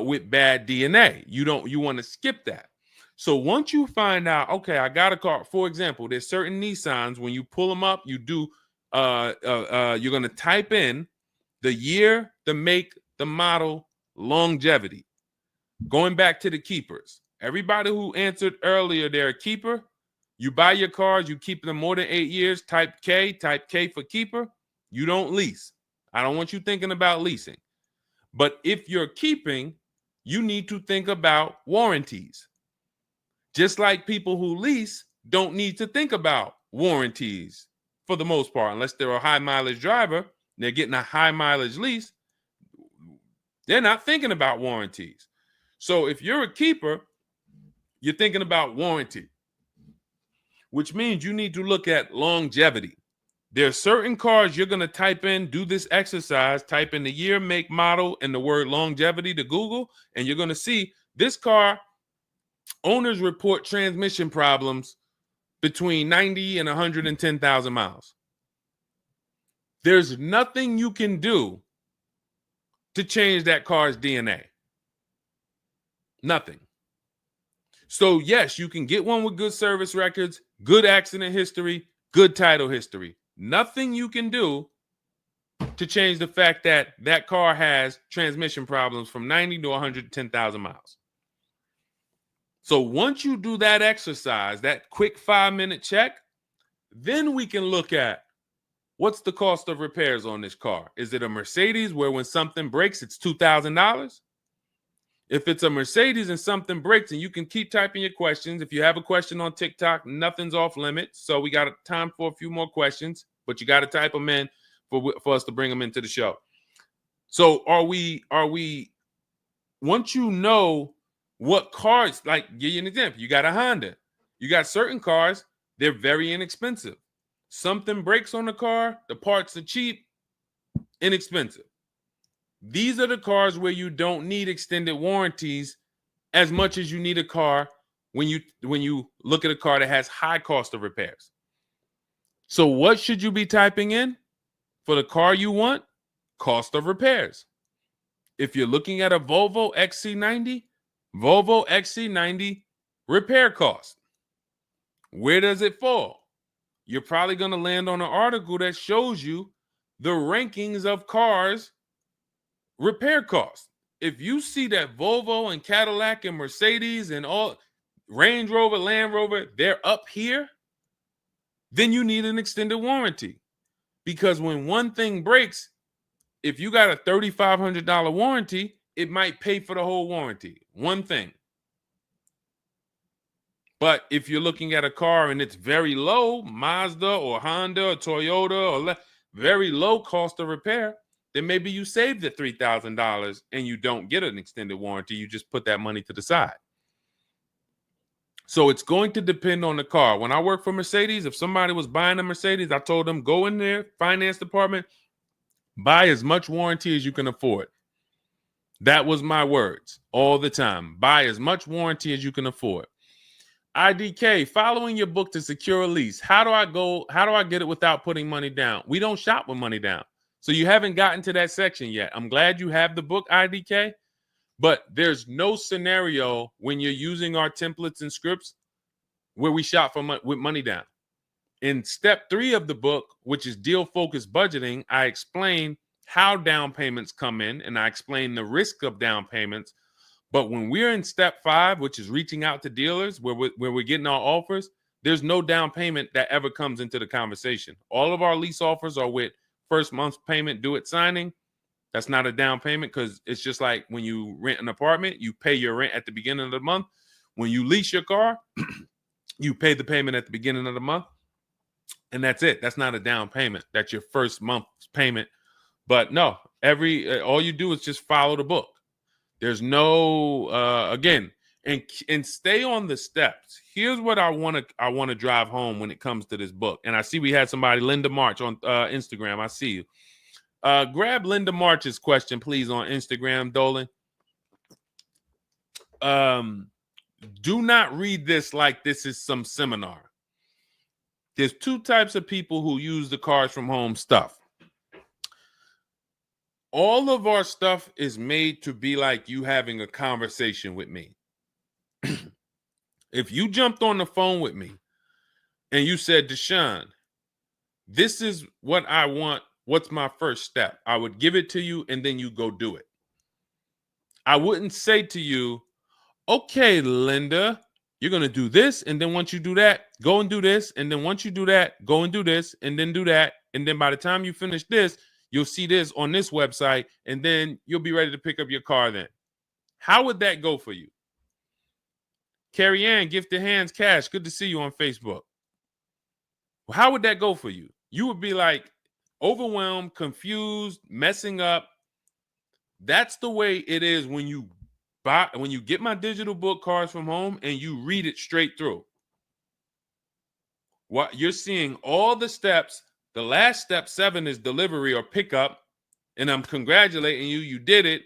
with bad DNA. You want to skip that. So once you find out, okay, I got a car. For example, there's certain Nissans, when you pull them up, you do you're going to type in the year, the make, the model, longevity. Going back to the keepers. Everybody who answered earlier, they're a keeper. You buy your cars, you keep them more than 8 years, type K for keeper. You don't lease. I don't want you thinking about leasing. But if you're keeping, you need to think about warranties. Just like people who lease don't need to think about warranties for the most part, unless they're a high mileage driver, they're getting a high mileage lease, they're not thinking about warranties. So if you're a keeper, you're thinking about warranty, which means you need to look at longevity. There are certain cars you're going to type in, do this exercise, type in the year, make, model, and the word longevity to Google, and you're going to see this car, owners report transmission problems between 90 and 110,000 miles. There's nothing you can do to change that car's DNA. Nothing. So yes, you can get one with good service records, good accident history, good title history. Nothing you can do to change the fact that that car has transmission problems from 90 to 110,000 miles. So once you do that exercise, that quick 5-minute check, then we can look at what's the cost of repairs on this car? Is it a Mercedes where when something breaks, it's $2,000? If it's a Mercedes and something breaks, and you can keep typing your questions. If you have a question on TikTok, nothing's off limits. So we got time for a few more questions, but you got to type them in for us to bring them into the show. So are we, once you know what cars, like give you an example, you got a Honda, you got certain cars, they're very inexpensive. Something breaks on the car, the parts are cheap, inexpensive. These are the cars where you don't need extended warranties as much as you need a car when you look at a car that has high cost of repairs. So what should you be typing in for the car you want? Cost of repairs. If you're looking at a Volvo XC90, Volvo XC90 repair cost. Where does it fall? You're probably going to land on an article that shows you the rankings of cars repair costs. If you see that Volvo and Cadillac and Mercedes and all Range Rover, Land Rover, they're up here, then you need an extended warranty. Because when one thing breaks, if you got a $3,500 warranty, it might pay for the whole warranty. One thing. But if you're looking at a car and it's very low, Mazda or Honda or Toyota or very low cost of repair, then maybe you save the $3,000 and you don't get an extended warranty. You just put that money to the side. So it's going to depend on the car. When I worked for Mercedes, if somebody was buying a Mercedes, I told them, go in there, finance department, buy as much warranty as you can afford. That was my words all the time. Buy as much warranty as you can afford. IDK, following your book to secure a lease. How do I get it without putting money down? We don't shop with money down. So you haven't gotten to that section yet. I'm glad you have the book, IDK, but there's no scenario when you're using our templates and scripts where we shop for with money down. In step 3 of the book, which is deal-focused budgeting, I explain how down payments come in, and I explain the risk of down payments. But when we're in step 5, which is reaching out to dealers, where we're getting our offers, there's no down payment that ever comes into the conversation. All of our lease offers are with first month's payment due at signing. That's not a down payment because it's just like when you rent an apartment, you pay your rent at the beginning of the month. When you lease your car, you pay the payment at the beginning of the month. And that's it. That's not a down payment. That's your first month's payment. But no, all you do is just follow the book. There's no again, and stay on the steps. Here's what I want to drive home when it comes to this book. And I see we had somebody, Linda March, on Instagram. I see you. Grab Linda March's question, please, on Instagram, Dolan. Do not read this like this is some seminar. There's 2 types of people who use the Cars from Home stuff. All of our stuff is made to be like you having a conversation with me. If you jumped on the phone with me and you said, Deshone, this is what I want. What's my first step? I would give it to you and then you go do it. I wouldn't say to you, okay, Linda, you're going to do this. And then once you do that, go and do this. And then once you do that, go and do this and then do that. And then by the time you finish this, you'll see this on this website, and then you'll be ready to pick up your car then. How would that go for you? Carrie Ann, Gifted Hands Cash, good to see you on Facebook. Well, how would that go for you? You would be like overwhelmed, confused, messing up. That's the way it is when you get my digital book, Cars from Home, and you read it straight through. What you're seeing all the steps. The last step 7 is delivery or pickup, and I'm congratulating you. You did it.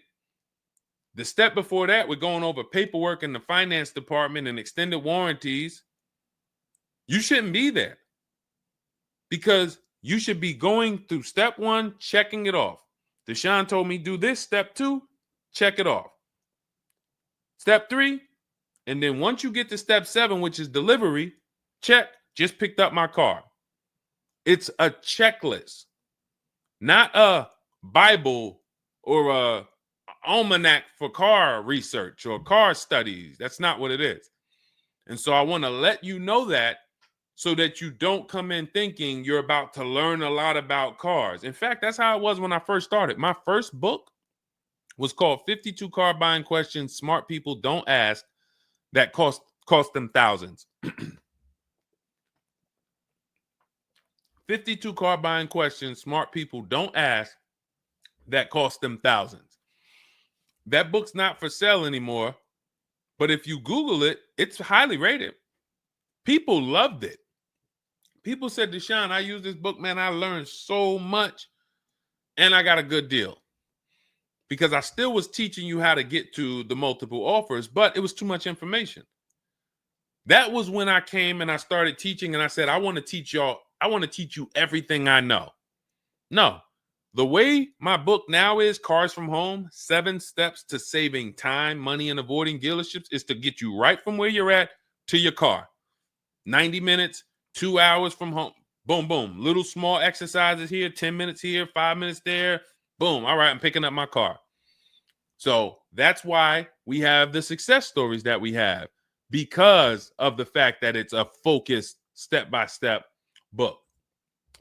The step before that, we're going over paperwork in the finance department and extended warranties. You shouldn't be there because you should be going through step 1, checking it off. Deshone told me do this. Step 2, check it off. Step 3, and then once you get to step 7, which is delivery, check, just picked up my car. It's a checklist, not a Bible or a almanac for car research or car studies. That's not what it is. And so I want to let you know that so that you don't come in thinking you're about to learn a lot about cars. In fact, that's how it was when I first started. My first book was called 52 Car Buying Questions Smart People Don't Ask that cost them thousands. 52 car buying questions smart people don't ask that cost them thousands. That book's not for sale anymore, but if you Google it, it's highly rated. People loved it. People said, Deshone, I use this book, man. I learned so much and I got a good deal. Because I still was teaching you how to get to the multiple offers, but it was too much information. That was when I came and I started teaching and I said, I want to teach you everything I know. No, the way my book now is, Cars from Home, 7 Steps to Saving Time, Money, and Avoiding Dealerships, is to get you right from where you're at to your car. 90 minutes, 2 hours from home. Boom, boom. Little small exercises here, 10 minutes here, 5 minutes there. Boom. All right, I'm picking up my car. So that's why we have the success stories that we have, because of the fact that it's a focused step-by-step book.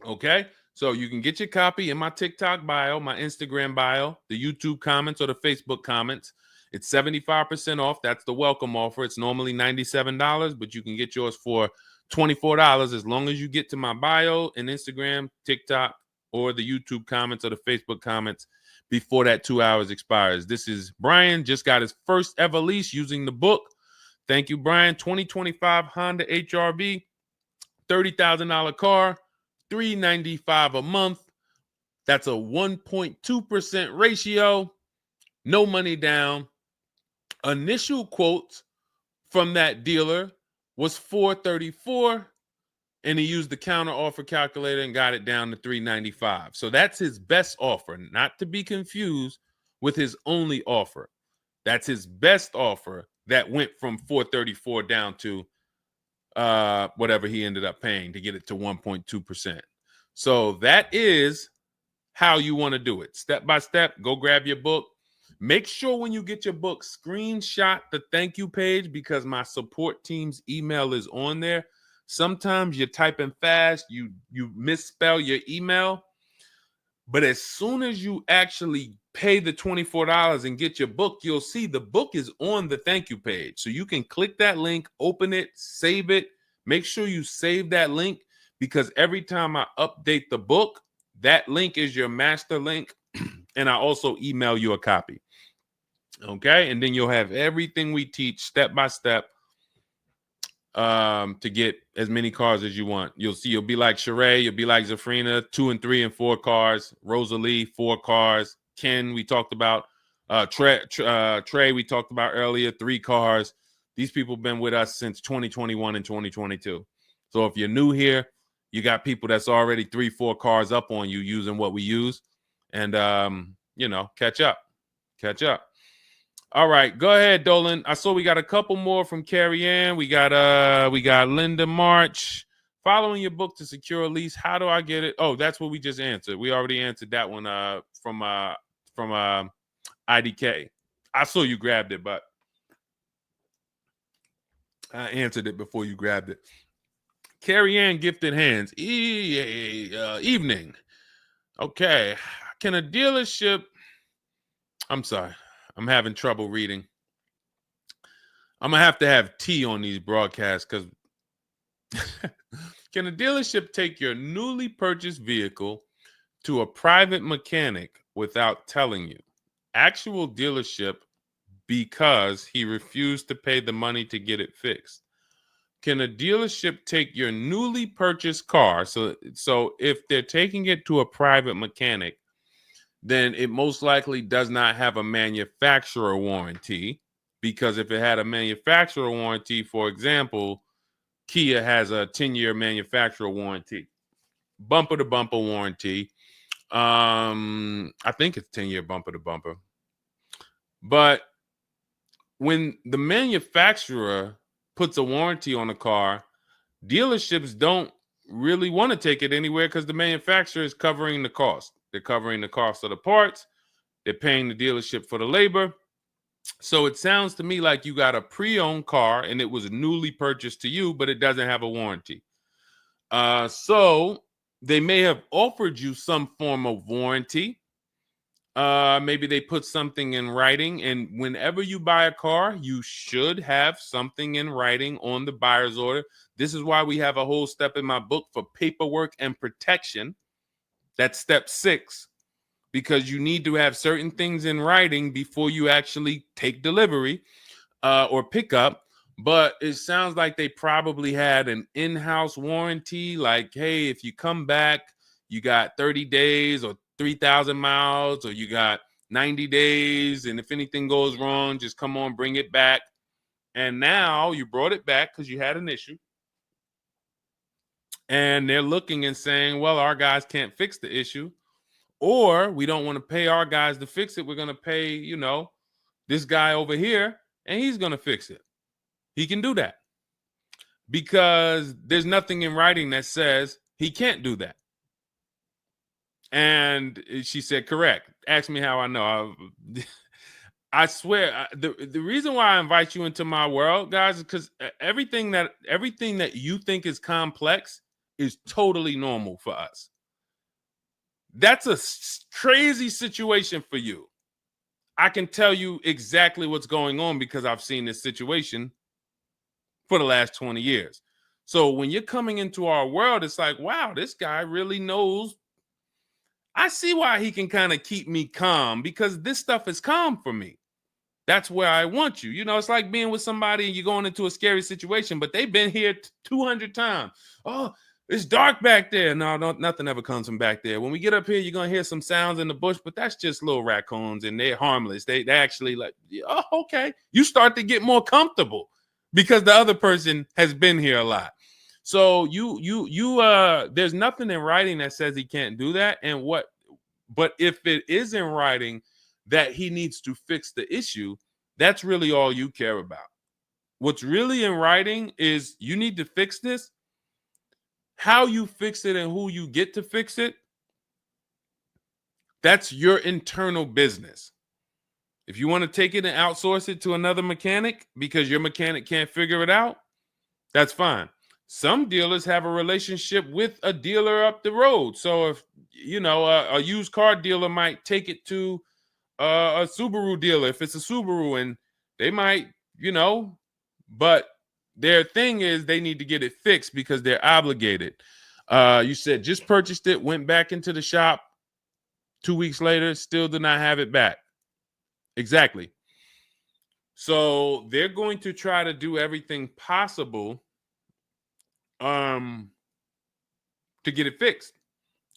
Okay? So you can get your copy in my TikTok bio, my Instagram bio, the YouTube comments, or the Facebook comments. It's 75% off. That's the welcome offer. It's normally $97, but you can get yours for $24 as long as you get to my bio and Instagram, TikTok, or the YouTube comments or the Facebook comments before that 2 hours expires. This is Brian, just got his first ever lease using the book. Thank you, Brian. 2025 Honda HRV, $30,000 car, $395 a month. That's a 1.2% ratio. No money down. Initial quotes from that dealer was $434, and he used the counter offer calculator and got it down to $395. So that's his best offer, not to be confused with his only offer. That's his best offer that went from $434 down to whatever he ended up paying to get it to 1.2%. So that is how you want to do it. Step by step, go grab your book. Make sure when you get your book, screenshot the thank you page, because my support team's email is on there. Sometimes you're typing fast, you misspell your email, but as soon as you actually pay the $24 and get your book, you'll see the book is on the thank you page. So you can click that link, open it, save it. Make sure you save that link, because every time I update the book, that link is your master link, and I also email you a copy. Okay, and then you'll have everything we teach step by step to get as many cars as you want. You'll see, you'll be like Sheree, you'll be like Zafrina, 2 and 3 and 4 cars. Rosalie, 4 cars. Ken, we talked about. Trey, we talked about earlier, 3 cars. These people have been with us since 2021 and 2022. So if you're new here, you got people that's already 3, 4 cars up on you using what we use, and catch up. All right, go ahead, Dolan. I saw we got a couple more from Carrie Ann. We got Linda March. Following your book to secure a lease, how do I get it? Oh, that's what we just answered. We already answered that one from IDK. I saw you grabbed it, but I answered it before you grabbed it. Carrie Ann Gifted Hands. Evening. Okay. Can a dealership... I'm sorry. I'm having trouble reading. I'm going to have tea on these broadcasts, because can a dealership take your newly purchased vehicle to a private mechanic without telling you? Actual dealership, because he refused to pay the money to get it fixed. Can a dealership take your newly purchased car? So if they're taking it to a private mechanic, then it most likely does not have a manufacturer warranty, because if it had a manufacturer warranty, for example, Kia has a 10-year manufacturer warranty, bumper to bumper warranty. I think it's 10-year bumper to bumper. But when the manufacturer puts a warranty on a car, dealerships don't really want to take it anywhere, because the manufacturer is covering the cost. They're covering the cost of the parts. They're paying the dealership for the labor. So it sounds to me like you got a pre-owned car and it was newly purchased to you, but it doesn't have a warranty. So they may have offered you some form of warranty. Maybe they put something in writing, and whenever you buy a car, you should have something in writing on the buyer's order. This is why we have a whole step in my book for paperwork and protection. That's step 6, because you need to have certain things in writing before you actually take delivery or pick up. But it sounds like they probably had an in-house warranty, like, hey, if you come back, you got 30 days or 3,000 miles, or you got 90 days, and if anything goes wrong, just come on, bring it back. And now you brought it back because you had an issue, and they're looking and saying, well, our guys can't fix the issue, or we don't want to pay our guys to fix it. We're going to pay, this guy over here, and he's going to fix it. He can do that because there's nothing in writing that says he can't do that. And she said, correct. Ask me how I know. I swear, the reason why I invite you into my world, guys, is because everything that you think is complex is totally normal for us. That's a crazy situation for you. I can tell you exactly what's going on because I've seen this situation for the last 20 years. So when you're coming into our world, it's like, wow, this guy really knows. I see why he can kind of keep me calm, because this stuff is calm for me. That's where I want you. It's like being with somebody and you're going into a scary situation, but they've been here 200 times. Oh, it's dark back there. No, nothing ever comes from back there. When we get up here, you're going to hear some sounds in the bush, but that's just little raccoons and they're harmless. They actually like, oh, okay. You start to get more comfortable because the other person has been here a lot. So there's nothing in writing that says he can't do that. But if it is in writing that he needs to fix the issue, that's really all you care about. What's really in writing is you need to fix this. How you fix it and who you get to fix it, that's your internal business. If you want to take it and outsource it to another mechanic because your mechanic can't figure it out, that's fine. Some dealers have a relationship with a dealer up the road. So if, a used car dealer might take it to a Subaru dealer if it's a Subaru, and they might, but their thing is they need to get it fixed because they're obligated. You said just purchased it, went back into the shop 2 weeks later, still did not have it back. Exactly. So they're going to try to do everything possible to get it fixed.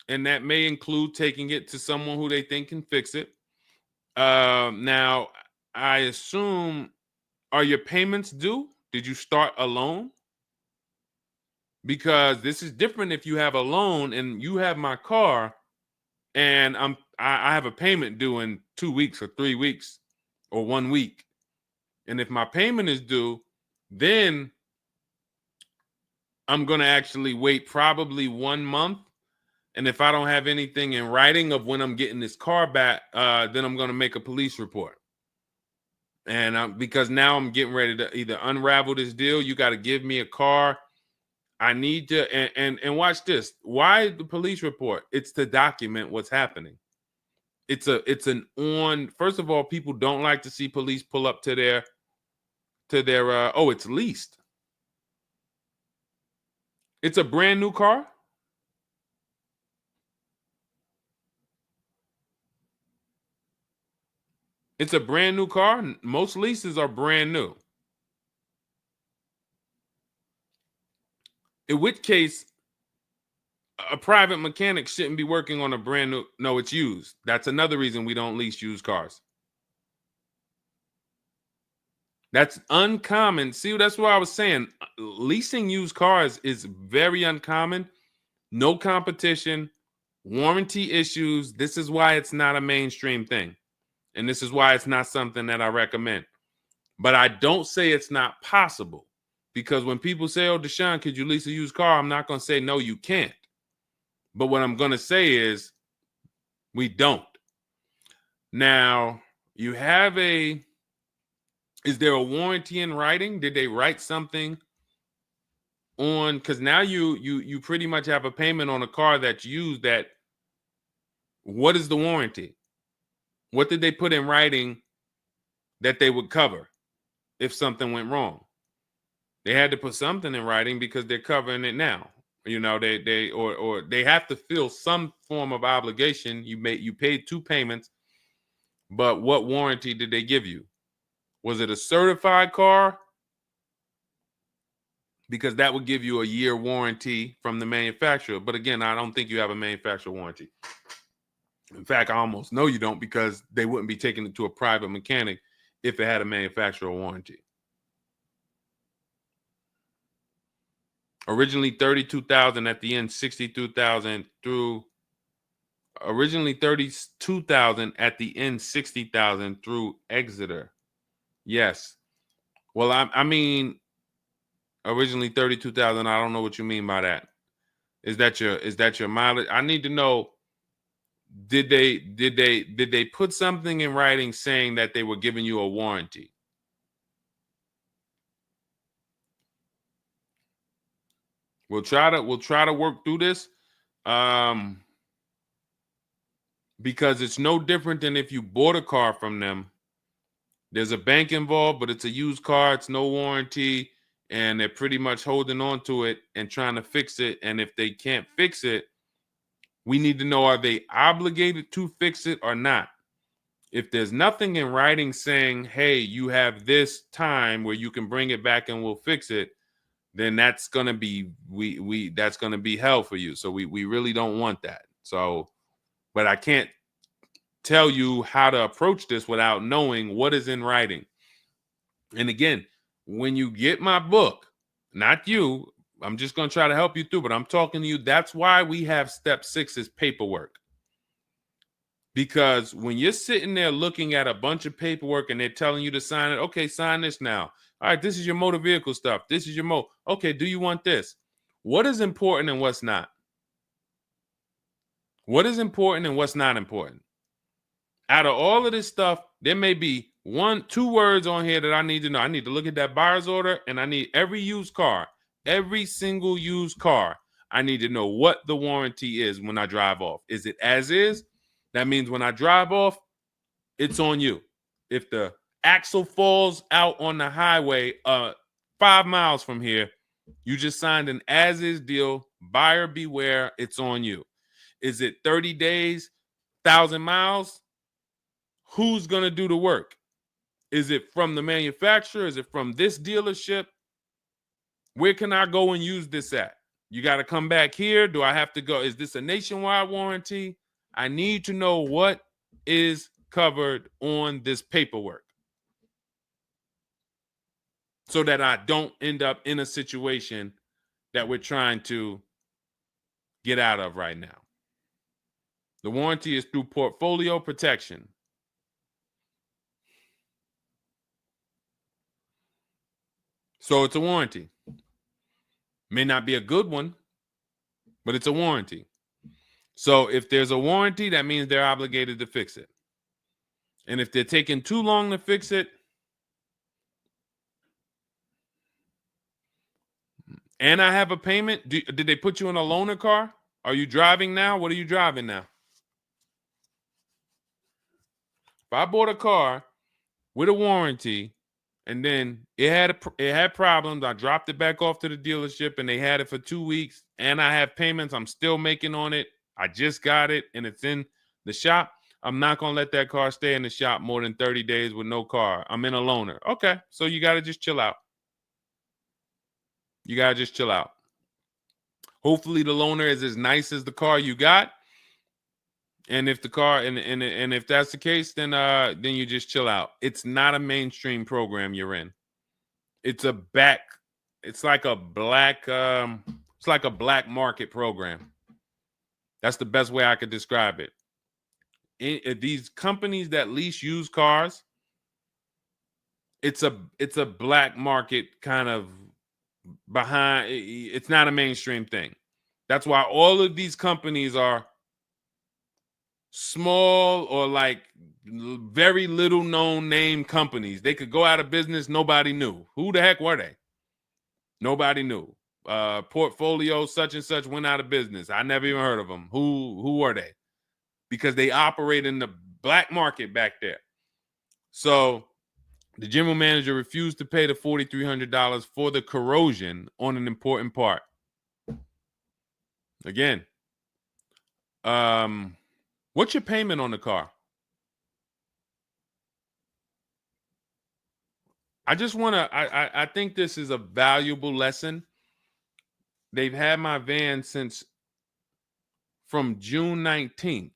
And that may include taking it to someone who they think can fix it. Now, I assume, are your payments due? Did you start a loan? Because this is different if you have a loan and you have my car and I have a payment due in 2 weeks or 3 weeks or 1 week. And if my payment is due, then I'm going to actually wait probably 1 month. And if I don't have anything in writing of when I'm getting this car back, then I'm going to make a police report. And because now I'm getting ready to either unravel this deal. You got to give me a car. I need to, and watch this. Why the police report? It's to document what's happening. First of all, people don't like to see police pull up to their, it's leased. It's a brand new car. It's a brand new car. Most leases are brand new. In which case, a private mechanic shouldn't be working on a brand new. No, it's used. That's another reason we don't lease used cars. That's uncommon. See, that's what I was saying. Leasing used cars is very uncommon. No competition, warranty issues. This is why it's not a mainstream thing. And this is why it's not something that I recommend. But I don't say it's not possible. Because when people say, oh, Deshone, could you lease a used car? I'm not going to say, no, you can't. But what I'm going to say is we don't. Now, you have is there a warranty in writing? Did they write something on, because now you pretty much have a payment on a car that's used. That what is the warranty? What did they put in writing that they would cover if something went wrong? They had to put something in writing because they're covering it now. You know, or they have to fill some form of obligation. You paid 2 payments, but what warranty did they give you? Was it a certified car? Because that would give you a year warranty from the manufacturer. But again, I don't think you have a manufacturer warranty. In fact, I almost know you don't, because they wouldn't be taking it to a private mechanic if it had a manufacturer warranty. Originally 32,000, at the end 62,000 through. Originally 32,000, at the end 60,000 through Exeter. Yes. Well, I mean, originally 32,000. I don't know what you mean by that. Is that your mileage? I need to know. Did they put something in writing saying that they were giving you a warranty? We'll try to work through this, because it's no different than if you bought a car from them. There's a bank involved, but it's a used car. It's no warranty, and they're pretty much holding on to it and trying to fix it. And if they can't fix it, we need to know, are they obligated to fix it or not? If there's nothing in writing saying, hey, you have this time where you can bring it back and we'll fix it, then that's gonna be that's gonna be hell for you. So we really don't want that. So, but I can't tell you how to approach this without knowing what is in writing. And again, when you get my book, not you, I'm just gonna try to help you through, but I'm talking to you. That's why we have step 6 is paperwork. Because when you're sitting there looking at a bunch of paperwork and they're telling you to sign it, okay, sign this now. All right, this is your motor vehicle stuff. This is your okay, do you want this? What is important and what's not? What is important and what's not important? Out of all of this stuff, there may be 1-2 words on here that I need to know. I need to look at that buyer's order, and I need every used car, every single used car. I need to know what the warranty is when I drive off. Is it as is? That means when I drive off, it's on you. If the axle falls out on the highway 5 miles from here, you just signed an as-is deal. Buyer beware, it's on you. Is it 30 days, 1,000 miles? Who's going to do the work? Is it from the manufacturer? Is it from this dealership? Where can I go and use this at? You got to come back here. Do I have to go? Is this a nationwide warranty? I need to know what is covered on this paperwork so that I don't end up in a situation that we're trying to get out of right now. The warranty is through portfolio protection. So it's a warranty. May not be a good one, but it's a warranty. So if there's a warranty, that means they're obligated to fix it. And if they're taking too long to fix it, and I have a payment, did they put you in a loaner car? Are you driving now? What are you driving now? If I bought a car with a warranty and then it had problems, I dropped it back off to the dealership and they had it for 2 weeks, and I have payments I'm still making on it, I just got it and it's in the shop, I'm not going to let that car stay in the shop more than 30 days with no car. I'm in a loaner. Okay, so you got to just chill out. You got to just chill out. Hopefully the loaner is as nice as the car you got. And if the car and if that's the case, then you just chill out. It's not a mainstream program you're in. It's like a black market program. That's the best way I could describe it. These companies that lease used cars, it's a black market kind of behind. It's not a mainstream thing. That's why all of these companies are small or like very little known name companies. They could go out of business. Nobody knew. Who the heck were they? Nobody knew. portfolio such and such went out of business. I never even heard of them. Who are they? Because they operate in the black market back there. So the general manager refused to pay the $4,300 for the corrosion on an important part. Again, what's your payment on the car? I just want to, I think this is a valuable lesson. They've had my van since from June 19th.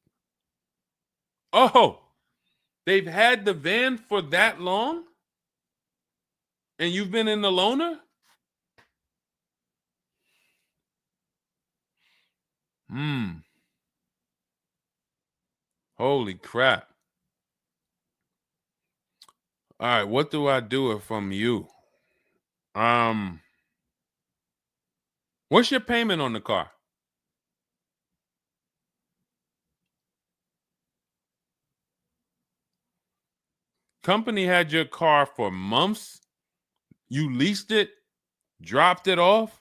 Oh, they've had the van for that long? And you've been in the loaner? Holy crap. All right, what do I do from you? What's your payment on the car? Company had your car for months. You leased it, dropped it off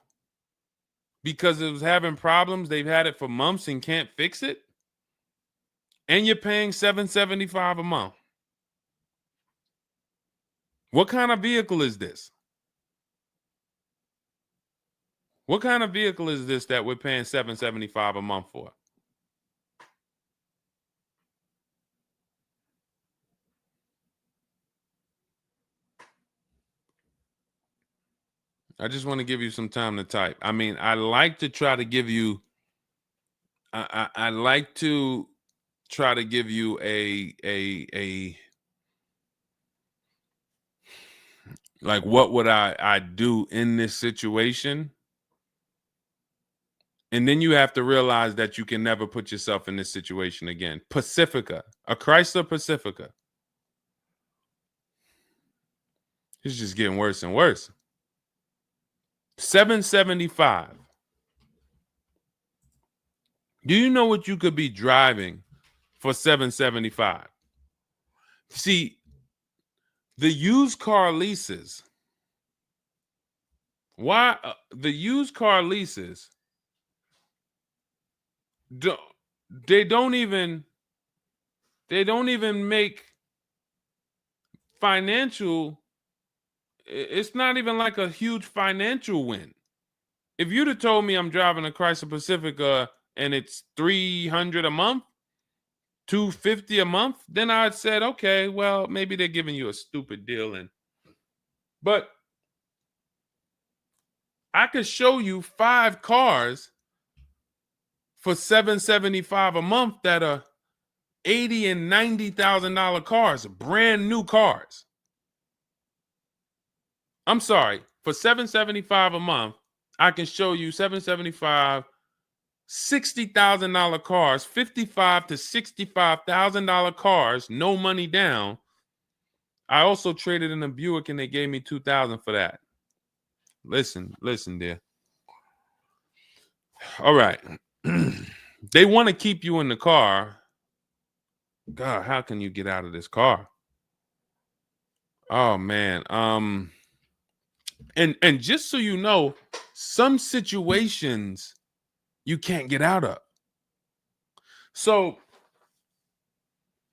because it was having problems. They've had it for months and can't fix it. And you're paying $775 a month. What kind of vehicle is this? What kind of vehicle is this that we're paying $775 a month for? I just want to give you some time to type. I mean, I like to try to give you, I like to try to give you a like, what would I do in this situation? And then you have to realize that you can never put yourself in this situation again. Pacifica, a Chrysler Pacifica. It's just getting worse and worse. $775. Do you know what you could be driving for $775? See, the used car leases. Why the used car leases? They don't even make financial. It's not even like a huge financial win. If you'd have told me I'm driving a Chrysler Pacifica and it's $300 a month, $250 a month, then I'd said, okay, well, maybe they're giving you a stupid deal. But I could show you 5 cars for $775 a month that are $80,000 and $90,000 cars, brand new cars. I'm sorry, for $775 a month, I can show you $775, $60,000 cars, $55,000 to $65,000 cars, no money down. I also traded in a Buick and they gave me $2,000 for that. Listen, dear. All right. They want to keep you in the car. God, how can you get out of this car? Oh man. And just so you know, some situations you can't get out of. So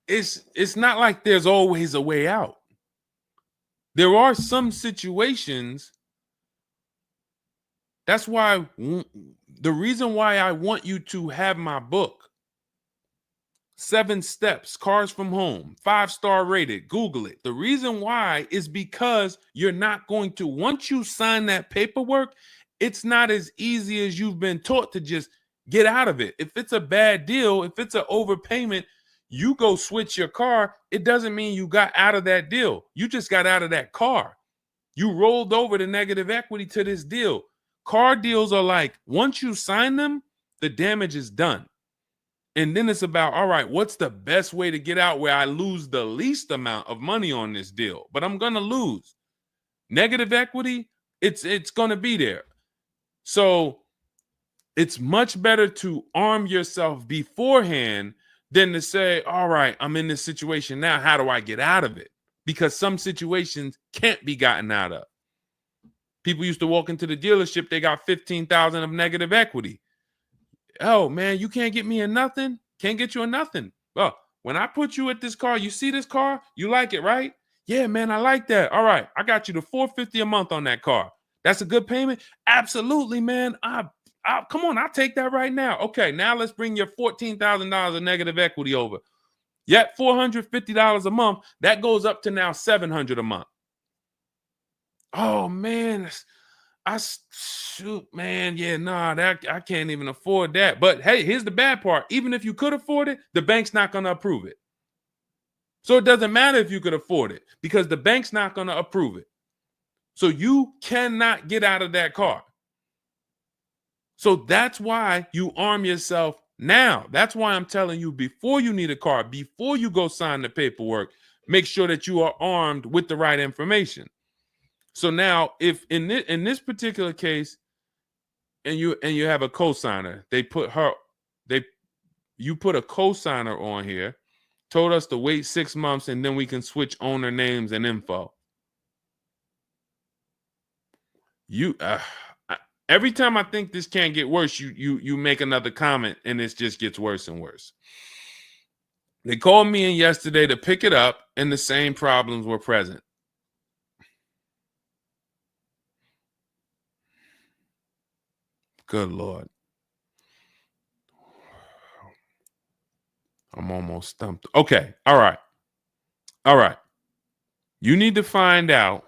it's not like there's always a way out. There are some situations. That's why the reason why I want you to have my book, 7 Steps, Cars from Home, 5-star rated, Google it. The reason why is because you're not going to, once you sign that paperwork, it's not as easy as you've been taught to just get out of it. If it's a bad deal, if it's an overpayment, you go switch your car, it doesn't mean you got out of that deal. You just got out of that car. You rolled over the negative equity to this deal. Car deals are like, once you sign them, the damage is done. And then it's about, all right, what's the best way to get out where I lose the least amount of money on this deal? But I'm going to lose. Negative equity, it's going to be there. So it's much better to arm yourself beforehand than to say, all right, I'm in this situation now. How do I get out of it? Because some situations can't be gotten out of. People used to walk into the dealership, they got 15,000 of negative equity. Oh man, you can't get me in nothing. Can't get you in nothing. Well, when I put you at this car, you see this car, you like it, right? Yeah, man, I like that. All right, I got you the $450 a month on that car. That's a good payment. Absolutely, man. Come on, I'll take that right now. Okay, now let's bring your $14,000 of negative equity over. Yet $450 a month. That goes up to now $700 a month. Oh man, shoot, man. Yeah, nah, that I can't even afford that. But hey, here's the bad part. Even if you could afford it, the bank's not going to approve it. So it doesn't matter if you could afford it because the bank's not going to approve it. So you cannot get out of that car. So that's why you arm yourself now. That's why I'm telling you, before you need a car, before you go sign the paperwork, make sure that you are armed with the right information. So now, if in this particular case, and you have a cosigner, you put a cosigner on here, told us to wait 6 months, and then we can switch owner names and info. Every time I think this can't get worse, you make another comment, and it just gets worse and worse. They called me in yesterday to pick it up, and the same problems were present. Good Lord. I'm almost stumped. Okay. All right. All right. You need to find out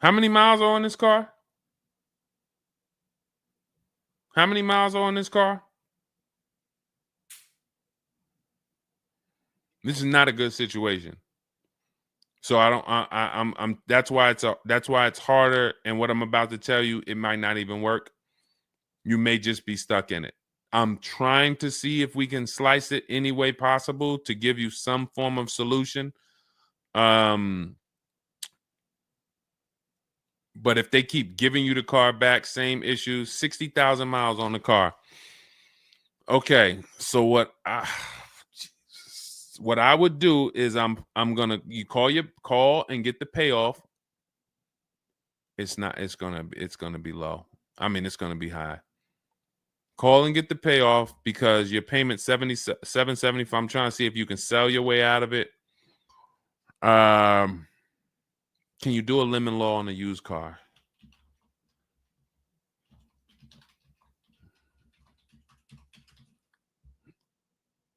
how many miles are on this car? How many miles are on this car? This is not a good situation. So that's why it's harder. And what I'm about to tell you, it might not even work. You may just be stuck in it. I'm trying to see if we can slice it any way possible to give you some form of solution. But if they keep giving you the car back, same issues, 60,000 miles on the car. Okay, so what I would do is you call and get the payoff. It's gonna be low. I mean, it's gonna be high. Call and get the payoff because your payment $775. I'm trying to see if you can sell your way out of it. Can you do a lemon law on a used car?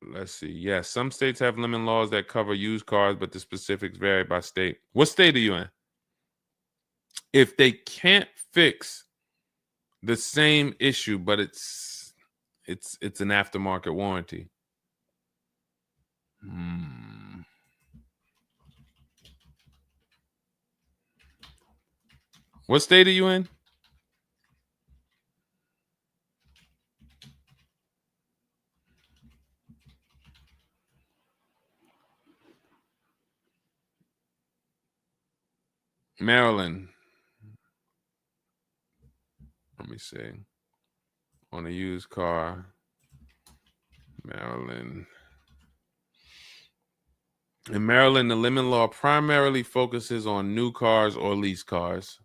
Let's see. Yes, some states have lemon laws that cover used cars, but the specifics vary by state. What state are you in? If they can't fix the same issue, but it's an aftermarket warranty. What state are you in? Maryland. Let me see. On a used car, Maryland. In Maryland, the lemon law primarily focuses on new cars or lease cars.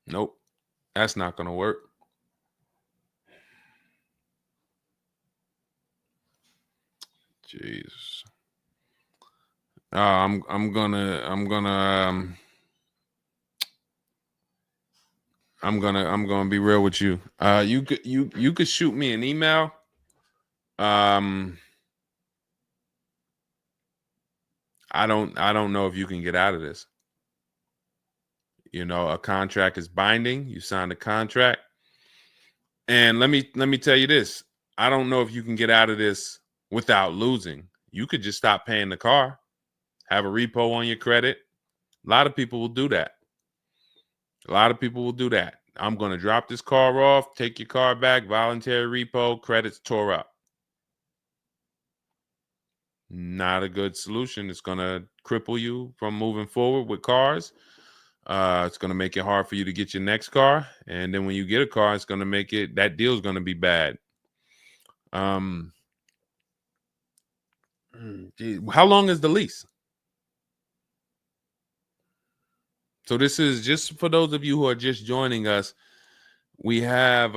Nope, that's not going to work. Jeez. I'm gonna be real with you. You could shoot me an email. I don't know if you can get out of this. You know, a contract is binding. You signed a contract. And let me tell you this. I don't know if you can get out of this without losing. You could just stop paying the car, have a repo on your credit. A lot of people will do that. I'm going to drop this car off, take your car back, voluntary repo, credits tore up. Not a good solution. It's going to cripple you from moving forward with cars. It's going to make it hard for you to get your next car. And then when you get a car, it's going to make that deal is going to be bad. Geez, how long is the lease? So this is just for those of you who are just joining us. We have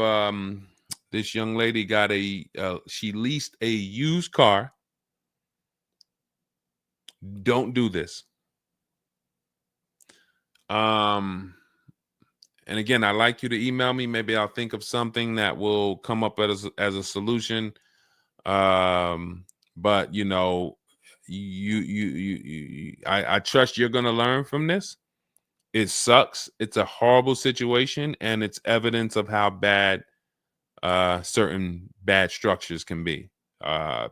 this young lady got she leased a used car. Don't do this. And again, I'd like you to email me. Maybe I'll think of something that will come up as a solution. But you know, I trust you're gonna learn from this. It sucks. It's a horrible situation, and it's evidence of how bad certain bad structures can be.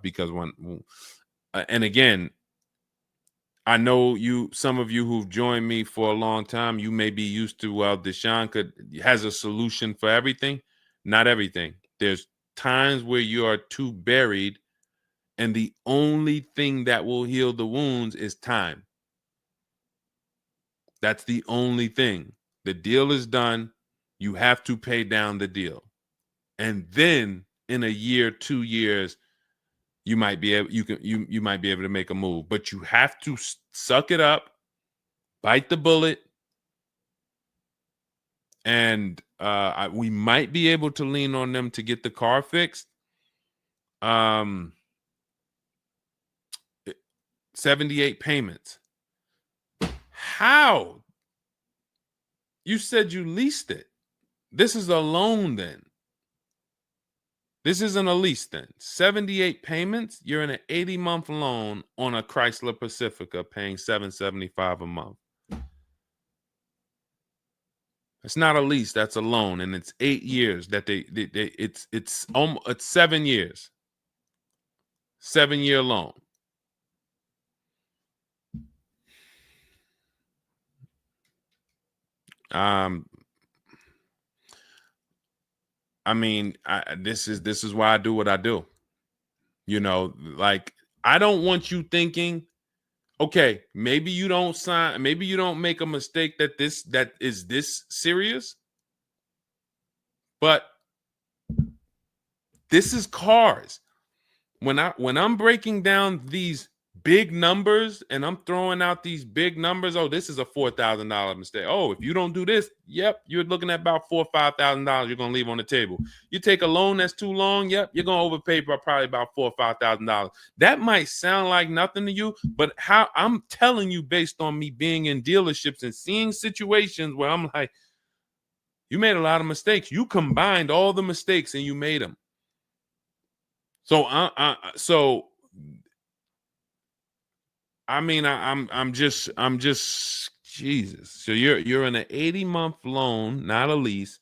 Because and again, I know some of you who've joined me for a long time, you may be used to, well, Deshone has a solution for everything. Not everything. There's times where you are too buried, and the only thing that will heal the wounds is time. That's the only thing. The deal is done. You have to pay down the deal. And then in a year, 2 years, you might be able you might be able to make a move, but you have to suck it up, bite the bullet, and we might be able to lean on them to get the car fixed. 78 payments. How? You said you leased it. This is a loan then. This isn't a lease then. 78 payments. You're in an 80-month loan on a Chrysler Pacifica paying $775 a month. It's not a lease, that's a loan, and it's 8 years that it's 7 years. 7-year loan. I mean, this is why I do what I do. You know, like, I don't want you thinking, okay, maybe you don't sign, maybe you don't make a mistake that is this serious, but this is cars. When I'm breaking down these big numbers and I'm throwing out these big numbers, oh, this is a $4,000 mistake. Oh, if you don't do this, yep, you're looking at about $4,000 or $5,000 you're gonna leave on the table. You take a loan that's too long, yep, you're gonna overpay by probably about $4,000 or $5,000. That might sound like nothing to you, but how I'm telling you based on me being in dealerships and seeing situations where I'm like, you made a lot of mistakes. You combined all the mistakes and you made them. So I'm just Jesus. So you're in an 80-month loan, not a lease,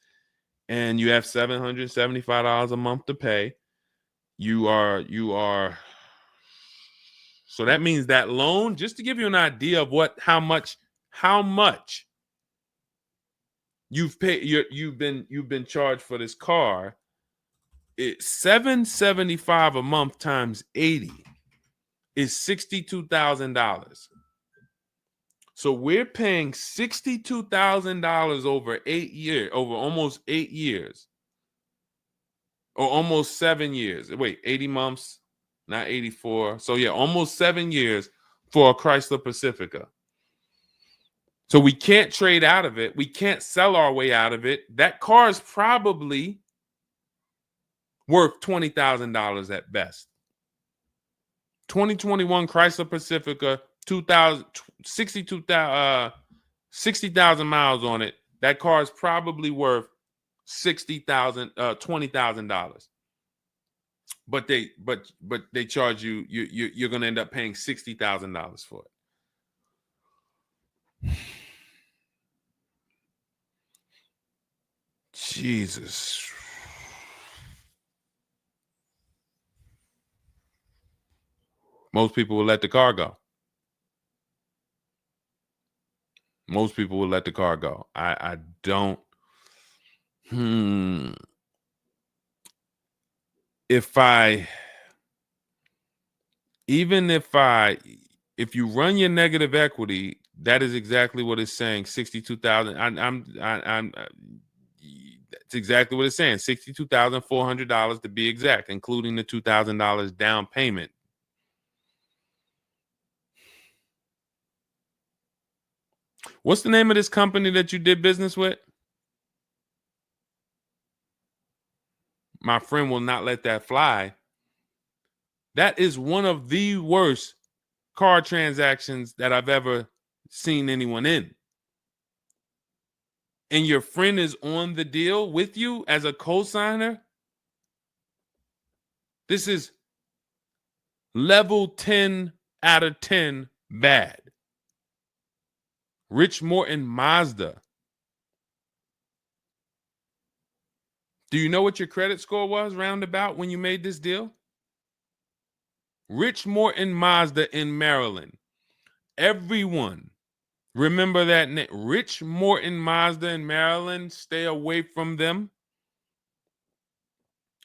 and you have $775 a month to pay. You are. So that means that loan, just to give you an idea of how much you've paid, you've been charged for this car. It's $775 a month times 80 is $62,000. So we're paying $62,000 over 8 years, over almost 8 years, or almost 7 years. Wait, 80 months, not 84. So yeah, almost 7 years for a Chrysler Pacifica. So we can't trade out of it. We can't sell our way out of it. That car is probably worth $20,000 at best. 2021 Chrysler Pacifica, 60,000 miles on it. That car is probably worth $20,000. But they charge you're gonna end up paying $60,000 for it. Jesus. Most people will let the car go. Most people will let the car go. I don't. If you run your negative equity, that is exactly what it's saying. 62,000. It's exactly what it's saying. $62,400 to be exact, including the $2,000 down payment. What's the name of this company that you did business with? My friend will not let that fly. That is one of the worst car transactions that I've ever seen anyone in. And your friend is on the deal with you as a co-signer. This is level 10 out of 10 bad. Rich Morton Mazda. Do you know what your credit score was roundabout when you made this deal? Rich Morton Mazda in Maryland. Everyone remember that name. Rich Morton Mazda in Maryland. Stay away from them.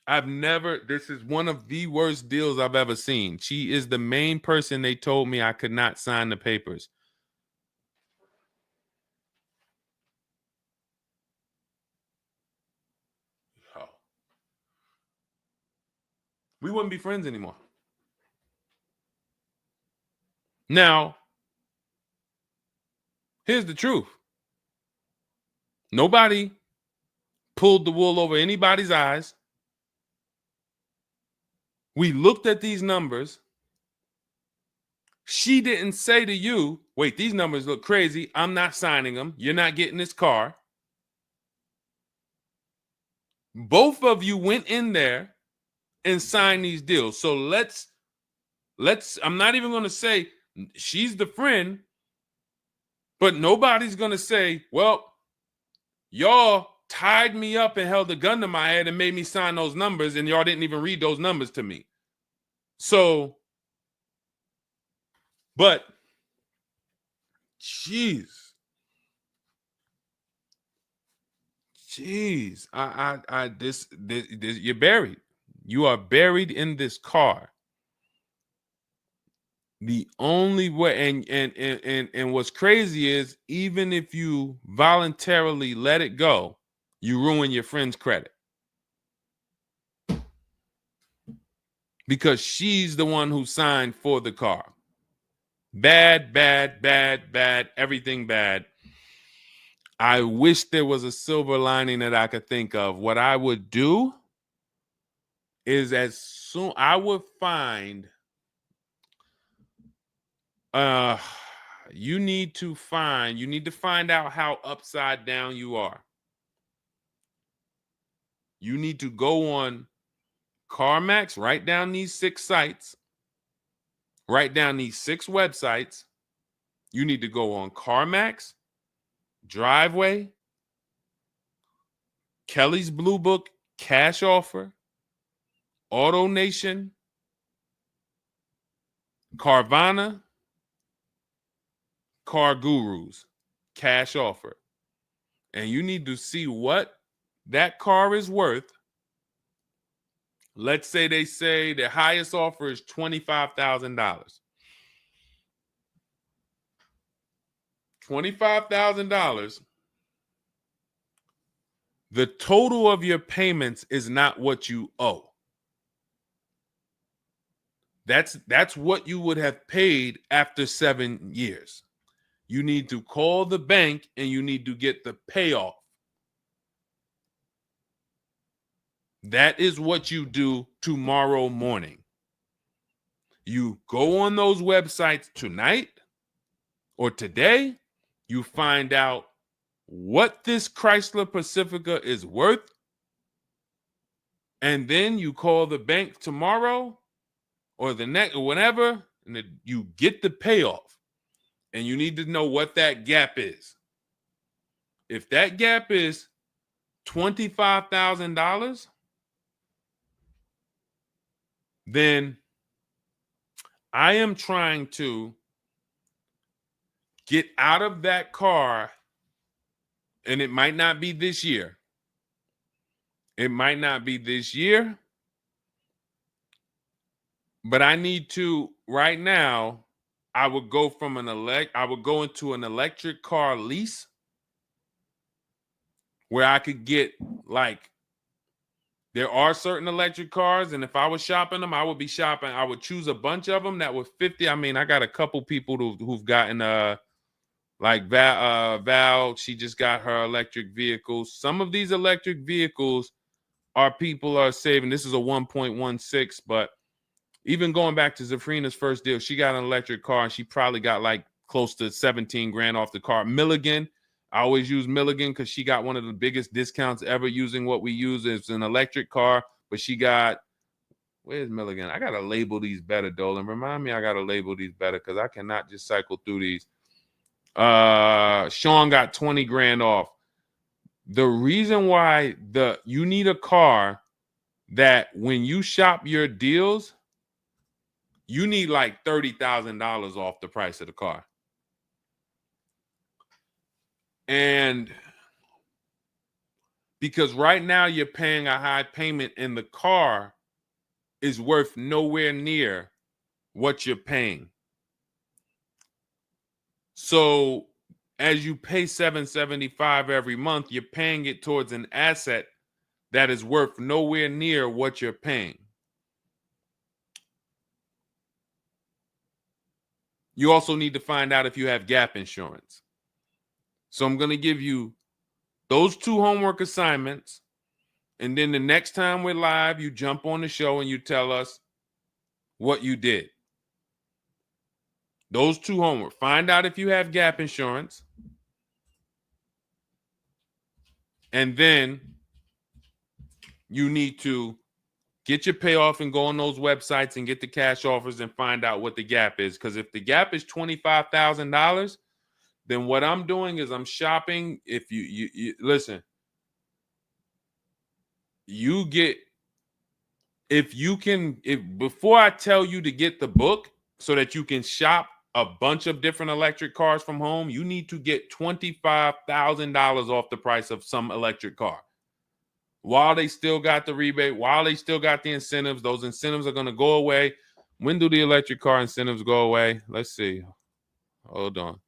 This is one of the worst deals I've ever seen. She is the main person they told me I could not sign the papers. Oh. We wouldn't be friends anymore. Now, here's the truth. Nobody pulled the wool over anybody's eyes. We looked at these numbers. She didn't say to you, wait, these numbers look crazy. I'm not signing them. You're not getting this car. Both of you went in there and signed these deals. So let's I'm not even going to say she's the friend, but nobody's going to say, well, y'all tied me up and held a gun to my head and made me sign those numbers, and y'all didn't even read those numbers to me. So, but, jeez, this, you're buried. You are buried in this car. The only way, and what's crazy is, even if you voluntarily let it go, you ruin your friend's credit. Because she's the one who signed for the car. Bad, everything bad. I wish there was a silver lining that I could think of. What I would do is I would find, you need to find out how upside down you are. You need to go on CarMax, write down these 6 sites, write down these 6 websites. You need to go on CarMax, Driveway, Kelly's Blue Book, Cash Offer, Auto Nation, Carvana, Car Gurus, Cash Offer. And you need to see what that car is worth. Let's say they say the highest offer is $25,000. $25,000. The total of your payments is not what you owe. That's what you would have paid after 7 years. You need to call the bank and you need to get the payoff. That is what you do tomorrow morning. You go on those websites tonight or today. You find out what this Chrysler Pacifica is worth. And then you call the bank tomorrow or the next or whenever, and you get the payoff. And you need to know what that gap is. If that gap is $25,000, then I am trying to get out of that car, and it might not be this year. It might not be this year, but I need to right now. I would go into an electric car lease where I could get, like, there are certain electric cars, and if I was shopping them, I would choose a bunch of them that were 50. I mean, I got a couple people who've gotten Like Val, she just got her electric vehicle. Some of these electric vehicles people are saving. This is a 1.16, but even going back to Zafrina's first deal, she got an electric car and she probably got like close to 17 grand off the car. Milligan, I always use Milligan because she got one of the biggest discounts ever using what we use. It's an electric car, but she got, where's Milligan? I got to label these better, Dolan. Remind me I got to label these better because I cannot just cycle through these. Sean got 20 grand off. The reason why you need a car that when you shop your deals, you need like $30,000 off the price of the car. And because right now you're paying a high payment and the car is worth nowhere near what you're paying. So as you pay $775 every month, you're paying it towards an asset that is worth nowhere near what you're paying. You also need to find out if you have gap insurance. So I'm going to give you those 2 homework assignments. And then the next time we're live, you jump on the show and you tell us what you did. Those 2 homework. Find out if you have gap insurance. And then you need to get your payoff and go on those websites and get the cash offers and find out what the gap is. Because if the gap is $25,000, then what I'm doing is I'm shopping. If you listen, you get, if before I tell you to get the book so that you can shop a bunch of different electric cars from home, you need to get $25,000 off the price of some electric car. While they still got the rebate, while they still got the incentives, those incentives are going to go away. When do the electric car incentives go away? Let's see. Hold on.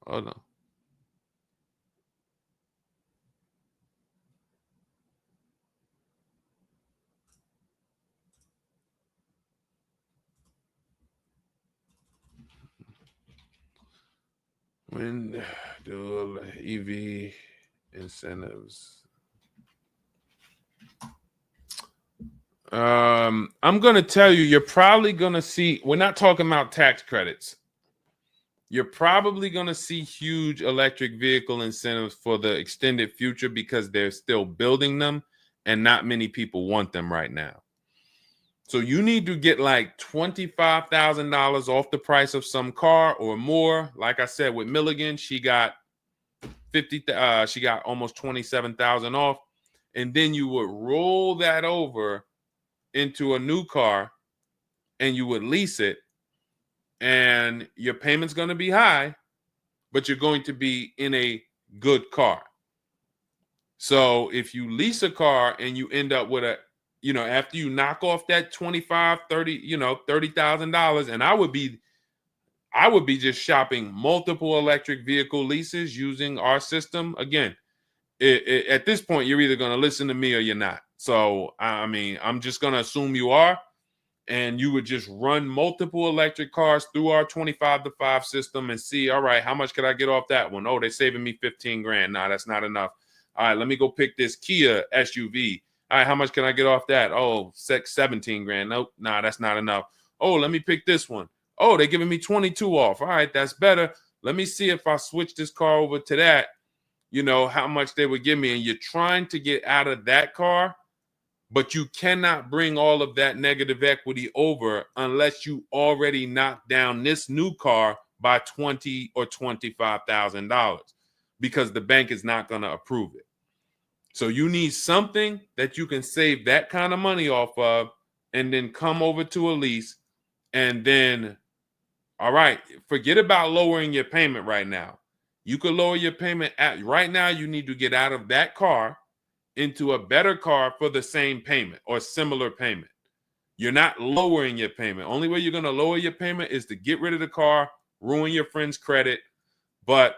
Hold on. When do EV incentives? I'm going to tell you, you're probably going to see, we're not talking about tax credits. You're probably going to see huge electric vehicle incentives for the extended future because they're still building them and not many people want them right now. So you need to get like $25,000 off the price of some car or more. Like I said, with Milligan, she got she got almost 27,000 off. And then you would roll that over into a new car and you would lease it. And your payment's going to be high, but you're going to be in a good car. So if you lease a car and you end up with after you knock off that 25, 30, $30,000, and I would be just shopping multiple electric vehicle leases using our system. Again, at this point, you're either going to listen to me or you're not. So, I mean, I'm just going to assume you are. And you would just run multiple electric cars through our 25-to-5 system and see, all right, how much could I get off that one? Oh, they're saving me 15 grand. Nah, that's not enough. All right, let me go pick this Kia SUV. All right, how much can I get off that? Oh, 17 grand. Nope, nah, that's not enough. Oh, let me pick this one. Oh, they're giving me 22 off. All right, that's better. Let me see if I switch this car over to that, how much they would give me. And you're trying to get out of that car, but you cannot bring all of that negative equity over unless you already knock down this new car by $20,000 or $25,000 because the bank is not going to approve it. So you need something that you can save that kind of money off of and then come over to a lease and then, all right, forget about lowering your payment right now. You could lower your payment right now. You need to get out of that car into a better car for the same payment or similar payment. You're not lowering your payment. Only way you're going to lower your payment is to get rid of the car, ruin your friend's credit. But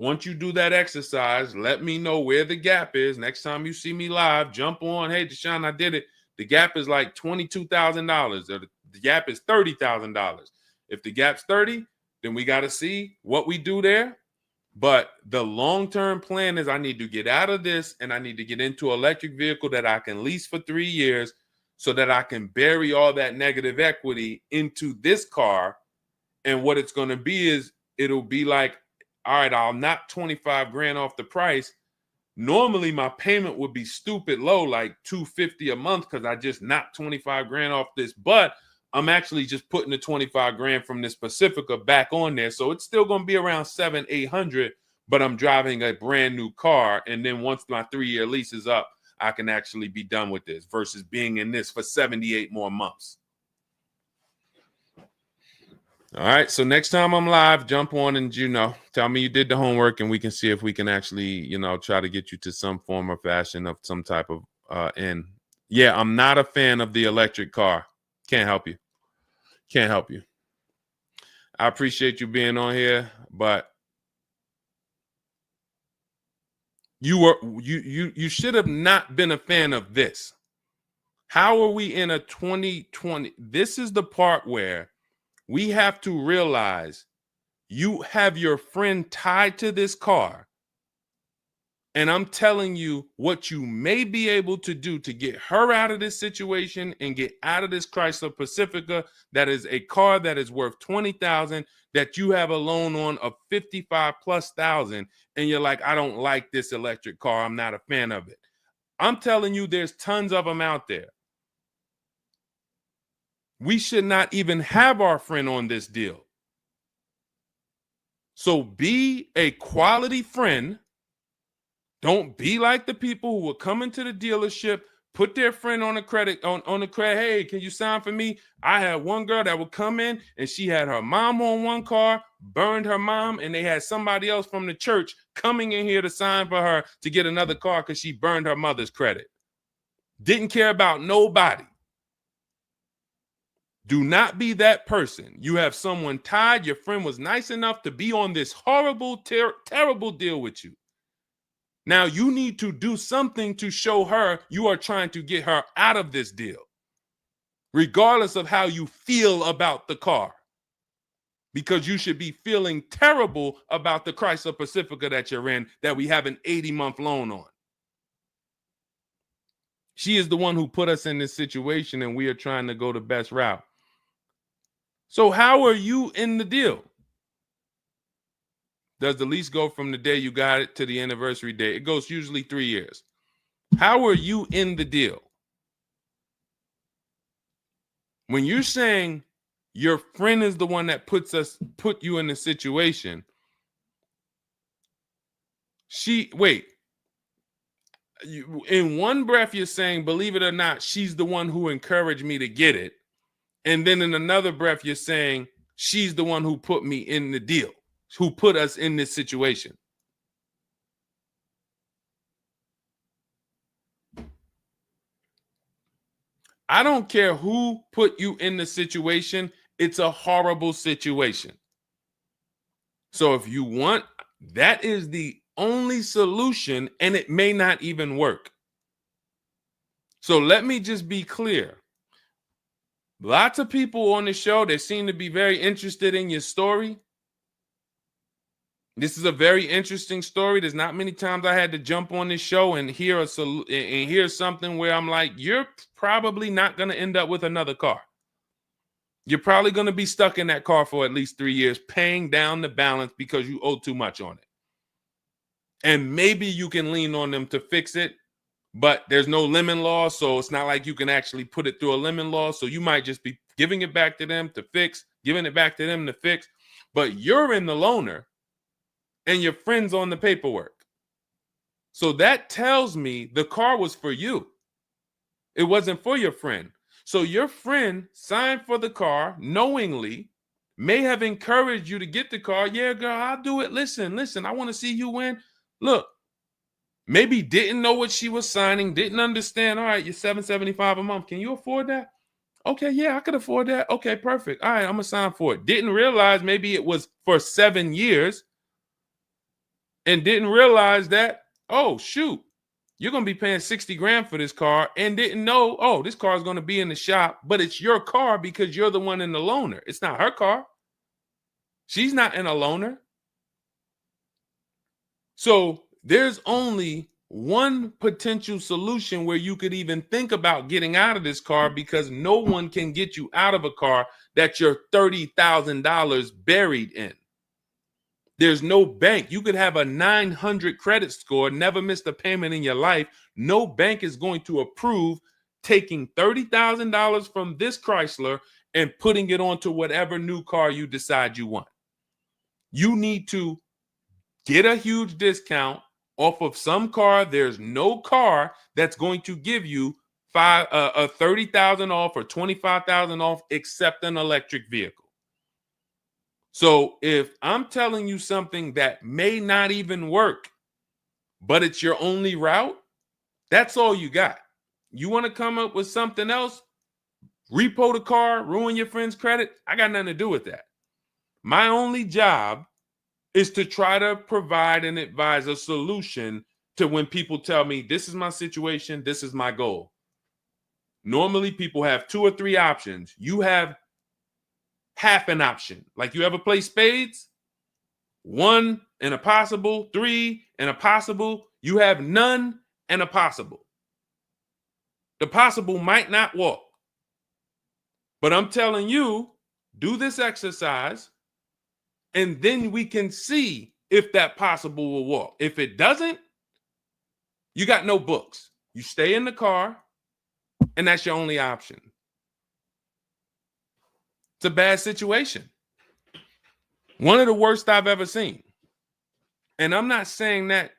once you do that exercise, let me know where the gap is. Next time you see me live, jump on. Hey, Deshone, I did it. The gap is like $22,000, or the gap is $30,000. If the gap's 30, then we got to see what we do there. But the long-term plan is I need to get out of this and I need to get into an electric vehicle that I can lease for 3 years so that I can bury all that negative equity into this car. And what it's going to be is it'll be like, all right, I'll knock 25 grand off the price. Normally my payment would be stupid low, like $250 a month, because I just knocked 25 grand off this. But I'm actually just putting the 25 grand from this Pacifica back on there. So it's still going to be around 700-800, but I'm driving a brand new car. And then once my 3-year lease is up, I can actually be done with this versus being in this for 78 more months. All right. So next time I'm live, jump on and, tell me you did the homework and we can see if we can actually, try to get you to some form or fashion of some type of end. Yeah, I'm not a fan of the electric car. Can't help you. Can't help you. I appreciate you being on here, but you should have not been a fan of this. How are we in a 2020? This is the part where we have to realize you have your friend tied to this car. And I'm telling you what you may be able to do to get her out of this situation and get out of this Chrysler Pacifica. That is a car that is worth $20,000 that you have a loan on of $55,000+. And you're like, I don't like this electric car. I'm not a fan of it. I'm telling you, there's tons of them out there. We should not even have our friend on this deal. So be a quality friend. Don't be like the people who will come into the dealership, put their friend on the credit, on the credit. Hey, can you sign for me? I had one girl that would come in and she had her mom on one car, burned her mom, and they had somebody else from the church coming in here to sign for her to get another car because she burned her mother's credit. Didn't care about nobody. Do not be that person. You have someone tied. Your friend was nice enough to be on this horrible, terrible deal with you. Now you need to do something to show her you are trying to get her out of this deal, regardless of how you feel about the car, because you should be feeling terrible about the Chrysler Pacifica that you're in that we have an 80-month loan on. She is the one who put us in this situation and we are trying to go the best route. So how are you in the deal? Does the lease go from the day you got it to the anniversary day? It goes usually 3 years. How are you in the deal? When you're saying your friend is the one that put you in the situation, in one breath you're saying, believe it or not, she's the one who encouraged me to get it. And then in another breath, you're saying she's the one who put me in the deal, who put us in this situation. I don't care who put you in the situation. It's a horrible situation. So if you want, that is the only solution, and it may not even work. So let me just be clear. Lots of people on the show, they seem to be very interested in your story. This is a very interesting story. There's not many times I had to jump on this show and hear something where I'm like, you're probably not going to end up with another car. You're probably going to be stuck in that car for at least 3 years, paying down the balance because you owe too much on it. And maybe you can lean on them to fix it, but there's no lemon law, so it's not like you can actually put it through a lemon law. So you might just be giving it back to them to fix, giving it back to them to fix. But you're in the loaner and your friend's on the paperwork. So that tells me the car was for you. It wasn't for your friend. So your friend signed for the car knowingly, may have encouraged you to get the car. Yeah, girl, I'll do it. Listen, I want to see you win. Look, maybe didn't know what she was signing, didn't understand. All right, you're $775 a month. Can you afford that? Okay, yeah, I could afford that. Okay, perfect. All right, I'm going to sign for it. Didn't realize maybe it was for 7 years. and didn't realize that, oh, shoot, you're going to be paying 60 grand for this car, and didn't know, oh, this car is going to be in the shop, but it's your car because you're the one in the loaner. It's not her car. She's not in a loaner. So there's only one potential solution where you could even think about getting out of this car, because no one can get you out of a car that you're $30,000 buried in. There's no bank. You could have a 900 credit score, never missed a payment in your life. No bank is going to approve taking $30,000 from this Chrysler and putting it onto whatever new car you decide you want. You need to get a huge discount off of some car. There's no car that's going to give you $30,000 off or $25,000 off except an electric vehicle. So if I'm telling you something that may not even work, but it's your only route, that's all you got. You want to come up with something else, repo the car, ruin your friend's credit, I got nothing to do with that. My only job is to try to provide and advise a solution to when people tell me, this is my situation, this is my goal. Normally people have 2 or 3 options. You have half an option. Like, you ever play spades? 1 and a possible, 3 and a possible. You have none and a possible. The possible might not walk. But I'm telling you, do this exercise, and then we can see if that possible will walk. If it doesn't, you got no books. You stay in the car, and that's your only option. It's a bad situation. One of the worst I've ever seen. And I'm not saying that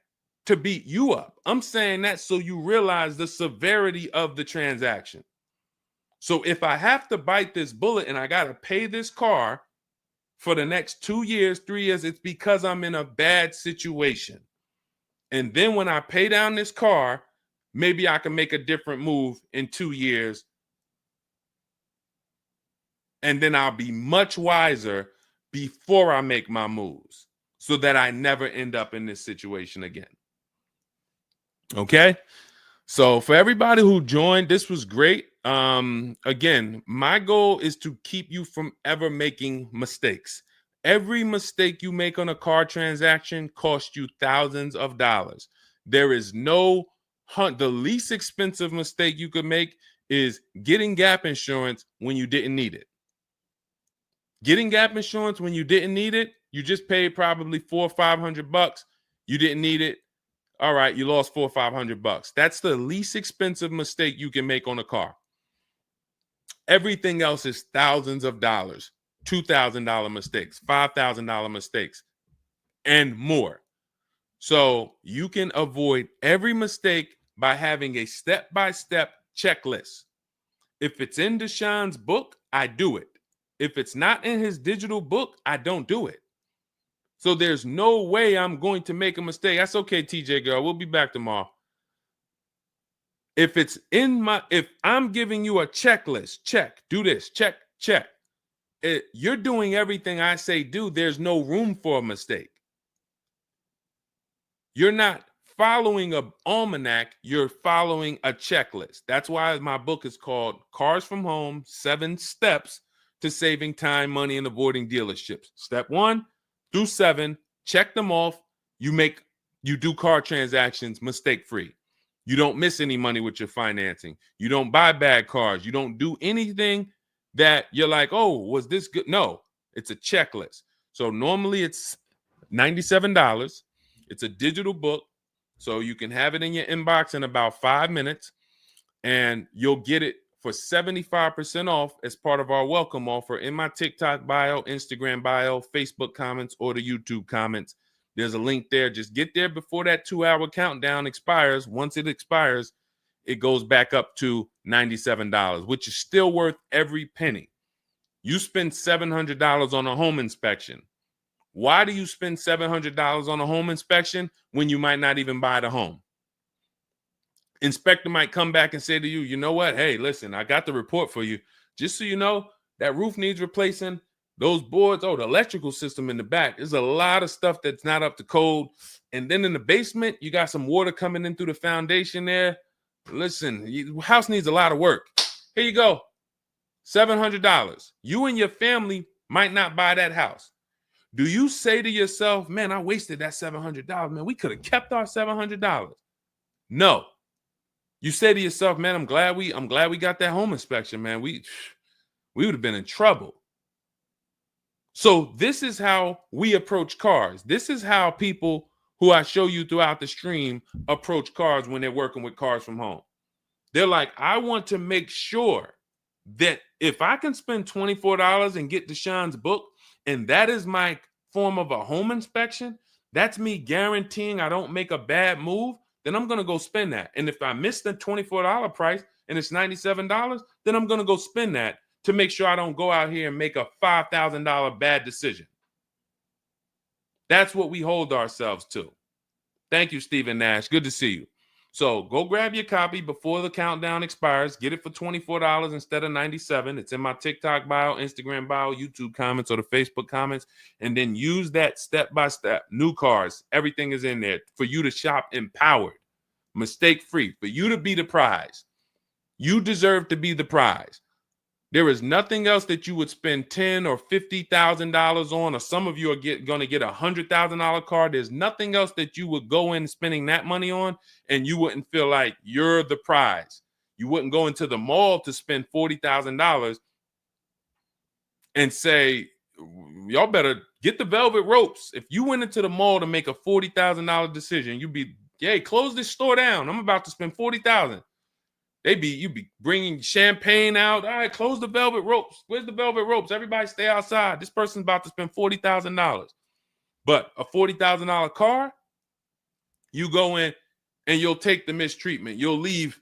to beat you up. I'm saying that so you realize the severity of the transaction. So if I have to bite this bullet and I got to pay this car for the next 2 years, 3 years, it's because I'm in a bad situation. And then when I pay down this car, maybe I can make a different move in 2 years. And then I'll be much wiser before I make my moves, so that I never end up in this situation again. Okay? So for everybody who joined, this was great. Again, my goal is to keep you from ever making mistakes. Every mistake you make on a car transaction costs you thousands of dollars. There is no the least expensive mistake you could make is getting gap insurance when you didn't need it. Getting gap insurance when you didn't need it, you just paid probably $400 or $500. You didn't need it. All right, you lost $400 or $500. That's the least expensive mistake you can make on a car. Everything else is thousands of dollars, $2,000 mistakes, $5,000 mistakes, and more. So you can avoid every mistake by having a step-by-step checklist. If it's in Deshone's book, I do it. If it's not in his digital book, I don't do it. So there's no way I'm going to make a mistake. That's okay, TJ girl. We'll be back tomorrow. If I'm giving you a checklist, check, do this, check, check. You're doing everything I say do. There's no room for a mistake. You're not following an almanac. You're following a checklist. That's why my book is called Cars from Home, 7 Steps to Saving Time, Money, and Avoiding Dealerships. Step 1 through 7, check them off. You do car transactions mistake-free. You don't miss any money with your financing. You don't buy bad cars. You don't do anything that you're like, oh, was this good? No, it's a checklist. So normally it's $97. It's a digital book. So you can have it in your inbox in about 5 minutes, and you'll get it for 75% off as part of our welcome offer in my TikTok bio, Instagram bio, Facebook comments, or the YouTube comments. There's a link there. Just get there before that 2-hour countdown expires. Once it expires, it goes back up to $97, which is still worth every penny. You spend $700 on a home inspection. Why do you spend $700 on a home inspection when you might not even buy the home? Inspector might come back and say to you, you know what? Hey, listen, I got the report for you. Just so you know, that roof needs replacing. Those boards, the electrical system in the back, there's a lot of stuff that's not up to code. And then in the basement, you got some water coming in through the foundation there. Listen, house needs a lot of work. Here you go, $700. You and your family might not buy that house. Do you say to yourself, man, I wasted that $700, man, we could have kept our $700? No. You say to yourself, man, I'm glad we got that home inspection, man. We would have been in trouble. So this is how we approach cars. This is how people who I show you throughout the stream approach cars when they're working with cars from home. They're like, I want to make sure that if I can spend $24 and get Deshone's book, and that is my form of a home inspection, that's me guaranteeing I don't make a bad move, then I'm going to go spend that. And if I miss the $24 price and it's $97, then I'm going to go spend that to make sure I don't go out here and make a $5,000 bad decision. That's what we hold ourselves to. Thank you, Stephen Nash. Good to see you. So go grab your copy before the countdown expires. Get it for $24 instead of $97. It's in my TikTok bio, Instagram bio, YouTube comments, or the Facebook comments. And then use that step-by-step. New cars. Everything is in there for you to shop empowered, mistake-free, for you to be the prize. You deserve to be the prize. There is nothing else that you would spend $10,000 or $50,000 on, or some of you are going to get a $100,000 car. There's nothing else that you would go in spending that money on, and you wouldn't feel like you're the prize. You wouldn't go into the mall to spend $40,000 and say, y'all better get the velvet ropes. If you went into the mall to make a $40,000 decision, you'd be, hey, close this store down. I'm about to spend $40,000. You'd be bringing champagne out. All right, close the velvet ropes. Where's the velvet ropes? Everybody stay outside. This person's about to spend $40,000. But a $40,000 car, you go in and you'll take the mistreatment. You'll leave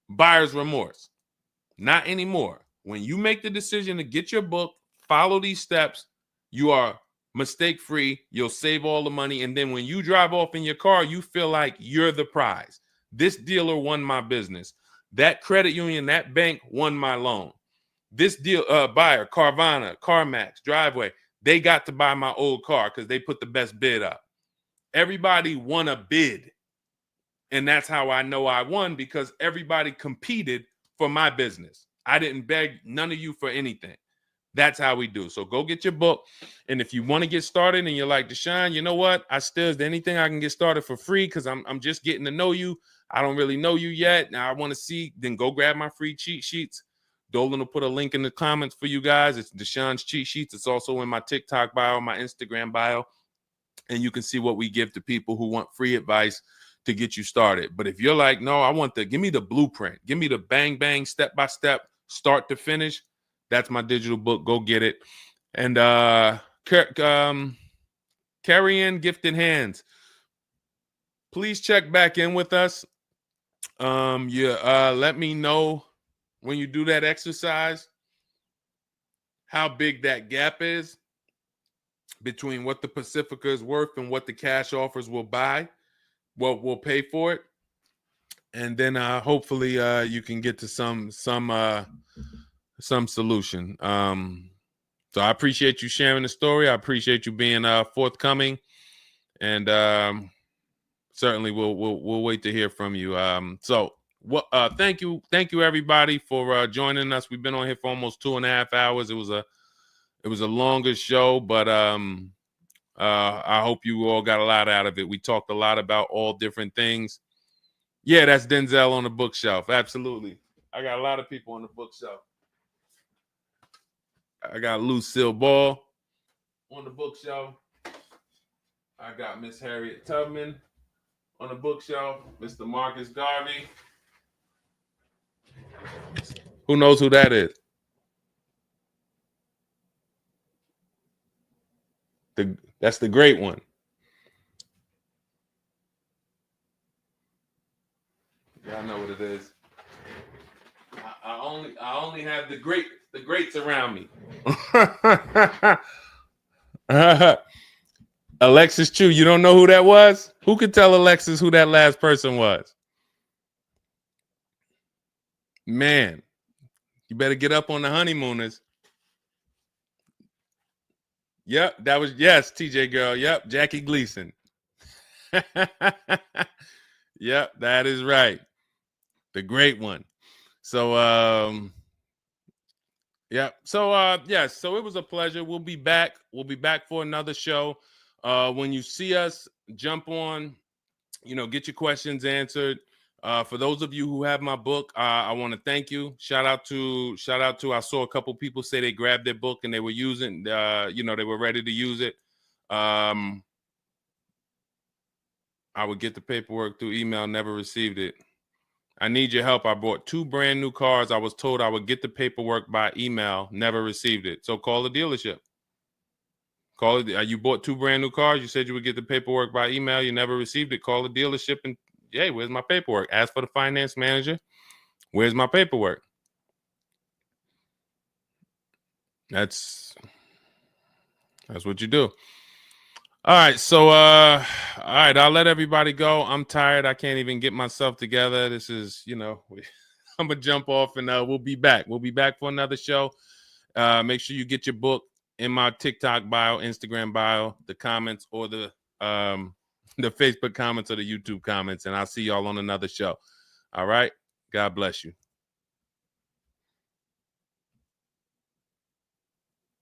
buyer's remorse. Not anymore. When you make the decision to get your book, follow these steps, you are mistake-free. You'll save all the money. And then when you drive off in your car, you feel like you're the prize. This dealer won my business. That credit union, that bank won my loan. This deal, buyer, Carvana, CarMax, Driveway, they got to buy my old car because they put the best bid up. Everybody won a bid. And that's how I know I won, because everybody competed for my business. I didn't beg none of you for anything. That's how we do. So go get your book. And if you want to get started and you're like, Deshone, you know what? Is there anything I can get started for free? Because I'm just getting to know you. I don't really know you yet. Now I want to see, then go grab my free cheat sheets. Dolan will put a link in the comments for you guys. It's Deshone's cheat sheets. It's also in my TikTok bio, my Instagram bio. And you can see what we give to people who want free advice to get you started. But if you're like, no, give me the blueprint. Give me the bang, bang, step-by-step, start to finish. That's my digital book. Go get it. And carry in gifted hands. Please check back in with us. Let me know when you do that exercise how big that gap is between what the Pacifica is worth and what the cash offers will buy, what will pay for it. And then hopefully you can get to some solution. So I appreciate you sharing the story. I appreciate you being forthcoming, and certainly we'll wait to hear from you. Thank you everybody for joining us. We've been on here for almost 2.5 hours. It was a longer show, but I hope you all got a lot out of it. We talked a lot about all different things. Yeah, that's Denzel on the bookshelf. Absolutely. I got a lot of people on the bookshelf. I got Lucille Ball on the bookshelf. I got Miss Harriet Tubman on the bookshelf. Mr. Marcus Garvey. Who knows who that is? That's the great one. Y'all know what it is. I only have the greats around me. Alexis Chu, you don't know who that was? Who could tell Alexis who that last person was? Man, you better get up on the honeymooners. Yep, that was, yes, TJ girl. Yep, Jackie Gleason. Yep, that is right. The great one. So yeah. So yes, so it was a pleasure. We'll be back. We'll be back for another show. When you see us, jump on, get your questions answered. For those of you who have my book, I want to thank you. Shout out to I saw a couple people say they grabbed their book and they were using they were ready to use it. I would get the paperwork through email, never received it. I need your help. I bought 2 brand new cars. I was told I would get the paperwork by email, never received it. So call the dealership. Call it. You bought 2 brand new cars. You said you would get the paperwork by email. You never received it. Call the dealership and, hey, where's my paperwork? Ask for the finance manager. Where's my paperwork? That's what you do. All right. So, all right. I'll let everybody go. I'm tired. I can't even get myself together. This is, I'm gonna jump off and we'll be back. We'll be back for another show. Make sure you get your book in my TikTok bio, Instagram bio, the comments, or the Facebook comments or the YouTube comments, and I'll see y'all on another show. All right. God bless you.